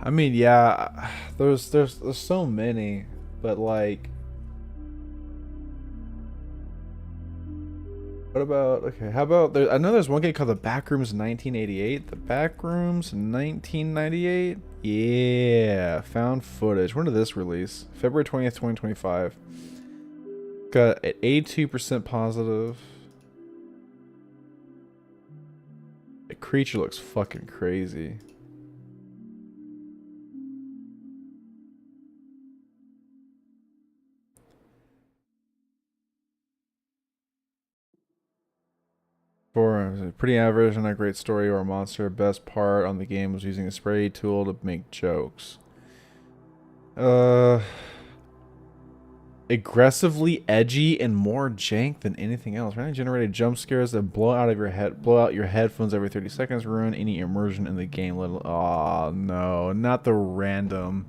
I mean, yeah, there's so many, but like, what about, okay, how about, I know there's one game called The Backrooms 1988. The Backrooms 1998? Yeah, found footage. When did this release? February 20th, 2025. Got an 82% positive. The creature looks fucking crazy. For pretty average and not a great story or a monster. Best part on the game was using a spray tool to make jokes. Aggressively edgy and more jank than anything else. Randomly generated jump scares that blow out your headphones every 30 seconds, ruin any immersion in the game. Oh no, not the random.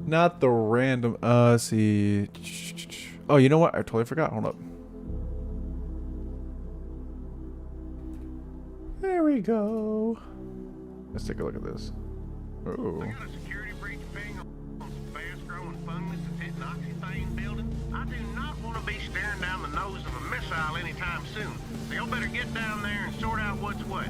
Not the random. Let's see. Oh, you know what? I totally forgot. Hold up. There we go. Let's take a look at this. Oh. I got a security breach ping on some fast-growing fungus that's hitting Oxythane building. I do not want to be staring down the nose of a missile anytime soon. So y'all better get down there and sort out what's what.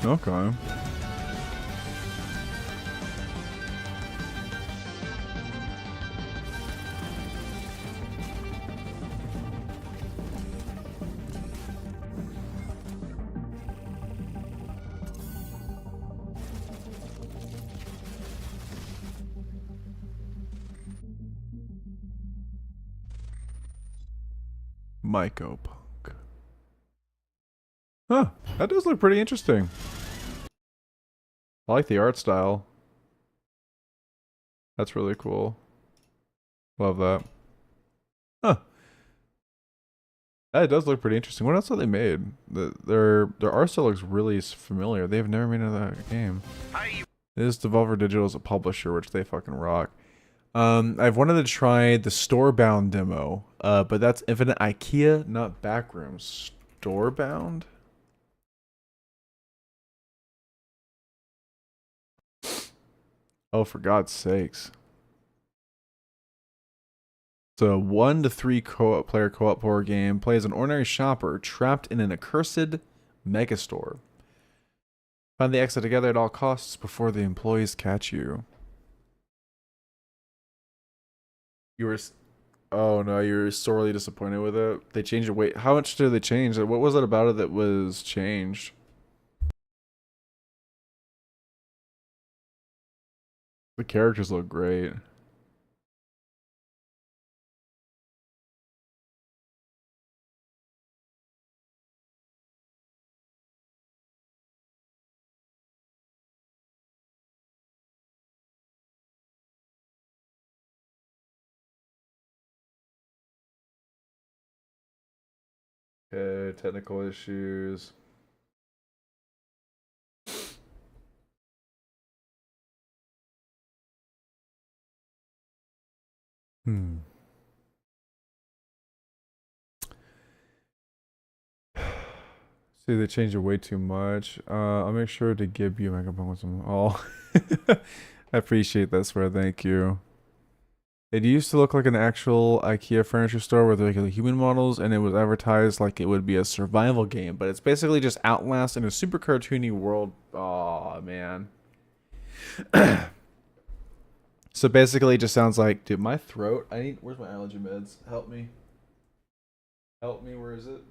Okay. Mycopunk. Huh. That does look pretty interesting. I like the art style. That's really cool. Love that. Huh. That does look pretty interesting. What else have they made? Their art style looks really familiar. They've never made another game. Hey, It is Devolver Digital as a publisher, which they fucking rock. I've wanted to try the Storebound demo, but that's Infinite IKEA, not Backrooms. Storebound? Oh, for God's sakes. It's a 1 to 3 player co-op horror game. Plays an ordinary shopper trapped in an accursed megastore. Find the exit together at all costs before the employees catch you. You were... Oh no, you were sorely disappointed with it. They changed it. Wait, how much did they change it? What was it about it that was changed? The characters look great. Okay, technical issues. See, they changed it way too much. I'll make sure to give you a microphone with some. Oh, I appreciate that, swear. Thank you. It used to look like an actual IKEA furniture store with regular human models, and it was advertised like it would be a survival game, but it's basically just Outlast in a super cartoony world. Oh man. So basically, it just sounds like, dude, my throat. I need. Where's my allergy meds? Help me. Help me. Where is it?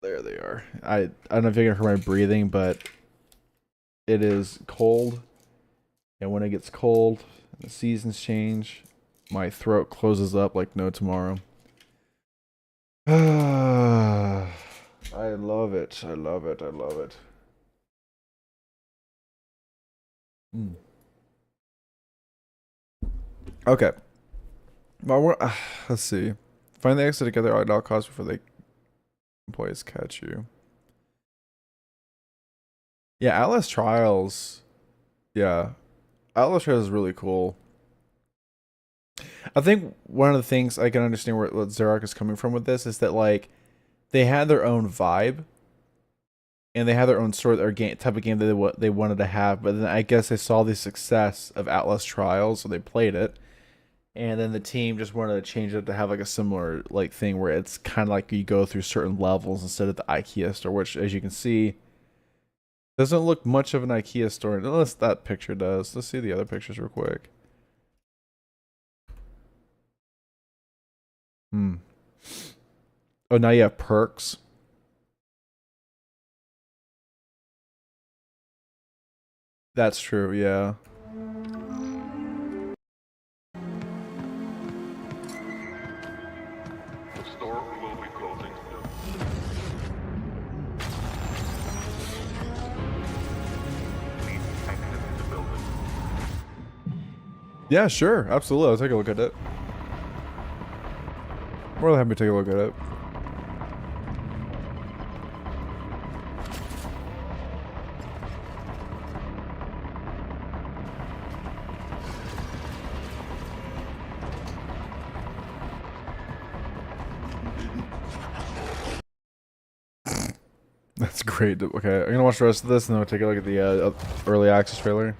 There they are. I don't know if you can hear my breathing, but it is cold, and when it gets cold, and the seasons change, my throat closes up like no tomorrow. I love it. I love it. I love it. Okay. Well, let's see. Find the exit together at all costs before the employees catch you. Yeah, Atlas Trials. Yeah. Atlas Trials is really cool. I think one of the things I can understand where what Xerox is coming from with this is that, like, they had their own vibe, and they had their own sort of game type of game that they wanted to have. But then I guess they saw the success of Atlas Trials, so they played it, and then the team just wanted to change it to have like a similar like thing where it's kind of like you go through certain levels instead of the IKEA store, which, as you can see, doesn't look much of an IKEA store unless that picture does. Let's see the other pictures real quick. Oh, now you have perks. That's true, yeah. The store will be closing soon. Please exit the building. Yeah, sure. Absolutely. I'll take a look at it. More than happy to take a look at it. That's great. Okay, I'm gonna watch the rest of this and then we'll take a look at the early access trailer.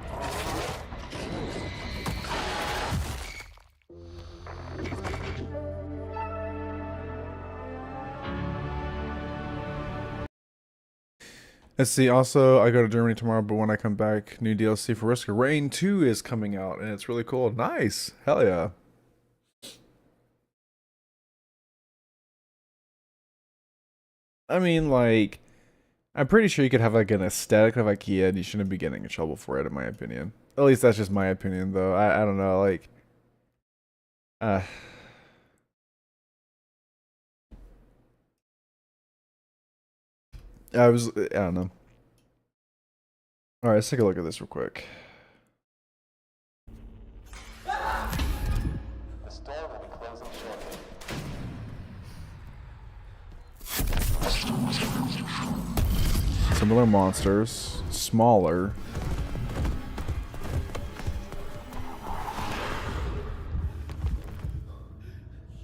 Let's see. Also, I go to Germany tomorrow, but when I come back, new DLC for Risk of Rain 2 is coming out, and it's really cool. Nice. Hell yeah. I mean, like, I'm pretty sure you could have like an aesthetic of IKEA, and you shouldn't be getting in trouble for it, in my opinion. At least that's just my opinion, though. I don't know, like, I don't know. All right, let's take a look at this real quick. The store will be closing shortly. Similar monsters, smaller.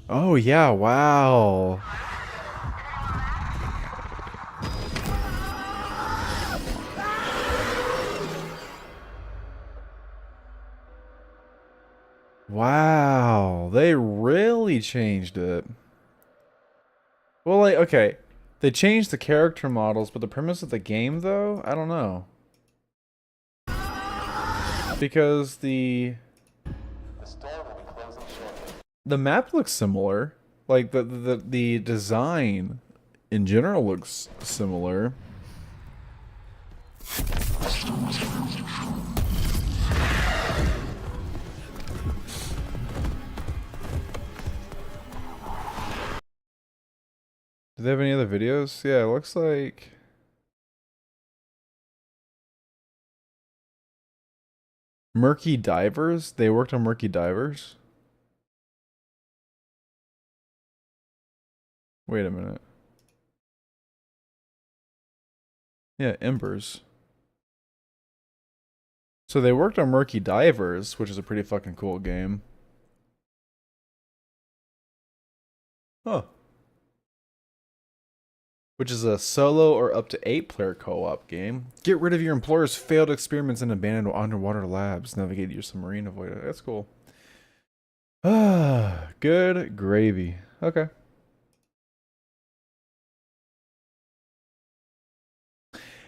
Oh yeah, wow. Wow, they really changed it. Well, like, okay, they changed the character models, but the premise of the game, though, I don't know. Because the store will be closing shortly. the map looks similar. Like the design in general looks similar. Do they have any other videos? Yeah, it looks like Murky Divers. They worked on Murky Divers. Wait a minute. Yeah, Embers. So they worked on Murky Divers, which is a pretty fucking cool game. Huh. Which is a solo or up to 8-player co-op game. Get rid of your employer's failed experiments in abandoned underwater labs. Navigate your submarine. Avoid it. That's cool. Ah, good gravy. Okay.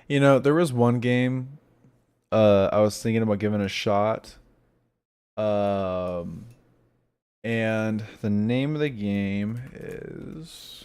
You know, there was one game I was thinking about giving a shot. And the name of the game is...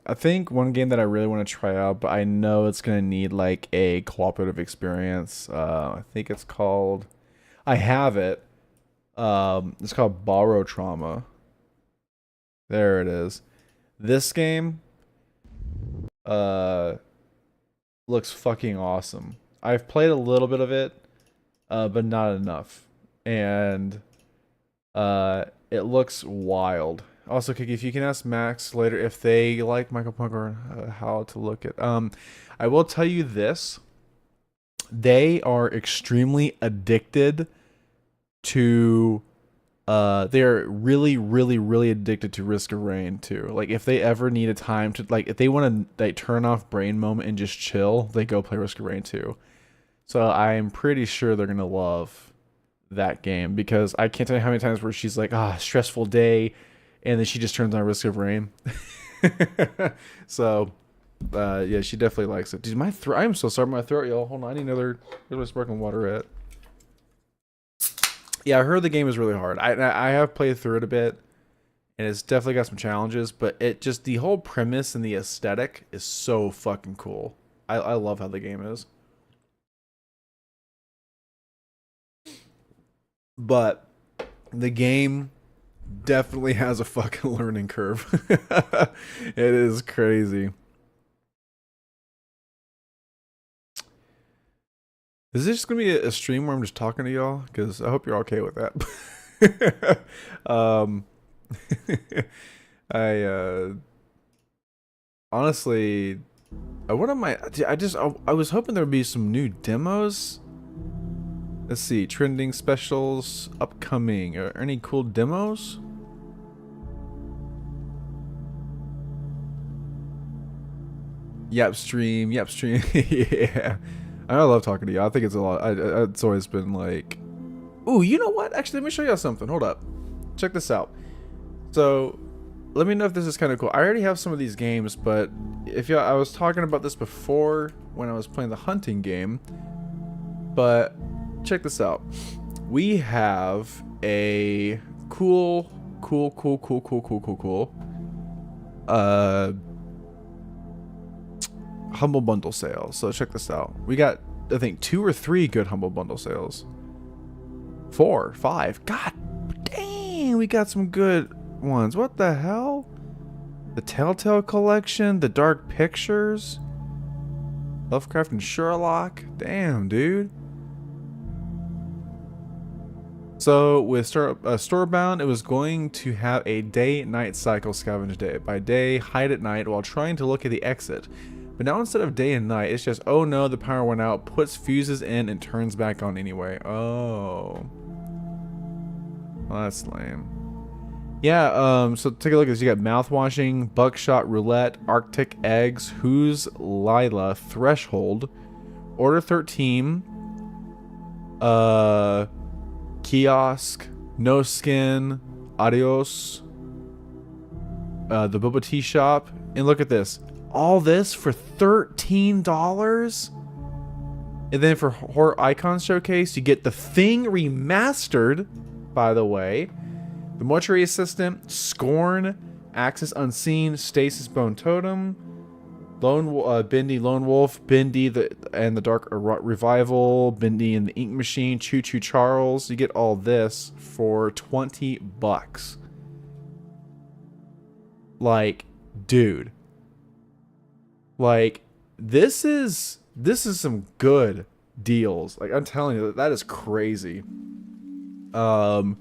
I think one game that I really want to try out, but I know it's going to need like a cooperative experience. I think it's called... I have it. It's called Borrow Trauma. There it is. This game looks fucking awesome. I've played a little bit of it, but not enough. And it looks wild. Also, Kiki, if you can ask Max later if they like Michael Punk or how to look at. I will tell you this: they are extremely addicted to. They are really, really, really addicted to Risk of Rain too. Like, if they ever need a time to, like, if they want to like turn off brain moment and just chill, they go play Risk of Rain 2. So I'm pretty sure they're gonna love that game, because I can't tell you how many times where she's like, stressful day. And then she just turns on Risk of Rain. So, yeah, she definitely likes it. Dude, my throat. I am so sorry, my throat, y'all. Hold on, I need another. Where's my sparkling water at? Yeah, I heard the game is really hard. I have played through it a bit, and it's definitely got some challenges. But it just, the whole premise and the aesthetic is so fucking cool. I love how the game is. But the game definitely has a fucking learning curve. It is crazy. Is this just gonna be a stream where I'm just talking to y'all? Because I hope you're okay with that. I honestly, what am I was hoping there would be some new demos. Let's see, trending specials, upcoming. Are any cool demos? Yap stream. Yeah. I love talking to you. I think it's a lot. It's always been like... Ooh, you know what? Actually, let me show y'all something. Hold up. Check this out. So, let me know if this is kind of cool. I already have some of these games, but if y'all... I was talking about this before when I was playing the hunting game. But... check this out. We have a cool Humble Bundle sales. So check this out. We got, I think, 2 or 3 good Humble Bundle sales. 4, 5. God dang, we got some good ones. What the hell? The Telltale Collection, the Dark Pictures, Lovecraft and Sherlock. Damn, dude. So with Storebound, it was going to have a day-night cycle scavenge day. By day, hide at night while trying to look at the exit. But now instead of day and night, it's just, oh no, the power went out, puts fuses in, and turns back on anyway. Oh. Well, that's lame. Yeah, so take a look at this. You got Mouthwashing, Buckshot Roulette, Arctic Eggs, Who's Lila, Threshold, Order 13, Kiosk, No Skin, Adios, the Boba Tea Shop, and look at this. All this for $13? And then for Horror Icon Showcase, you get The Thing Remastered, by the way. The Mortuary Assistant, Scorn, Axis Unseen, Stasis Bone Totem, Bindi Lone Wolf, Bindi and the Dark Revival, Bindi and the Ink Machine, Choo Choo Charles. You get all this for $20. Like, dude. Like, this is some good deals. Like, I'm telling you, that is crazy. For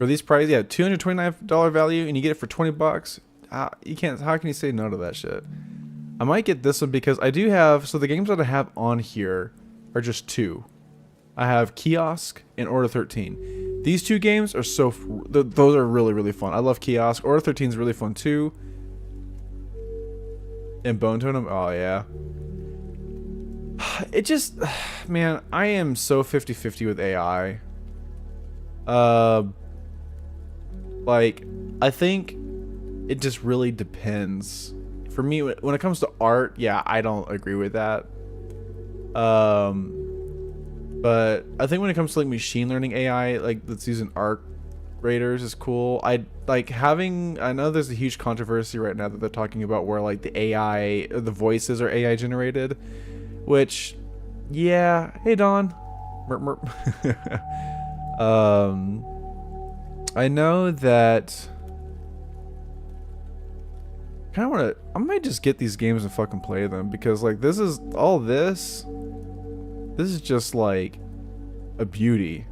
these prices, yeah, $229 value, and you get it for $20. You can't. How can you say no to that shit? I might get this one because I do have. So the games that I have on here are just 2. I have Kiosk and Order 13. These 2 games are those are really, really fun. I love Kiosk. Order 13 is really fun too. And Bone Totem, oh yeah. It just, man, I am so 50-50 with AI. Like, I think it just really depends. For me, when it comes to art, yeah, I don't agree with that. But I think when it comes to like machine learning AI, like that's using Arc Raiders is cool. I know there's a huge controversy right now that they're talking about where like the AI, the voices are AI generated, which, yeah, hey Don. Merp, merp. I know that I might just get these games and fucking play them because like this is just like a beauty.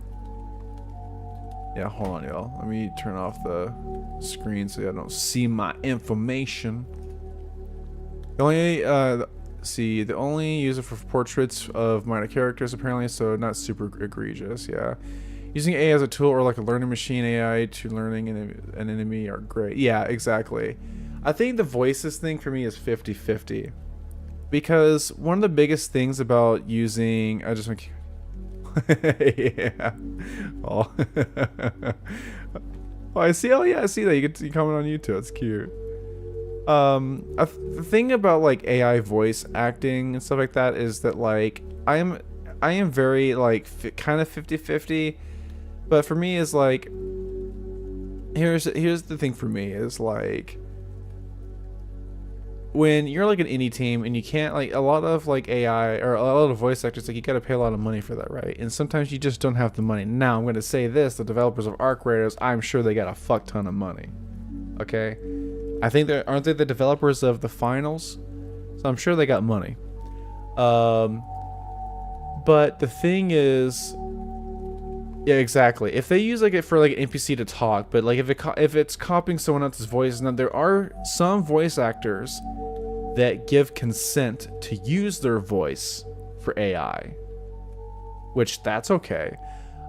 Yeah, hold on, y'all. Let me turn off the screen so I don't see my information. The only use it for portraits of minor characters apparently, so not super egregious. Yeah, using AI as a tool or like a learning machine AI to learning an enemy are great. Yeah, exactly. I think the voices thing for me is 50-50 because one of the biggest things about using yeah. Oh. Oh, I see. Oh, yeah, I see that. You comment on YouTube. It's cute. The thing about like AI voice acting and stuff like that is that like I am very like kind of 50-50, but for me is like here's the thing for me is like when you're like an indie team and you can't like a lot of like AI or a lot of voice actors, like you got to pay a lot of money for that, right? And sometimes you just don't have the money. Now I'm going to say this, the developers of Arc Raiders, I'm sure they got a fuck ton of money. Okay? I think aren't they the developers of the finals? So I'm sure they got money. But the thing is, yeah, exactly. If they use like it for like an NPC to talk, but like if it's copying someone else's voice, now there are some voice actors that give consent to use their voice for AI, which that's okay.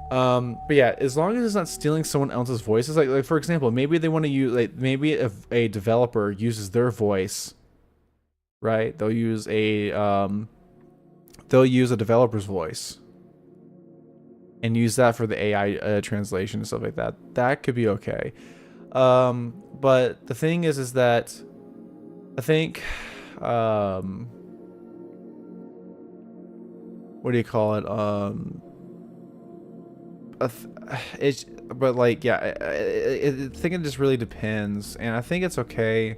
But yeah, as long as it's not stealing someone else's voices, like for example, maybe they want to use like maybe if a developer uses their voice, right? They'll use a developer's voice and use that for the AI translation and stuff like that. That could be okay. But the thing is that I think what do you call it? it's but like yeah, I think it just really depends, and I think it's okay.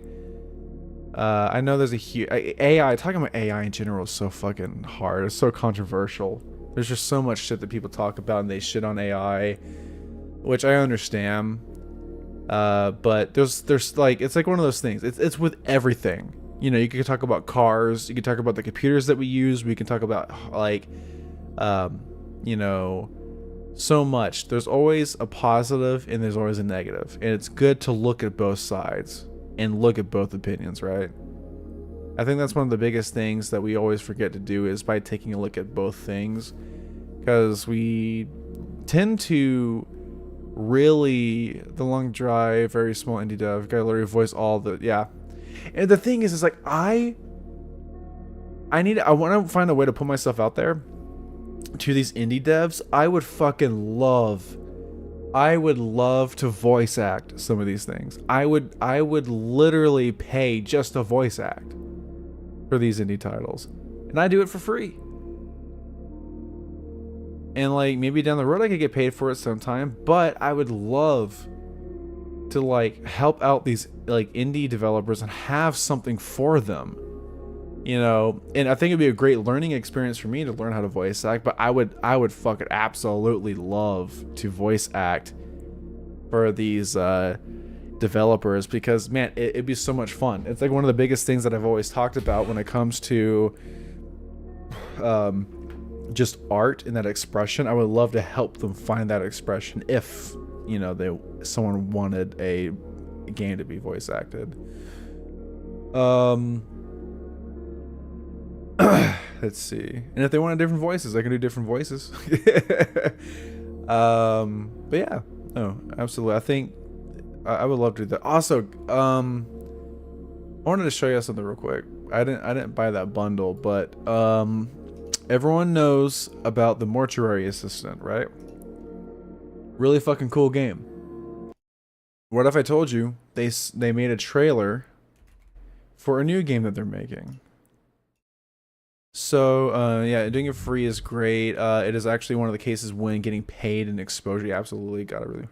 I know there's a huge AI. Talking about AI in general is so fucking hard. It's so controversial. There's just so much shit that people talk about and they shit on AI, which I understand. But there's like, it's like one of those things. It's with everything. You know, you can talk about cars. You can talk about the computers that we use. We can talk about like, you know, so much. There's always a positive and there's always a negative, and it's good to look at both sides and look at both opinions, right? I think that's one of the biggest things that we always forget to do is by taking a look at both things, because we tend to really the long drive, very small indie dev, gotta literally voice all the and the thing is like I want to find a way to put myself out there to these indie devs. I would love to voice act some of these things. I would literally pay just to voice act for these indie titles, and I do it for free. And like maybe down the road I could get paid for it sometime, but I would love to like help out these like indie developers and have something for them. You know, and I think it'd be a great learning experience for me to learn how to voice act, but I would fucking absolutely love to voice act for these developers, because man, it'd be so much fun. It's like one of the biggest things that I've always talked about when it comes to just art and that expression. I would love to help them find that expression if, you know, someone wanted a game to be voice acted. Let's see. And if they wanted different voices, I can do different voices. But yeah, no, absolutely. I think I would love to do that. Also, I wanted to show you something real quick. I didn't buy that bundle, but everyone knows about the Mortuary Assistant, right? Really fucking cool game. What if I told you they made a trailer for a new game that they're making? So, yeah, doing it free is great. It is actually one of the cases when getting paid and exposure. You absolutely gotta really.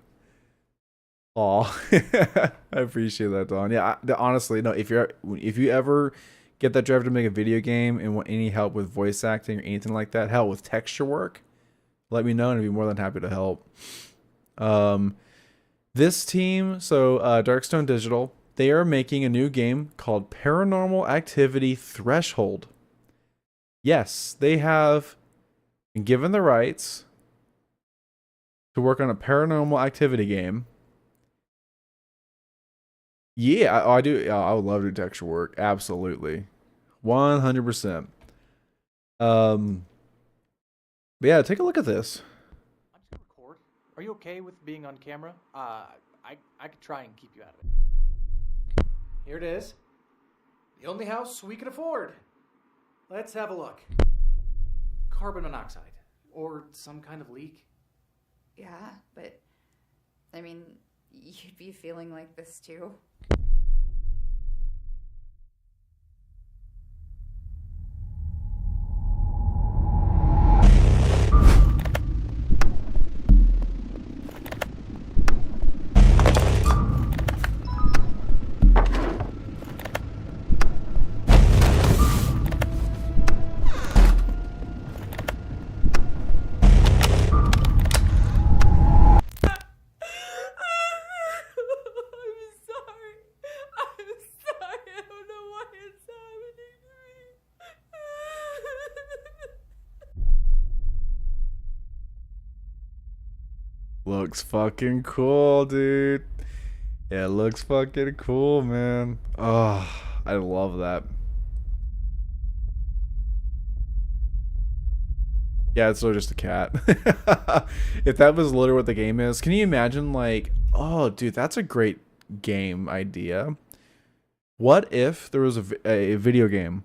Aw, I appreciate that, Don. Yeah, honestly, no. If you ever get that drive to make a video game and want any help with voice acting or anything like that, hell, with texture work, let me know and I'd be more than happy to help. This team, so Darkstone Digital, they are making a new game called Paranormal Activity Threshold. Yes, they have been given the rights to work on a paranormal activity game. Yeah, I do. I would love to do texture work. Absolutely. 100%. But yeah, take a look at this. I'm just gonna record. Are you okay with being on camera? I could try and keep you out of it. Here it is. The only house we can afford. Let's have a look. Carbon monoxide. Or some kind of leak. Yeah, but I mean, you'd be feeling like this too. Looks fucking cool, dude. Yeah, it looks fucking cool, man. Oh, I love that. Yeah, it's literally just a cat. If that was literally what the game is, can you imagine, like, oh, dude, that's a great game idea. What if there was a video game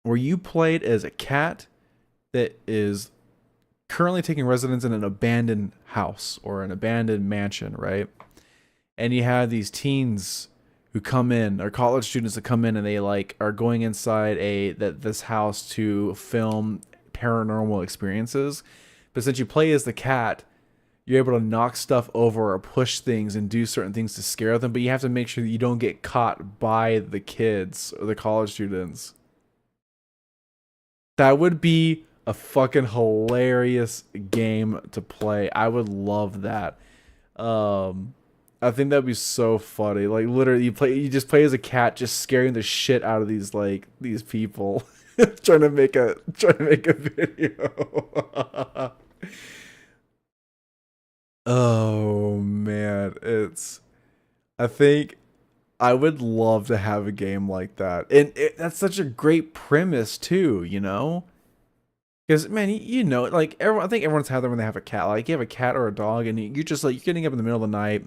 where you played as a cat that is currently taking residence in an abandoned house or an abandoned mansion, right? And you have these teens who come in, or college students that come in, and they like are going inside this house to film paranormal experiences. But since you play as the cat, you're able to knock stuff over or push things and do certain things to scare them, but you have to make sure that you don't get caught by the kids or the college students. That would be a fucking hilarious game to play. I would love that. I think that'd be so funny. Like literally you just play as a cat just scaring the shit out of these people trying to make a video. Oh man, I think I would love to have a game like that. And that's such a great premise too, you know? Because man, you know, like I think everyone's had that when they have a cat. Like you have a cat or a dog, and you're just like you're getting up in the middle of the night.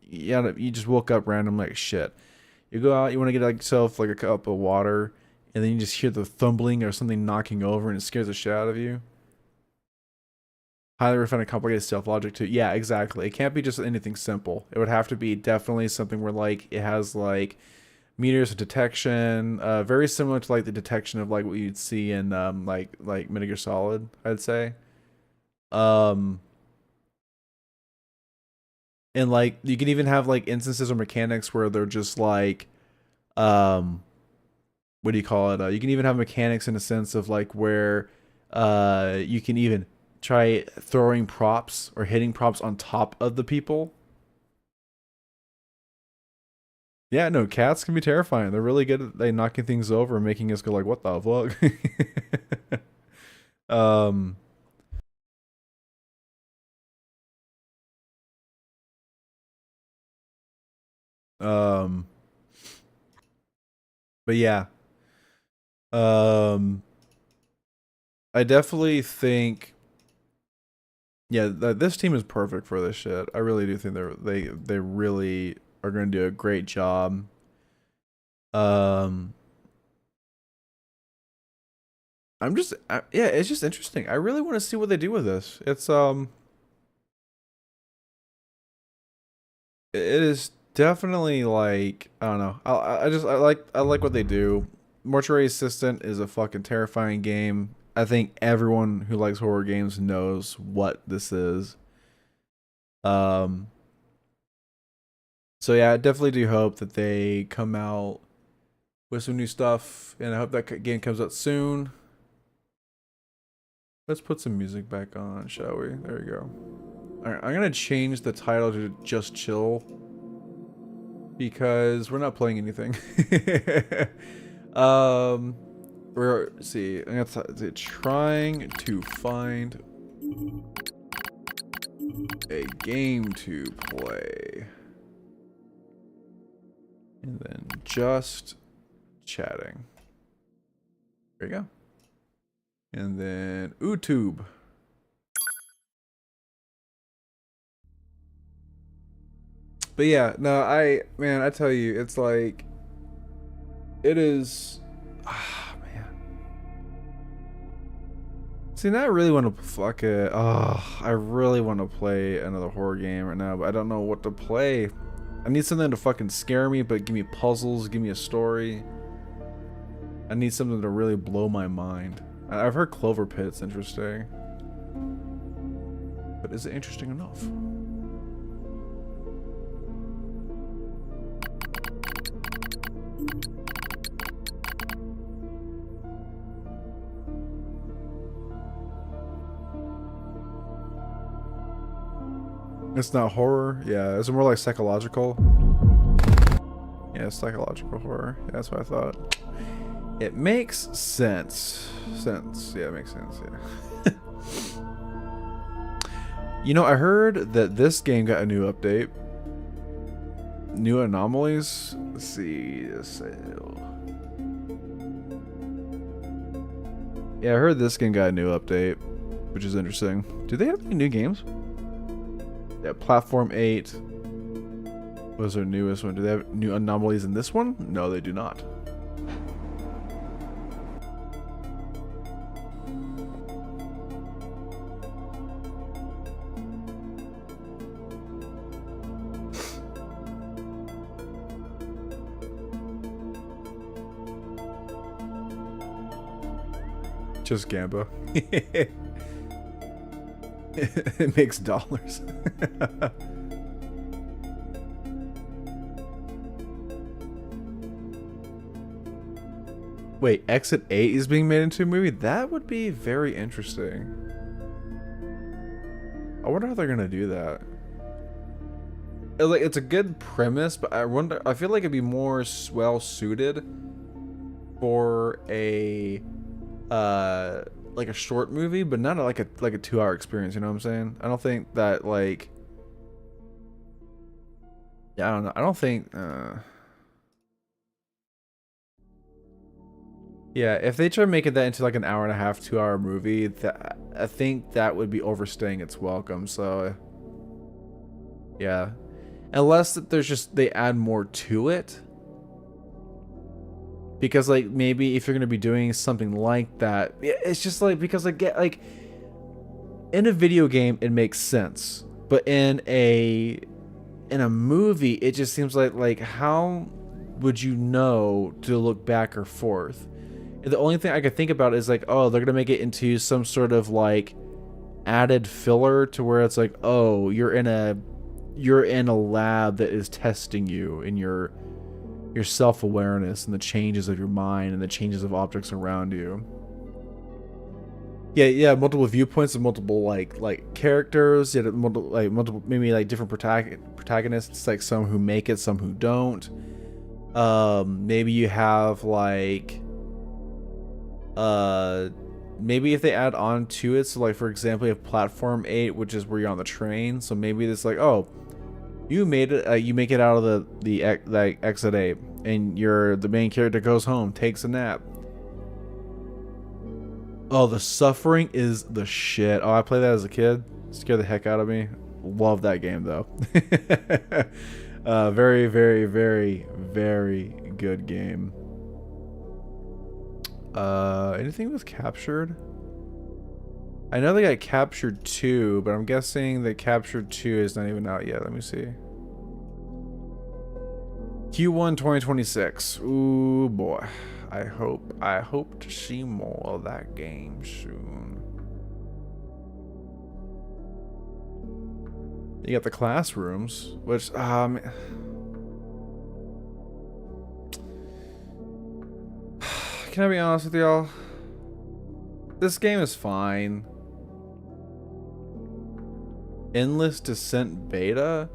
You just woke up random like shit. You go out, you want to get like yourself like a cup of water, and then you just hear the thumbling or something knocking over, and it scares the shit out of you. Highly refined and complicated stealth logic too. Yeah, exactly. It can't be just anything simple. It would have to be definitely something where like it has like meters of detection, very similar to like the detection of like what you'd see in like Metal Gear Solid, I'd say. And like you can even have like instances or mechanics where they're just like what do you call it? You can even have mechanics in a sense of like where you can even try throwing props or hitting props on top of the people. Yeah, no, cats can be terrifying. They're really good at like knocking things over and making us go like, what the fuck? But yeah. I definitely think this team is perfect for this shit. I really do think they really are going to do a great job. It's just interesting. I really want to see what they do with this. It is definitely like, I don't know. I like what they do. Mortuary Assistant is a fucking terrifying game. I think everyone who likes horror games knows what this is. So yeah, I definitely do hope that they come out with some new stuff, and I hope that game comes out soon. Let's put some music back on, shall we? There we go. Alright, I'm gonna change the title to Just Chill, because we're not playing anything. Let's see, I'm gonna trying to find a game to play. And then just chatting. There you go. And then YouTube. But yeah, no, I tell you, it's like, it is, man. See, now I really want to fuck it. I really want to play another horror game right now, but I don't know what to play. I need something to fucking scare me, but give me puzzles, give me a story. I need something to really blow my mind. I've heard Clover Pit's interesting. But is it interesting enough? It's not horror? Yeah, it's more like psychological. Yeah, psychological horror. Yeah, that's what I thought. It makes sense. Yeah, it makes sense, yeah. You know, I heard that this game got a new update. New anomalies. Let's see. Yeah, I heard this game got a new update, which is interesting. Do they have any new games? Yeah, Platform 8 was their newest one. Do they have new anomalies in this one? No, they do not. Just Gamba. It makes dollars. Wait, Exit 8 is being made into a movie? That would be very interesting. I wonder how they're gonna do that. Like, it's a good premise, but I feel like it'd be more well suited for a like a short movie, but not like a 2-hour experience, you know what I'm saying? I don't think that, like, yeah, I don't know. I don't think yeah, if they try making that into like an hour and a half, 2-hour movie, that I think that would be overstaying its welcome. So yeah, unless there's just they add more to it, because like maybe if you're gonna be doing something like that, it's just like, because like in a video game it makes sense, but in a movie it just seems like how would you know to look back or forth? The only thing I could think about is like, oh, they're gonna make it into some sort of like added filler to where it's like, oh, you're in a lab that is testing you in your self-awareness and the changes of your mind and the changes of objects around you. Yeah, multiple viewpoints of multiple like characters, yeah, multiple maybe like different protagonists, like some who make it, some who don't. Maybe you have like maybe if they add on to it, so like for example you have Platform 8, which is where you're on the train, so maybe it's like, oh, you made it, you make it out of the Exit 8, and the main character goes home, takes a nap. Oh, the suffering is the shit. Oh, I played that as a kid. Scared the heck out of me. Love that game though. Very, very, very, very good game. Anything with Captured? I know they got Captured 2, but I'm guessing that Captured 2 is not even out yet. Let me see. Q1 2026. Ooh boy. I hope to see more of that game soon. You got the classrooms, which can I be honest with y'all? This game is fine. Endless Descent Beta?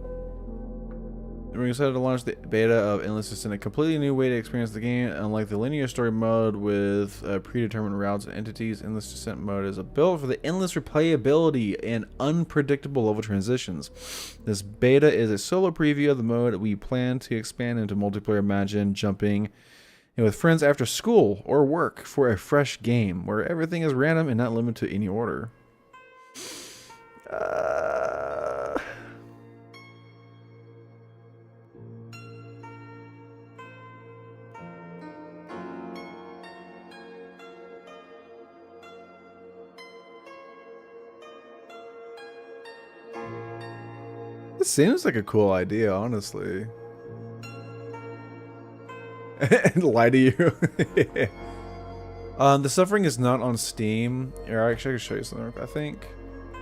We're excited to launch the beta of Endless Descent, a completely new way to experience the game. Unlike the linear story mode with predetermined routes and entities, Endless Descent mode is a build for the endless replayability and unpredictable level transitions. This beta is a solo preview of the mode we plan to expand into multiplayer. Imagine jumping with friends after school or work for a fresh game where everything is random and not limited to any order. It seems like a cool idea, honestly. And lie to you. The Suffering is not on Steam. Or actually, I can show you something. I think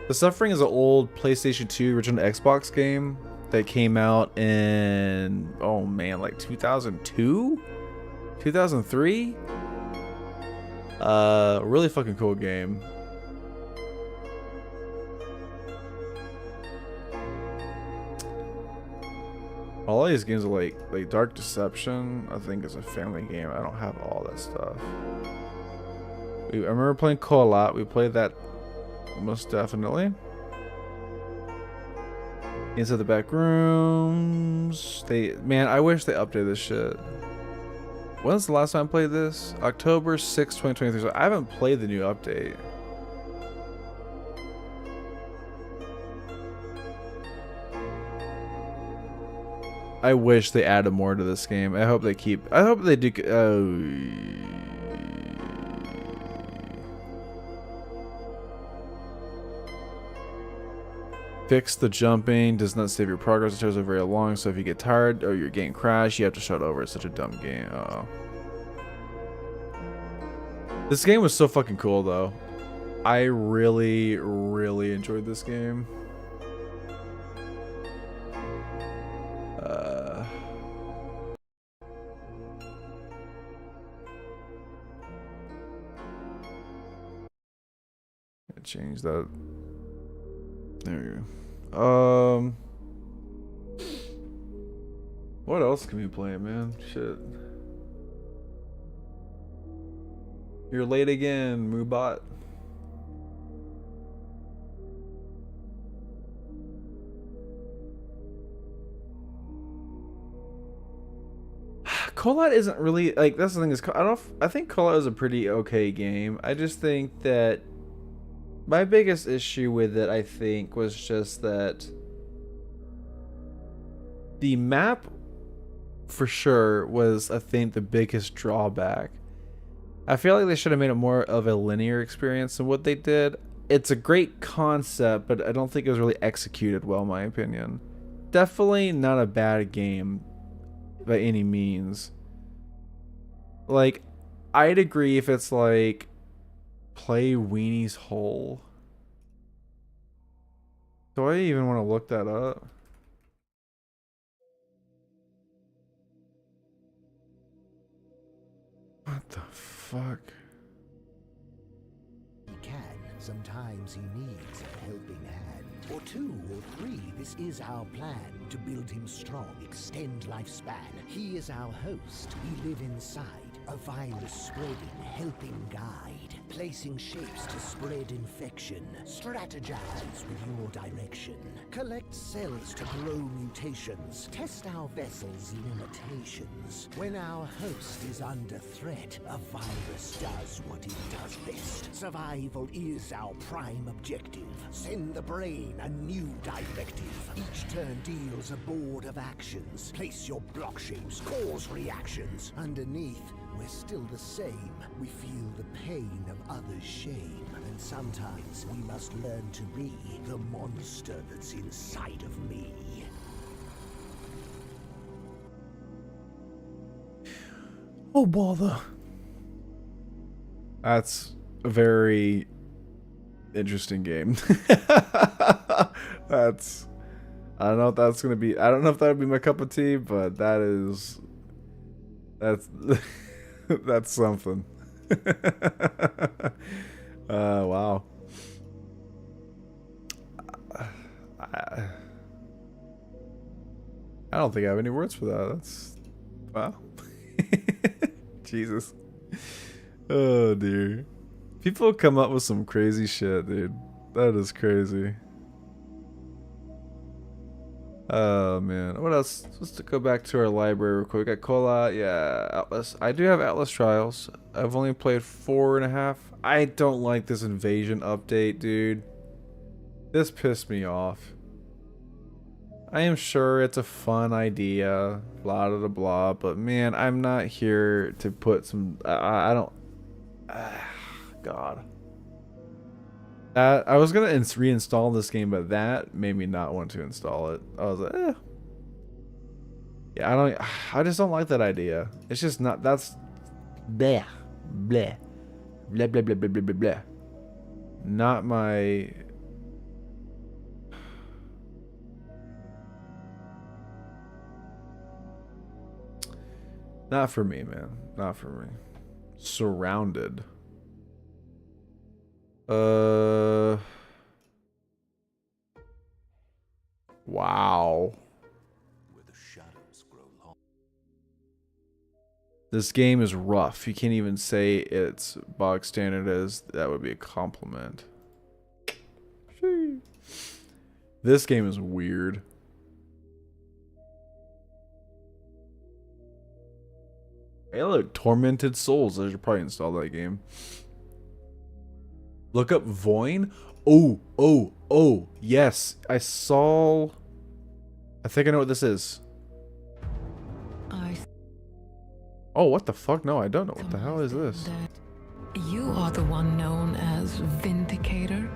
The Suffering is an old PlayStation 2 original Xbox game that came out in, oh man, like 2002, 2003. Really fucking cool game. All these games are like Dark Deception, I think is a family game. I don't have all that stuff. I remember playing Call a lot. We played that most definitely. Inside the Back Rooms. Man, I wish they updated this shit. When's the last time I played this? October 6, 2023. So I haven't played the new update. I wish they added more to this game. I hope they do. Fix the jumping. Does not save your progress. The stairs are very long, so if you get tired or you're getting crashed, you have to start over. It's such a dumb game. Uh-oh. This game was so fucking cool, though. I really, really enjoyed this game. Change that. There you go. What else can we play, man? Shit. You're late again, Moobot. Colot isn't really like, that's the thing is I think Colot is a pretty okay game. I just think that my biggest issue with it, I think, was just that the map for sure was, I think, the biggest drawback. I feel like they should have made it more of a linear experience than what they did. It's a great concept, but I don't think it was really executed well, in my opinion. Definitely not a bad game by any means. Like, I'd agree if it's like play Weenie's Hole. Do I even want to look that up? What the fuck? He can. Sometimes he needs a helping hand. Or 2 or 3. This is our plan. To build him strong, extend lifespan. He is our host. We live inside. A virus-spreading, helping guide. Placing shapes to spread infection. Strategize with your direction. Collect cells to grow mutations. Test our vessel's limitations. When our host is under threat, a virus does what it does best. Survival is our prime objective. Send the brain a new directive. Each turn deals a board of actions. Place your block shapes, cause reactions. Underneath, we're still the same. We feel the pain of others' shame. And sometimes we must learn to be the monster that's inside of me. Oh, bother. That's a very interesting game. That's... I don't know if that's gonna be... I don't know if that would be my cup of tea, but that is... That's... That's something. Wow. I don't think I have any words for that. That's... Wow. Jesus. Oh, dear. People come up with some crazy shit, dude. That is crazy. Oh, man. What else? Let's go back to our library real quick. We got Cola. Yeah, Atlas. I do have Atlas Trials. I've only played 4.5. I don't like this invasion update, dude. This pissed me off. I am sure it's a fun idea, blah blah blah, but man, I'm not here to put some. I don't. God. I was gonna reinstall this game, but that made me not want to install it. I was like, eh. Yeah, I just don't like that idea. It's just not. That's bleh, bleh, blah blah blah blah blah blah blah. Not my. Not for me, man. Not for me. Surrounded. Wow. Where the shadows grow long. This game is rough. You can't even say it's bog standard as that would be a compliment. This game is weird. Hey, look, Tormented Souls. I should probably install that game. Look up Voin. Oh, yes. I saw... I think I know what this is. Oh, what the fuck? No, I don't know. What the hell is this? You are the one known as Vindicator?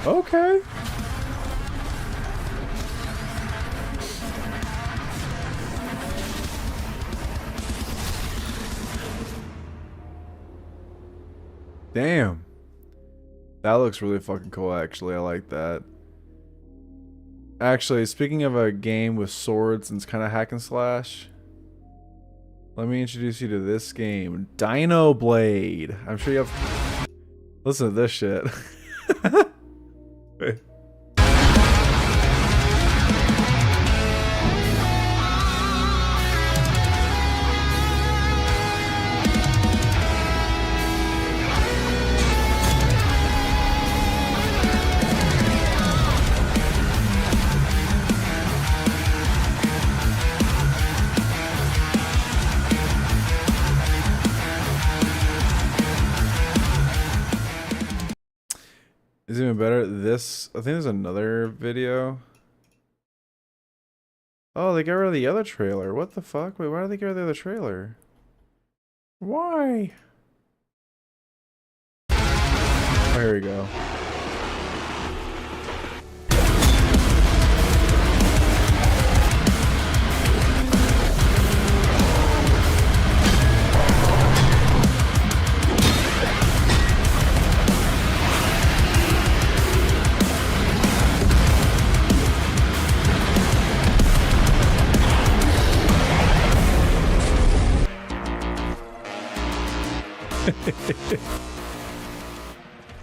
Okay. Damn. That looks really fucking cool, actually. I like that. Actually, speaking of a game with swords and it's kind of hack and slash, let me introduce you to this game, Dino Blade. I'm sure you have... Listen to this shit. Wait. Is even better. This, I think there's another video. Oh, they got rid of the other trailer. What the fuck? Wait, why did they get rid of the other trailer? Why? Oh, here we go.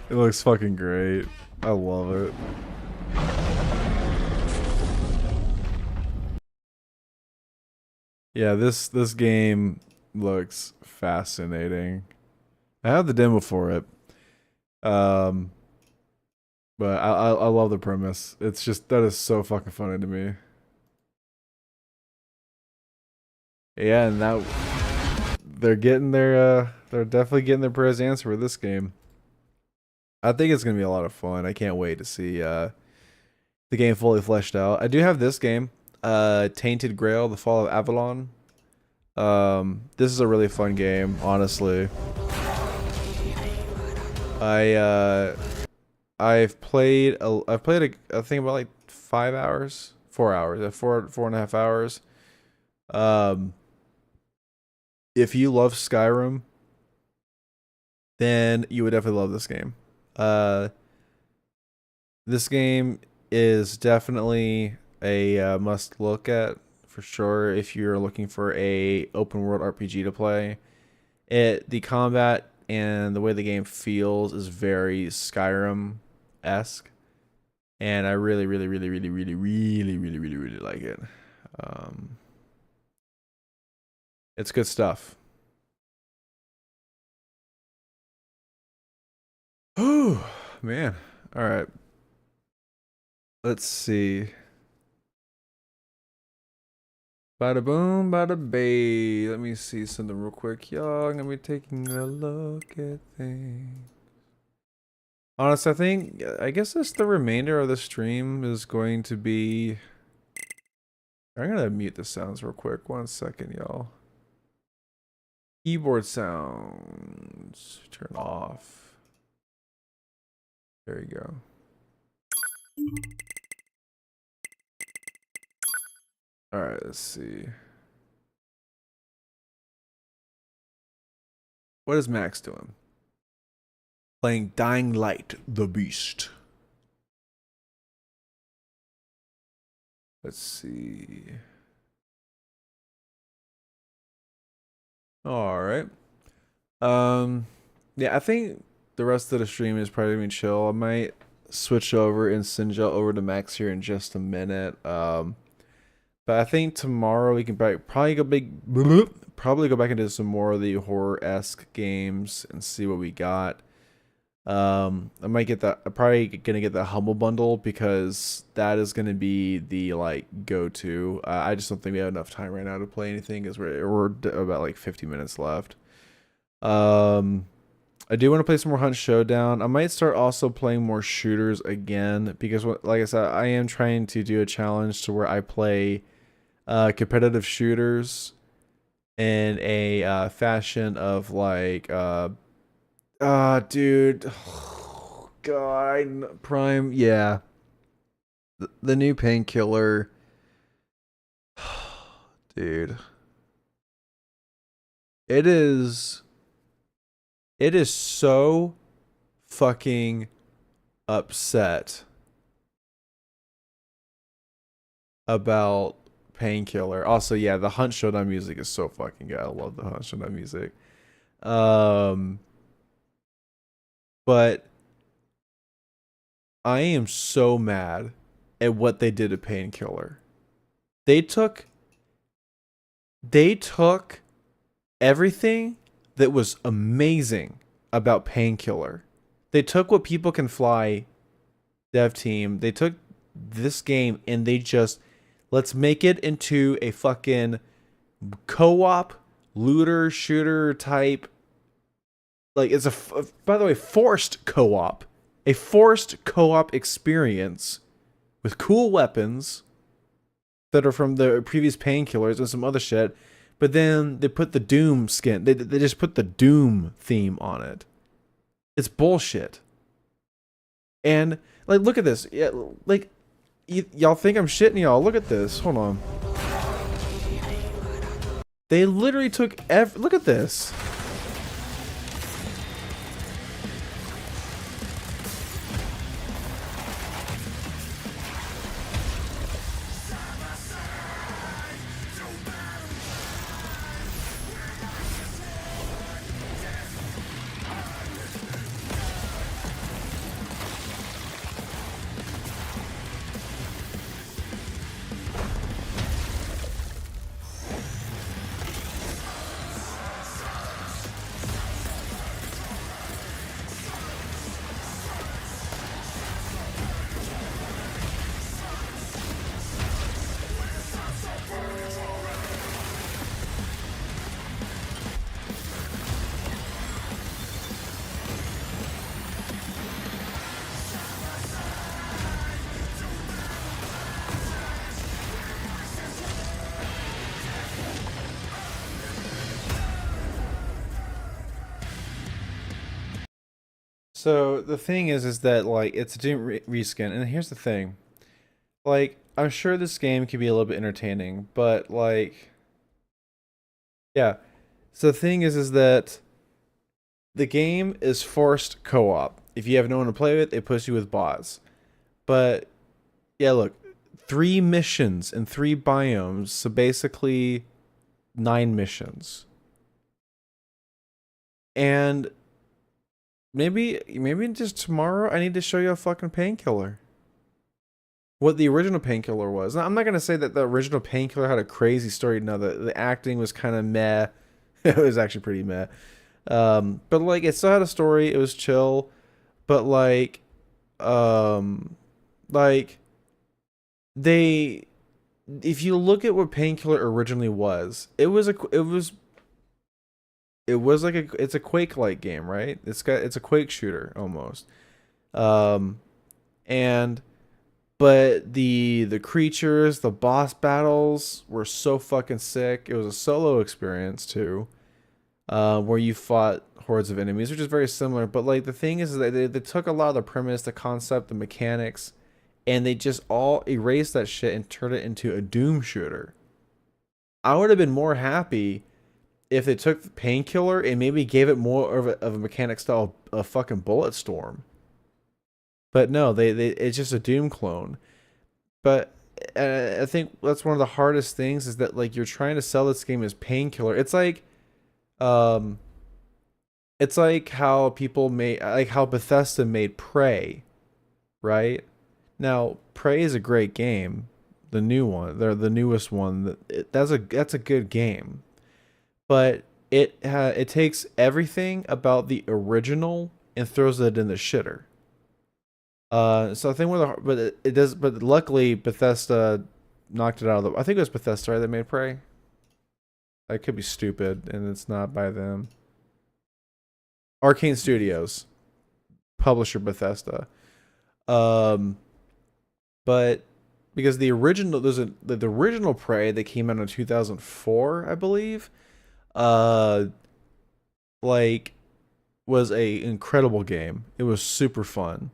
It looks fucking great. I love it. Yeah, this game looks fascinating. I have the demo for it. But I love the premise. It's just, that is so fucking funny to me. Yeah, and that they're getting their they're definitely getting their prayers answered with this game. I think it's gonna be a lot of fun. I can't wait to see the game fully fleshed out. I do have this game, Tainted Grail: The Fall of Avalon. This is a really fun game, honestly. I've played I think about like 5 hours, 4 hours, 4.5 hours. If you love Skyrim, then you would definitely love this game. This game is definitely a must look at for sure if you're looking for a open world RPG to play. The combat and the way the game feels is very Skyrim-esque, and I really like it. It's good stuff. Oh, man. All right. Let's see. Bada boom, bada bay. Let me see something real quick, y'all. I'm gonna be taking a look at things. Honestly, I guess that's the remainder of the stream is going to be... I'm gonna mute the sounds real quick. 1 second, y'all. Keyboard sounds. Turn off. There you go. Alright, let's see. What is Max doing? Playing Dying Light, the Beast. Let's see. Alright. Yeah, I think the rest of the stream is probably gonna be chill. I might switch over and send y'all over to Max here in just a minute. But I think tomorrow we can probably go back into some more of the horror-esque games and see what we got. I might get that. I'm probably gonna get the Humble Bundle because that is gonna be the like go-to. I just don't think we have enough time right now to play anything because we're about like 50 minutes left. I do want to play some more Hunt Showdown. I might start also playing more shooters again because, like I said, I am trying to do a challenge to where I play competitive shooters in a fashion of like, dude, God, Prime, yeah. The new Painkiller, dude. It is so fucking upset about Painkiller. Also, yeah, the Hunt Showdown music is so fucking good. I love the Hunt Showdown music. But I am so mad at what they did to Painkiller. They took everything that was amazing about Painkiller. They took what People Can Fly dev team. They took this game and they just, let's make it into a fucking co-op looter shooter type. Like, it's by the way, forced co-op. A forced co-op experience with cool weapons that are from the previous Painkillers and some other shit. But then they put the Doom skin. They just put the Doom theme on it. It's bullshit. And like, look at this. Yeah, like, y'all think I'm shitting y'all. Look at this. Hold on. They literally took look at this. So the thing is that like it's a Doom reskin, and here's the thing, like I'm sure this game can be a little bit entertaining, but like, yeah. So the thing is that the game is forced co-op. If you have no one to play with, it puts you with bots. But yeah, look, 3 missions and 3 biomes, so basically 9 missions, and maybe just tomorrow I need to show you a fucking Painkiller. What the original Painkiller was. Now, I'm not gonna say that the original Painkiller had a crazy story. No, the acting was kind of meh. It was actually pretty meh. But like it still had a story. It was chill. But like they, if you look at what Painkiller originally was, it's a Quake-like game, right? It's a Quake shooter almost. But the creatures, the boss battles were so fucking sick. It was a solo experience too, where you fought hordes of enemies, which is very similar. But like the thing is that they took a lot of the premise, the concept, the mechanics, and they just all erased that shit and turned it into a Doom shooter. I would have been more happy if they took the Painkiller and maybe gave it more of a mechanic style of fucking Bulletstorm. But no, it's just a Doom clone. But I think that's one of the hardest things is that like you're trying to sell this game as Painkiller. It's like how people made, like how Bethesda made Prey, right? Now Prey is a great game, the new one, the newest one. That's a good game. But it takes everything about the original and throws it in the shitter. So I think but luckily Bethesda knocked it out of the. I think it was Bethesda, right, that made Prey. I could be stupid, and it's not by them. Arcane Studios, publisher Bethesda. But because the original, the original Prey that came out in 2004, I believe. Like was a incredible game. It was super fun.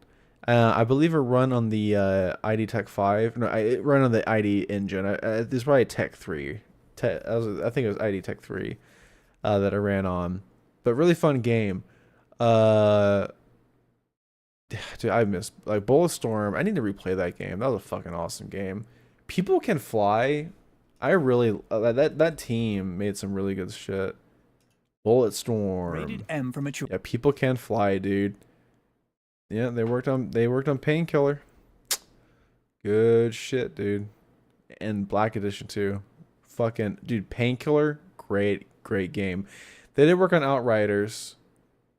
I believe it run on the ID Tech 5. No, it run on the ID engine. It's probably Tech 3. I think it was ID Tech 3 that I ran on. But really fun game. Dude, I missed like Bulletstorm. I need to replay that game. That was a fucking awesome game. People Can Fly. I really that team made some really good shit. Bulletstorm. Rated M for mature. Yeah, People Can Fly, dude. Yeah, they worked on Painkiller. Good shit, dude. And Black Edition too. Fucking dude, Painkiller, great game. They did work on Outriders,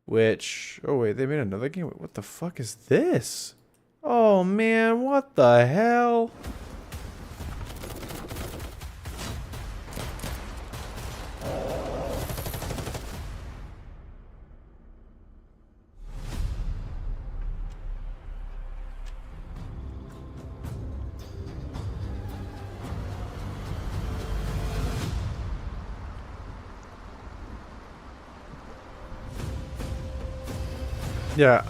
which oh wait, they made another game. What the fuck is this? Oh man, what the hell? Yeah,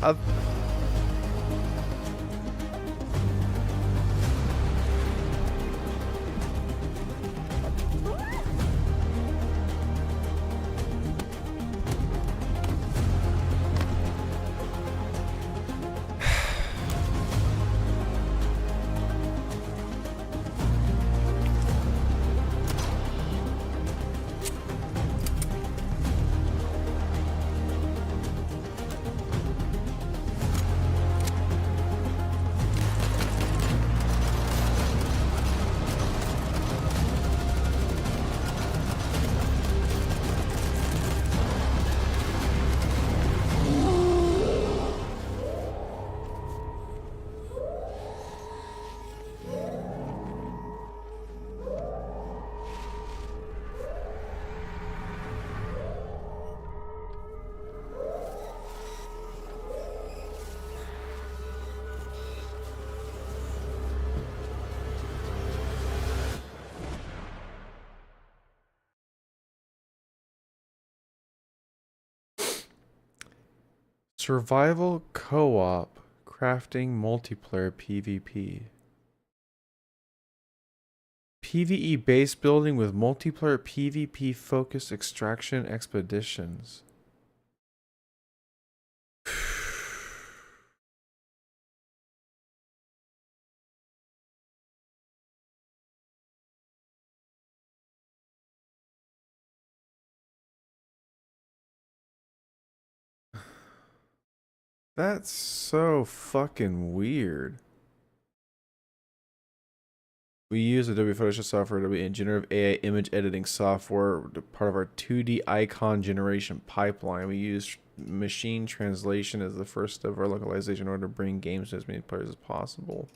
survival co-op crafting multiplayer PvP. PvE base building with multiplayer PvP focused extraction expeditions. That's so fucking weird. We use Adobe Photoshop software, Adobe Generative AI image editing software, part of our 2D icon generation pipeline. We use machine translation as the first step of our localization in order to bring games to as many players as possible.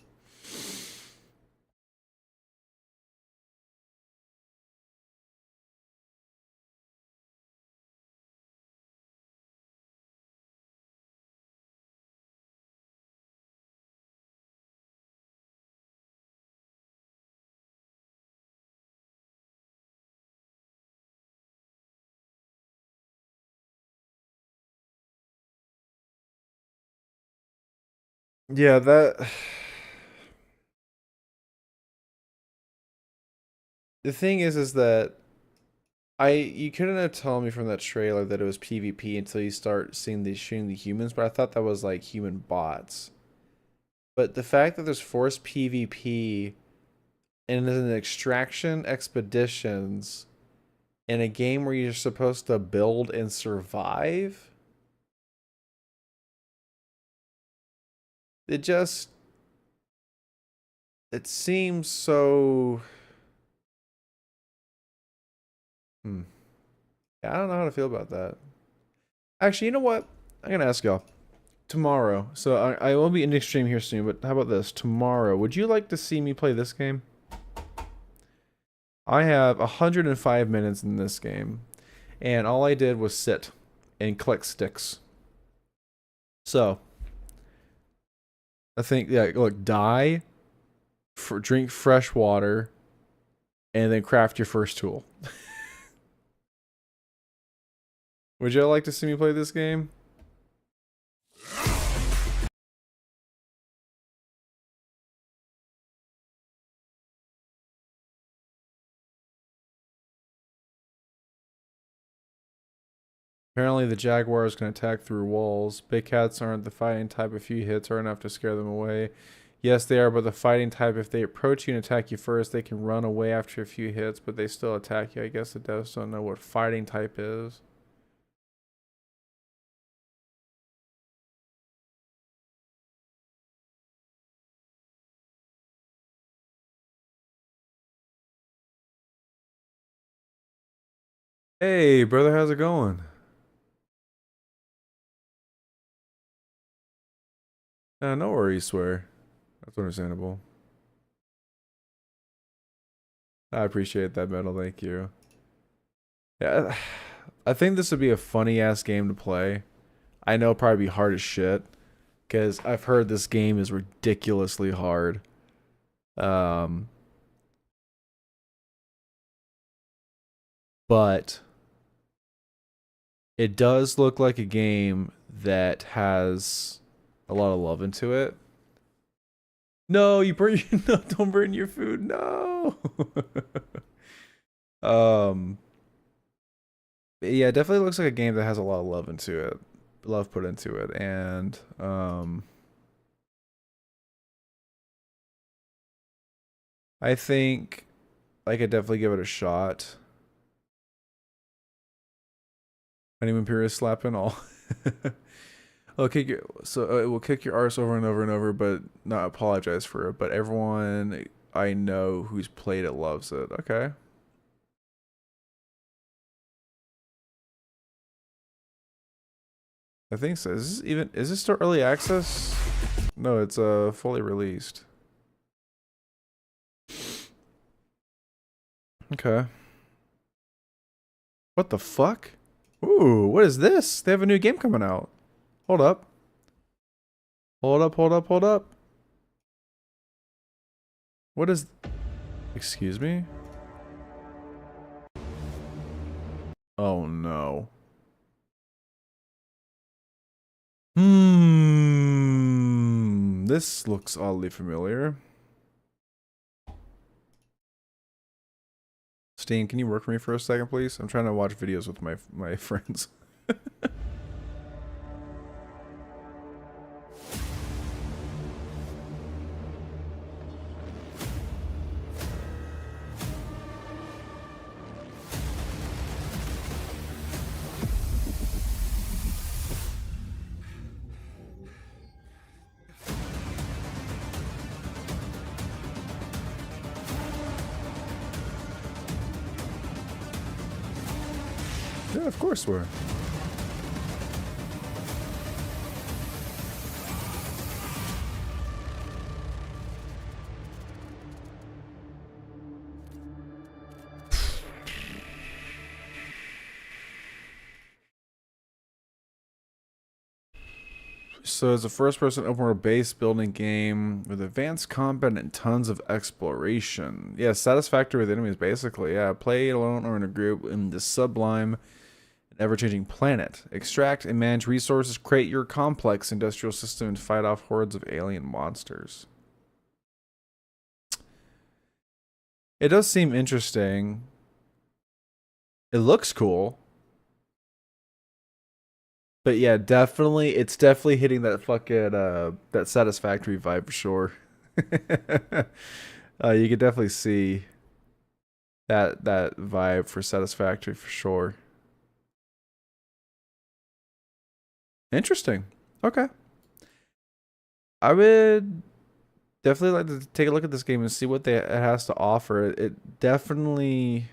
Yeah, that... The thing is that you couldn't have told me from that trailer that it was PvP until you start seeing shooting the humans, but I thought that was like human bots. But the fact that there's forced PvP and there's an extraction expeditions in a game where you're supposed to build and survive, it seems so... Yeah, I don't know how to feel about that. Actually, you know what? I'm gonna ask y'all tomorrow. So I will be ending stream here soon, but how about this? Tomorrow, would you like to see me play this game? I have 105 minutes in this game, and all I did was sit and collect sticks. So I think, yeah, look, die, drink fresh water, and then craft your first tool. Would you like to see me play this game? Apparently the jaguars can attack through walls. Big cats aren't the fighting type. A few hits are enough to scare them away. Yes, they are, but the fighting type, if they approach you and attack you first, they can run away after a few hits, but they still attack you. I guess the devs don't know what fighting type is. Hey, brother, how's it going? No worries, swear. That's understandable. I appreciate that, Metal. Thank you. Yeah, I think this would be a funny ass game to play. I know it'll probably be hard as shit, because I've heard this game is ridiculously hard. But it does look like a game that has a lot of love into it. No, you burn no, don't burn your food. No. Yeah, it definitely looks like a game that has a lot of love into it. Love put into it, and I think I could definitely give it a shot. Anyone purist slapping all. It'll kick your, so it will kick your arse over and over and over, but not apologize for it. But everyone I know who's played it loves it. Okay. I think so. Is this still early access? No, it's fully released. Okay. What the fuck? Ooh, what is this? They have a new game coming out. Hold up. Hold up, hold up, hold up. What is... Excuse me? Oh no. This looks oddly familiar. Steen, can you work for me for a second, please? I'm trying to watch videos with my friends. Yeah, of course we're. So it's a first-person open-world base building game with advanced combat and tons of exploration. Yeah, satisfactory with enemies, basically. Yeah, play alone or in a group in the sublime and ever-changing planet. Extract and manage resources, create your complex industrial system, and fight off hordes of alien monsters. It does seem interesting. It looks cool. But yeah, definitely, it's definitely hitting that fucking, that satisfactory vibe for sure. You could definitely see that vibe for satisfactory for sure. Interesting. Okay. I would definitely like to take a look at this game and see what it has to offer. It definitely...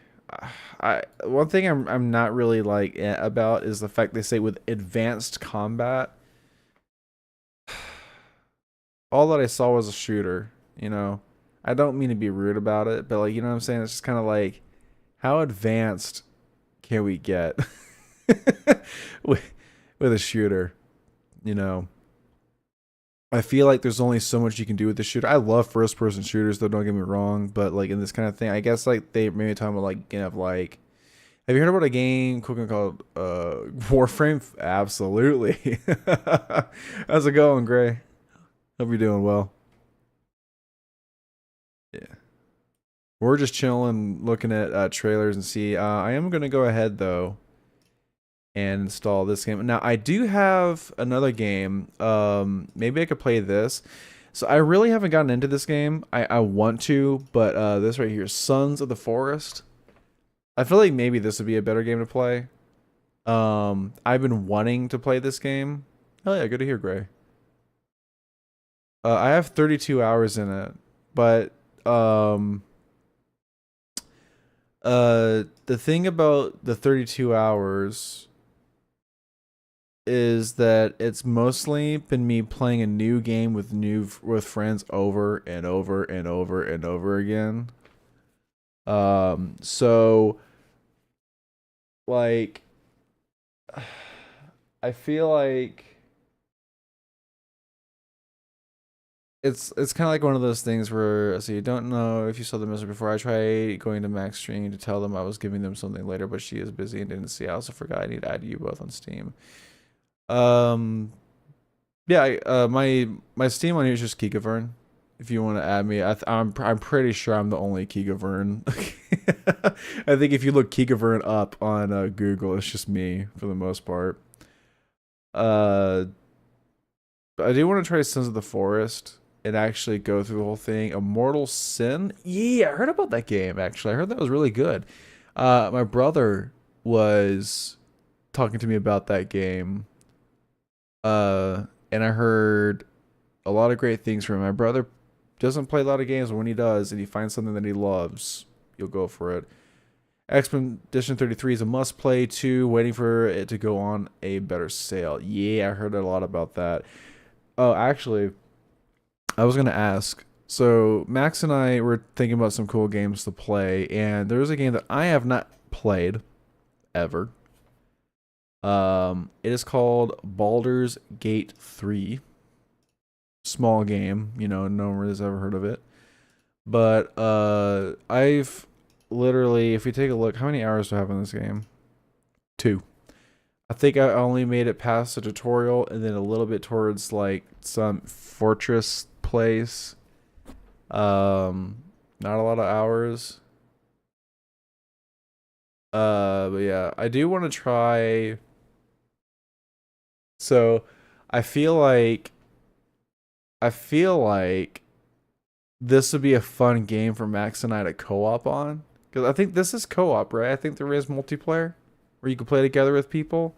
one thing I'm not really like about is the fact they say with advanced combat. All that I saw was a shooter, you know. I don't mean to be rude about it, but like, you know what I'm saying? It's just kind of like, how advanced can we get with a shooter, you know? I feel like there's only so much you can do with the shooter. I love first person shooters though, don't get me wrong, but like in this kind of thing, I guess like they maybe talking about like, you know, like, have you heard about a game called Warframe? Absolutely. How's it going, Gray? Hope you're doing well. Yeah. We're just chilling, looking at trailers and see. I am gonna go ahead though and install this game. Now I do have another game. Maybe I could play this. So I really haven't gotten into this game. I want to, but this right here, Sons of the Forest. I feel like maybe this would be a better game to play. I've been wanting to play this game. Oh yeah, good to hear, Gray. I have 32 hours in it, but the thing about the 32 hours is that it's mostly been me playing a new game with friends over and over and over and over again. So like I feel like it's kind of like one of those things where, so you don't know if you saw the message before. I tried going to Max Stream to tell them I was giving them something later, but she is busy and didn't see. I also forgot I need to add you both on Steam. Yeah, my Steam on here is just Kikavern. If you want to add me, I'm pretty sure I'm the only Kikavern. I think if you look Kikavern up on Google, it's just me for the most part. But I do want to try Sons of the Forest and actually go through the whole thing. Immortal Sin? Yeah, I heard about that game, actually. I heard that was really good. My brother was talking to me about that game. And I heard a lot of great things from him. My brother doesn't play a lot of games, but when he does and he finds something that he loves, you'll go for it. Expedition 33 is a must play too, waiting for it to go on a better sale. Yeah, I heard a lot about that. Oh, actually, I was going to ask. So, Max and I were thinking about some cool games to play, and there's a game that I have not played ever. It is called Baldur's Gate 3. Small game, you know, no one has ever heard of it. But I've literally, if you take a look, how many hours do I have in this game? 2. I think I only made it past the tutorial and then a little bit towards like some fortress place. Not a lot of hours. But yeah, I do want to try. So I feel like this would be a fun game for Max and I to co-op on. Because I think this is co-op, right? I think there is multiplayer where you can play together with people.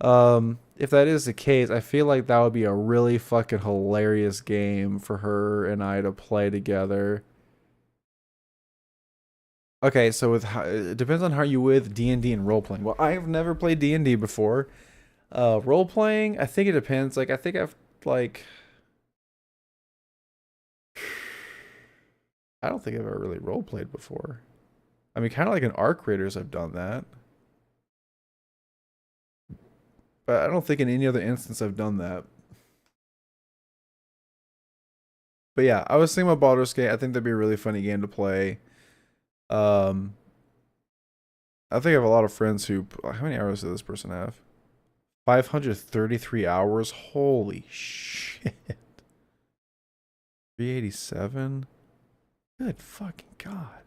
If that is the case, I feel like that would be a really fucking hilarious game for her and I to play together. Okay, so it depends on how you with D&D and role-playing. Well, I have never played D&D before. Role-playing, I think it depends. Like, I think I've, like... I don't think I've ever really role-played before. I mean, kind of like in Arc Raiders, I've done that. But I don't think in any other instance I've done that. But yeah, I was thinking about Baldur's Gate. I think that'd be a really funny game to play. I think I have a lot of friends who... How many hours does this person have? 533 hours? Holy shit. 387? Good fucking God.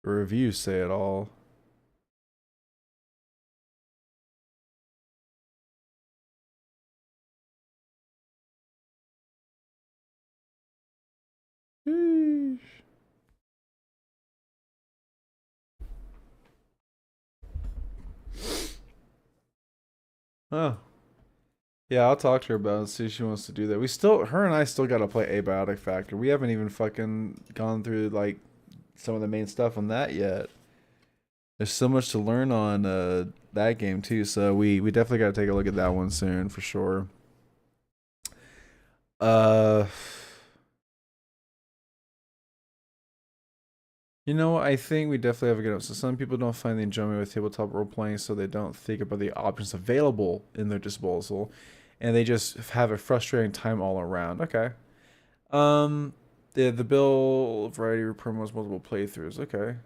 The reviews say it all. Sheesh. Oh. Yeah, I'll talk to her about it and see if she wants to do that. Her and I still gotta play Abiotic Factor. We haven't even fucking gone through, like, some of the main stuff on that yet. There's so much to learn on that game, too, so we definitely gotta take a look at that one soon, for sure. You know, I think we definitely have a good one. So some people don't find the enjoyment with tabletop role-playing, so they don't think about the options available in their disposal, and they just have a frustrating time all around. Okay. The bill variety promotes multiple playthroughs. Okay.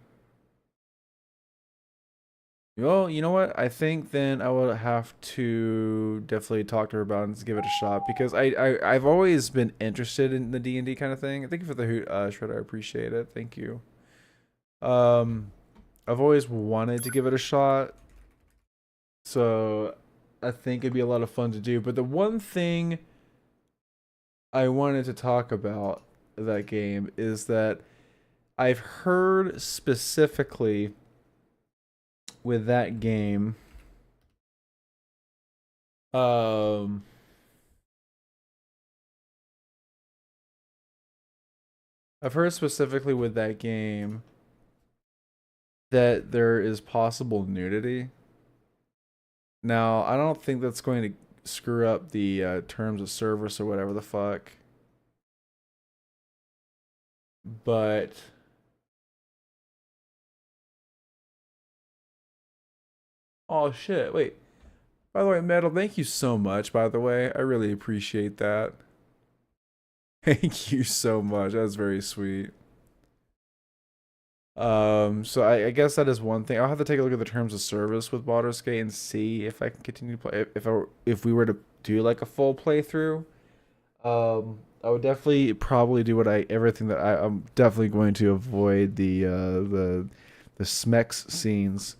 Well, you know what? I think then I would have to definitely talk to her about it and give it a shot, because I've always been interested in the D&D kind of thing. Thank you for the hoot, Shredder. I appreciate it. Thank you. I've always wanted to give it a shot, so I think it'd be a lot of fun to do. But the one thing I wanted to talk about that game is that I've heard specifically with that game, I've heard specifically with that game that there is possible nudity. Now, I don't think that's going to screw up the terms of service or whatever the fuck. But oh shit, wait. By the way, Metal, thank you so much, by the way. I really appreciate that. Thank you so much. That's very sweet. So I guess that is one thing. I'll have to take a look at the terms of service with Baldur's Gate and see if I can continue to play. If we were to do like a full playthrough, I would definitely probably do everything that I'm definitely going to avoid the Smex scenes.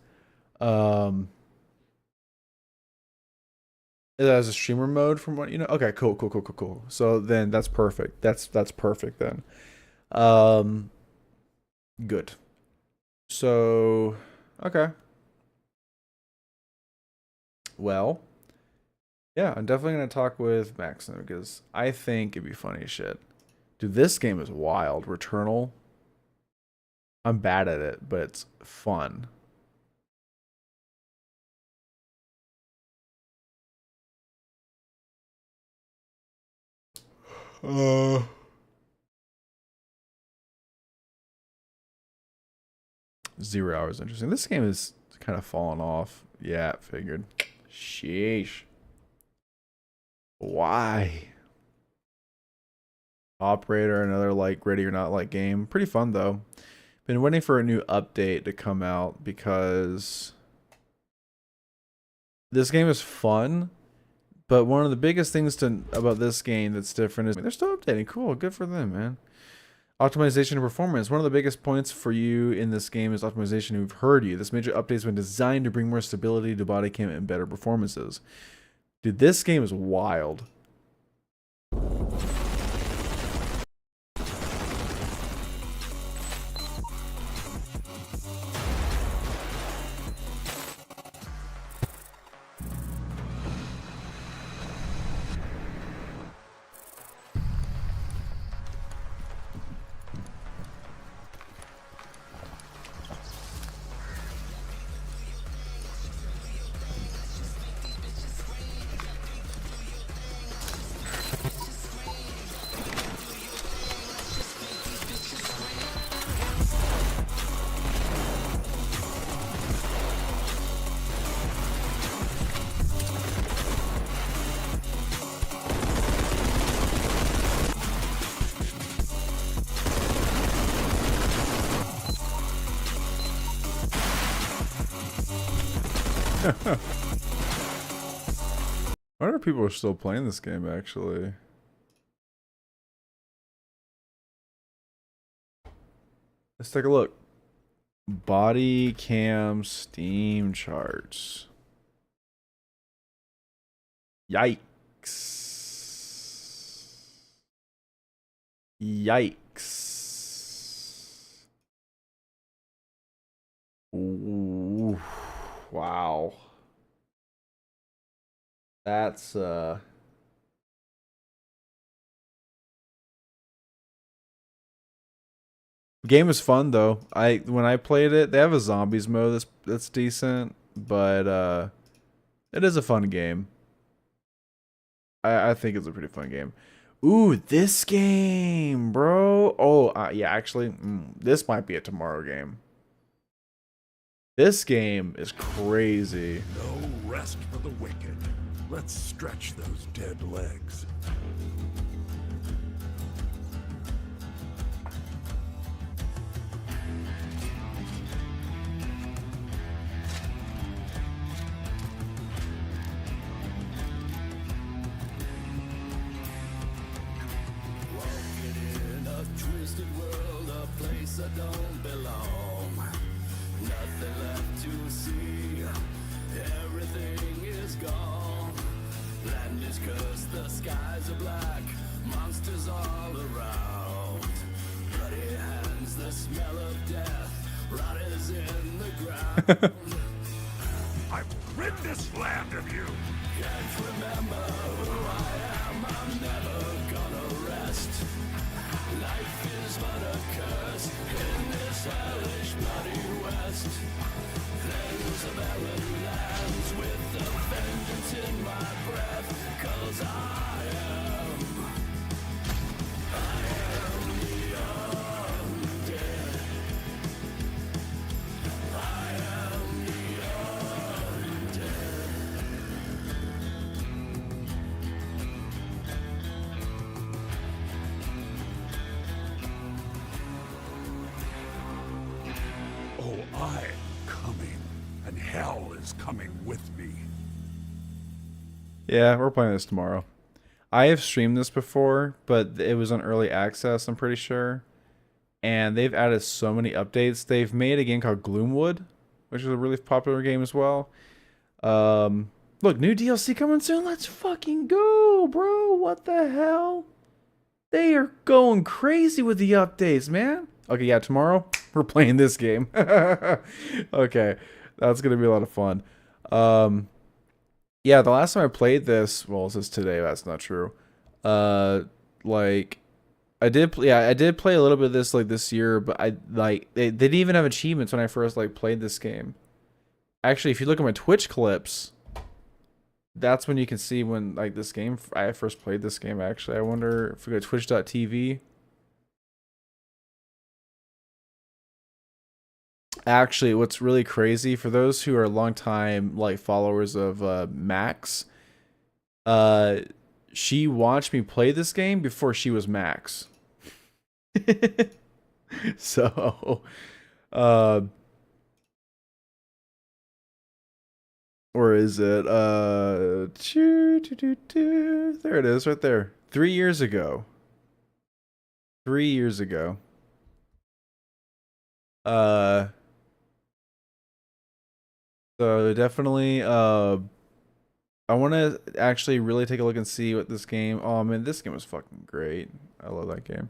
It has a streamer mode from what you know. Okay, cool. So then that's perfect. That's perfect then. Good. So, okay. Well, yeah, I'm definitely gonna talk with Maxim because I think it'd be funny as shit. Dude, this game is wild. Returnal. I'm bad at it, but it's fun. Zero hours interesting. This game is kind of fallen off. Yeah, figured. Sheesh. Why? Operator, another like Ready or Not like game. Pretty fun though. Been waiting for a new update to come out because this game is fun. But one of the biggest things about this game that's different is they're still updating. Cool, good for them, man. Optimization and performance. One of the biggest points for you in this game is optimization. We've heard you. This major update has been designed to bring more stability to body cam and better performances. Dude, this game is wild. I wonder if people are still playing this game, actually. Let's take a look. Body cam Steam charts. Yikes. Yikes. Ooh. Wow. That's game is fun though. When I played it, they have a zombies mode that's decent, but it is a fun game. I think it's a pretty fun game. Ooh, this game, bro. Oh, yeah, actually, this might be a tomorrow game. This game is crazy. No rest for the wicked. Let's stretch those dead legs. Walking in a twisted world, a place I don't belong. I will rid this land of you. Oh, I am coming, and hell is coming with me. Yeah, we're playing this tomorrow. I have streamed this before, but it was on early access, I'm pretty sure. And they've added so many updates. They've made a game called Gloomwood, which is a really popular game as well. Look, new DLC coming soon. Let's fucking go, bro. What the hell? They are going crazy with the updates, man. Okay, yeah, tomorrow we're playing this game. Okay, that's going to be a lot of fun. Yeah, the last time I played this, well, this is today. That's not true. Like, I did play a little bit of this like this year, but they didn't even have achievements when I first like played this game. Actually, if you look at my Twitch clips, that's when you can see when like this game I first played this game. Actually, I wonder if we go to twitch.tv. Actually, what's really crazy for those who are longtime like followers of Max, she watched me play this game before she was Max. So, or is it there it is right there. 3 years ago. 3 years ago. So definitely I want to actually really take a look and see what this game. Oh man, this game was fucking great. I love that game.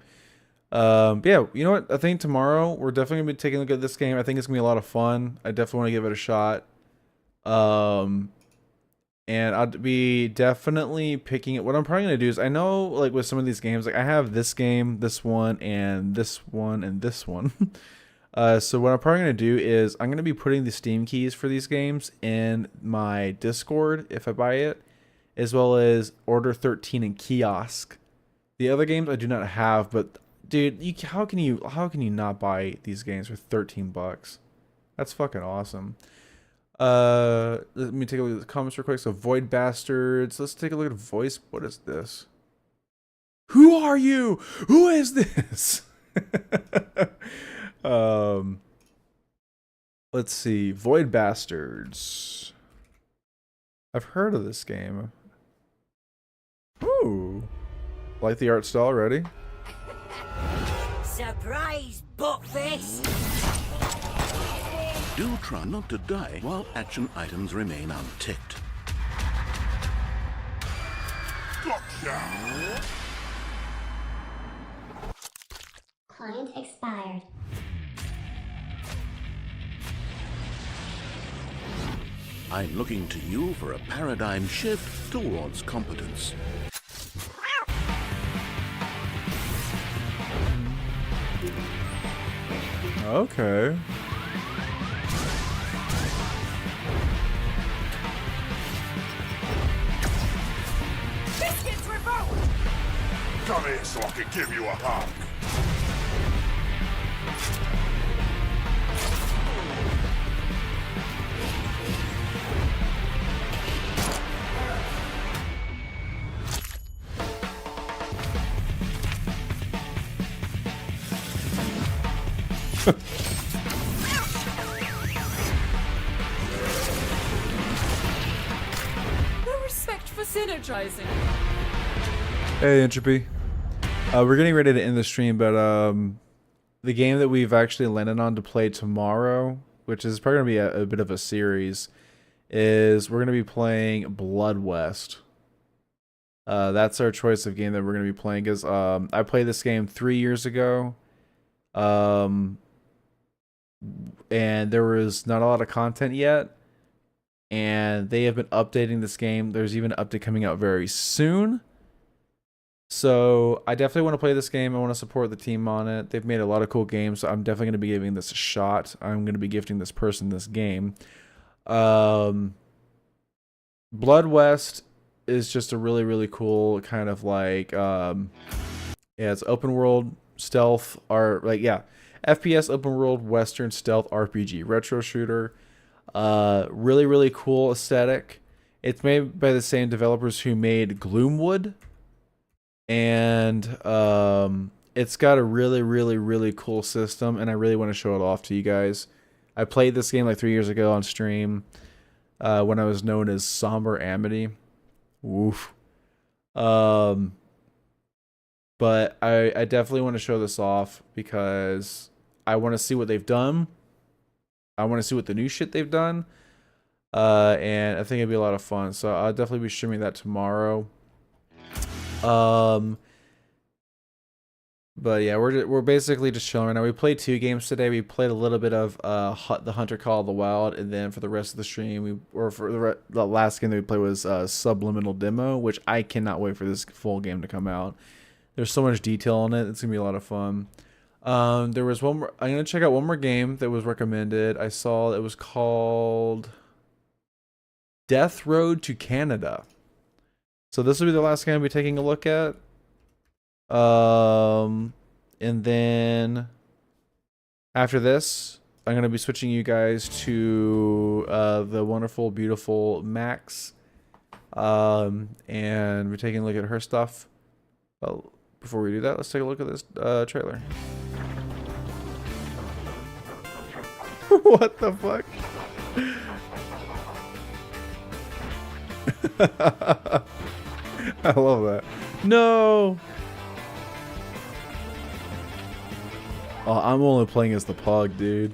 But yeah, you know what? I think tomorrow we're definitely gonna be taking a look at this game. I think it's gonna be a lot of fun. I definitely want to give it a shot. And I'd be definitely picking it. What I'm probably gonna do is, I know like with some of these games, like I have this game, this one, and this one, and this one. So what I'm probably going to do is I'm going to be putting the Steam keys for these games in my Discord if I buy it, as well as Order 13 and Kiosk. The other games I do not have, but dude, how can you not buy these games for $13? That's fucking awesome. Let me take a look at the comments real quick. So Void Bastards. Let's take a look at voice. What is this? Who are you? Who is this? Let's see. Void Bastards. I've heard of this game. Ooh. Like the art style already? Surprise, buttface! Do try not to die while action items remain unticked. Gotcha! Client expired. I'm looking to you for a paradigm shift towards competence. Okay. Biscuits revoked! Come here so I can give you a hug. No respect for synergizing. Hey, Entropy. We're getting ready to end the stream, but the game that we've actually landed on to play tomorrow, which is probably going to be a bit of a series, is we're going to be playing Blood West. That's our choice of game that we're gonna be playing. Cause I played this game 3 years ago, and there was not a lot of content yet, and they have been updating this game. There's even an update coming out very soon. So I definitely want to play this game. I want to support the team on it. They've made a lot of cool games, so I'm definitely going to be giving this a shot. I'm going to be gifting this person this game. Blood West is just a really, really cool kind of like, yeah, it's open world stealth, or like, yeah, FPS open world Western stealth RPG retro shooter. Really, really cool aesthetic. It's made by the same developers who made Gloomwood. And it's got a really, really, really cool system, and I really want to show it off to you guys. I played this game like 3 years ago on stream when I was known as Somber Amity. Woof. But I definitely want to show this off because I want to see what they've done. I want to see what the new shit they've done. And I think it'd be a lot of fun. So I'll definitely be streaming that tomorrow. But yeah, we're basically just chilling right now. We played 2 games today. We played a little bit of the Hunter Call of the Wild, and then for the rest of the stream, the last game that we played was Subliminal Demo, which I cannot wait for this full game to come out. There's so much detail on it. It's gonna be a lot of fun. There was one more. I'm gonna check out one more game that was recommended. I saw it was called Death Road to Canada. So this will be the last game I'll be taking a look at. And then after this, I'm going to be switching you guys to the wonderful, beautiful Max. And we're taking a look at her stuff. Well, before we do that, let's take a look at this trailer. What the fuck? I love that. No! Oh, I'm only playing as the Pug, dude.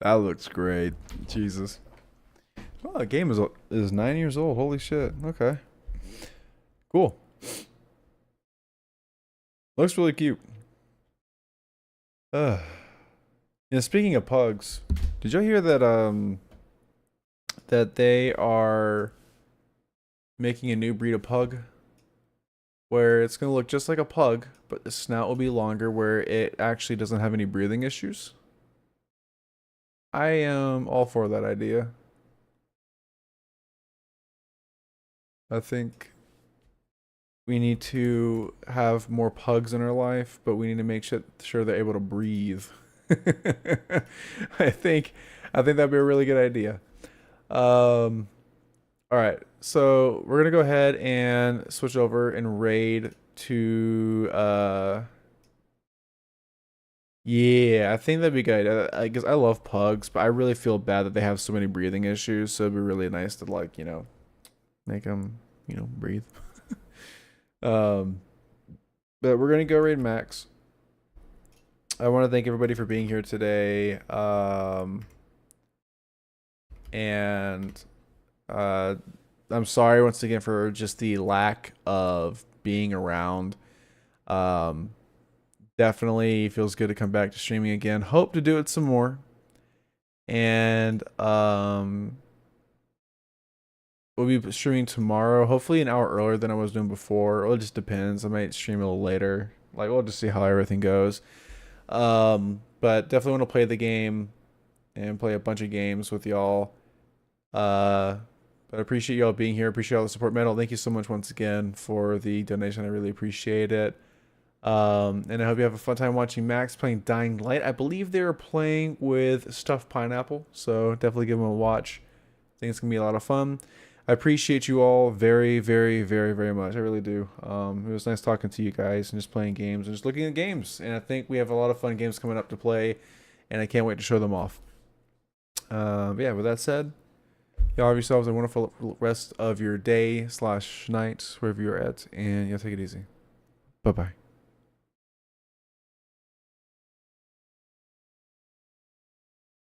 That looks great. Jesus. Oh, the game is 9 years old. Holy shit. Okay. Cool. Looks really cute. Yeah, speaking of pugs, did y'all hear that that they are making a new breed of pug where it's gonna look just like a pug, but the snout will be longer, where it actually doesn't have any breathing issues? I am all for that idea. I think we need to have more pugs in our life, but we need to make sure they're able to breathe. I think that'd be a really good idea. All right, so we're gonna go ahead and switch over and raid to yeah, I think that'd be good. I guess I love pugs, but I really feel bad that they have so many breathing issues. So it'd be really nice to, like, make them, breathe. But we're gonna go raid Max. I want to thank everybody for being here today. And I'm sorry once again for just the lack of being around. Definitely feels good to come back to streaming again. Hope to do it some more. And we'll be streaming tomorrow, hopefully an hour earlier than I was doing before. It just depends. I might stream a little later. Like, we'll just see how everything goes. But definitely want to play the game and play a bunch of games with y'all. But I appreciate y'all being here. Appreciate all the support. Metal, thank you so much once again for the donation. I really appreciate it. And I hope you have a fun time watching Max playing Dying Light. I believe they're playing with Stuffed Pineapple, so definitely give them a watch. I think it's going to be a lot of fun. I appreciate you all very, very, very, very much. I really do. It was nice talking to you guys and just playing games and just looking at games. And I think we have a lot of fun games coming up to play, and I can't wait to show them off. But yeah, with that said, y'all have yourselves a wonderful rest of your day / night, wherever you're at, and y'all take it easy. Bye-bye.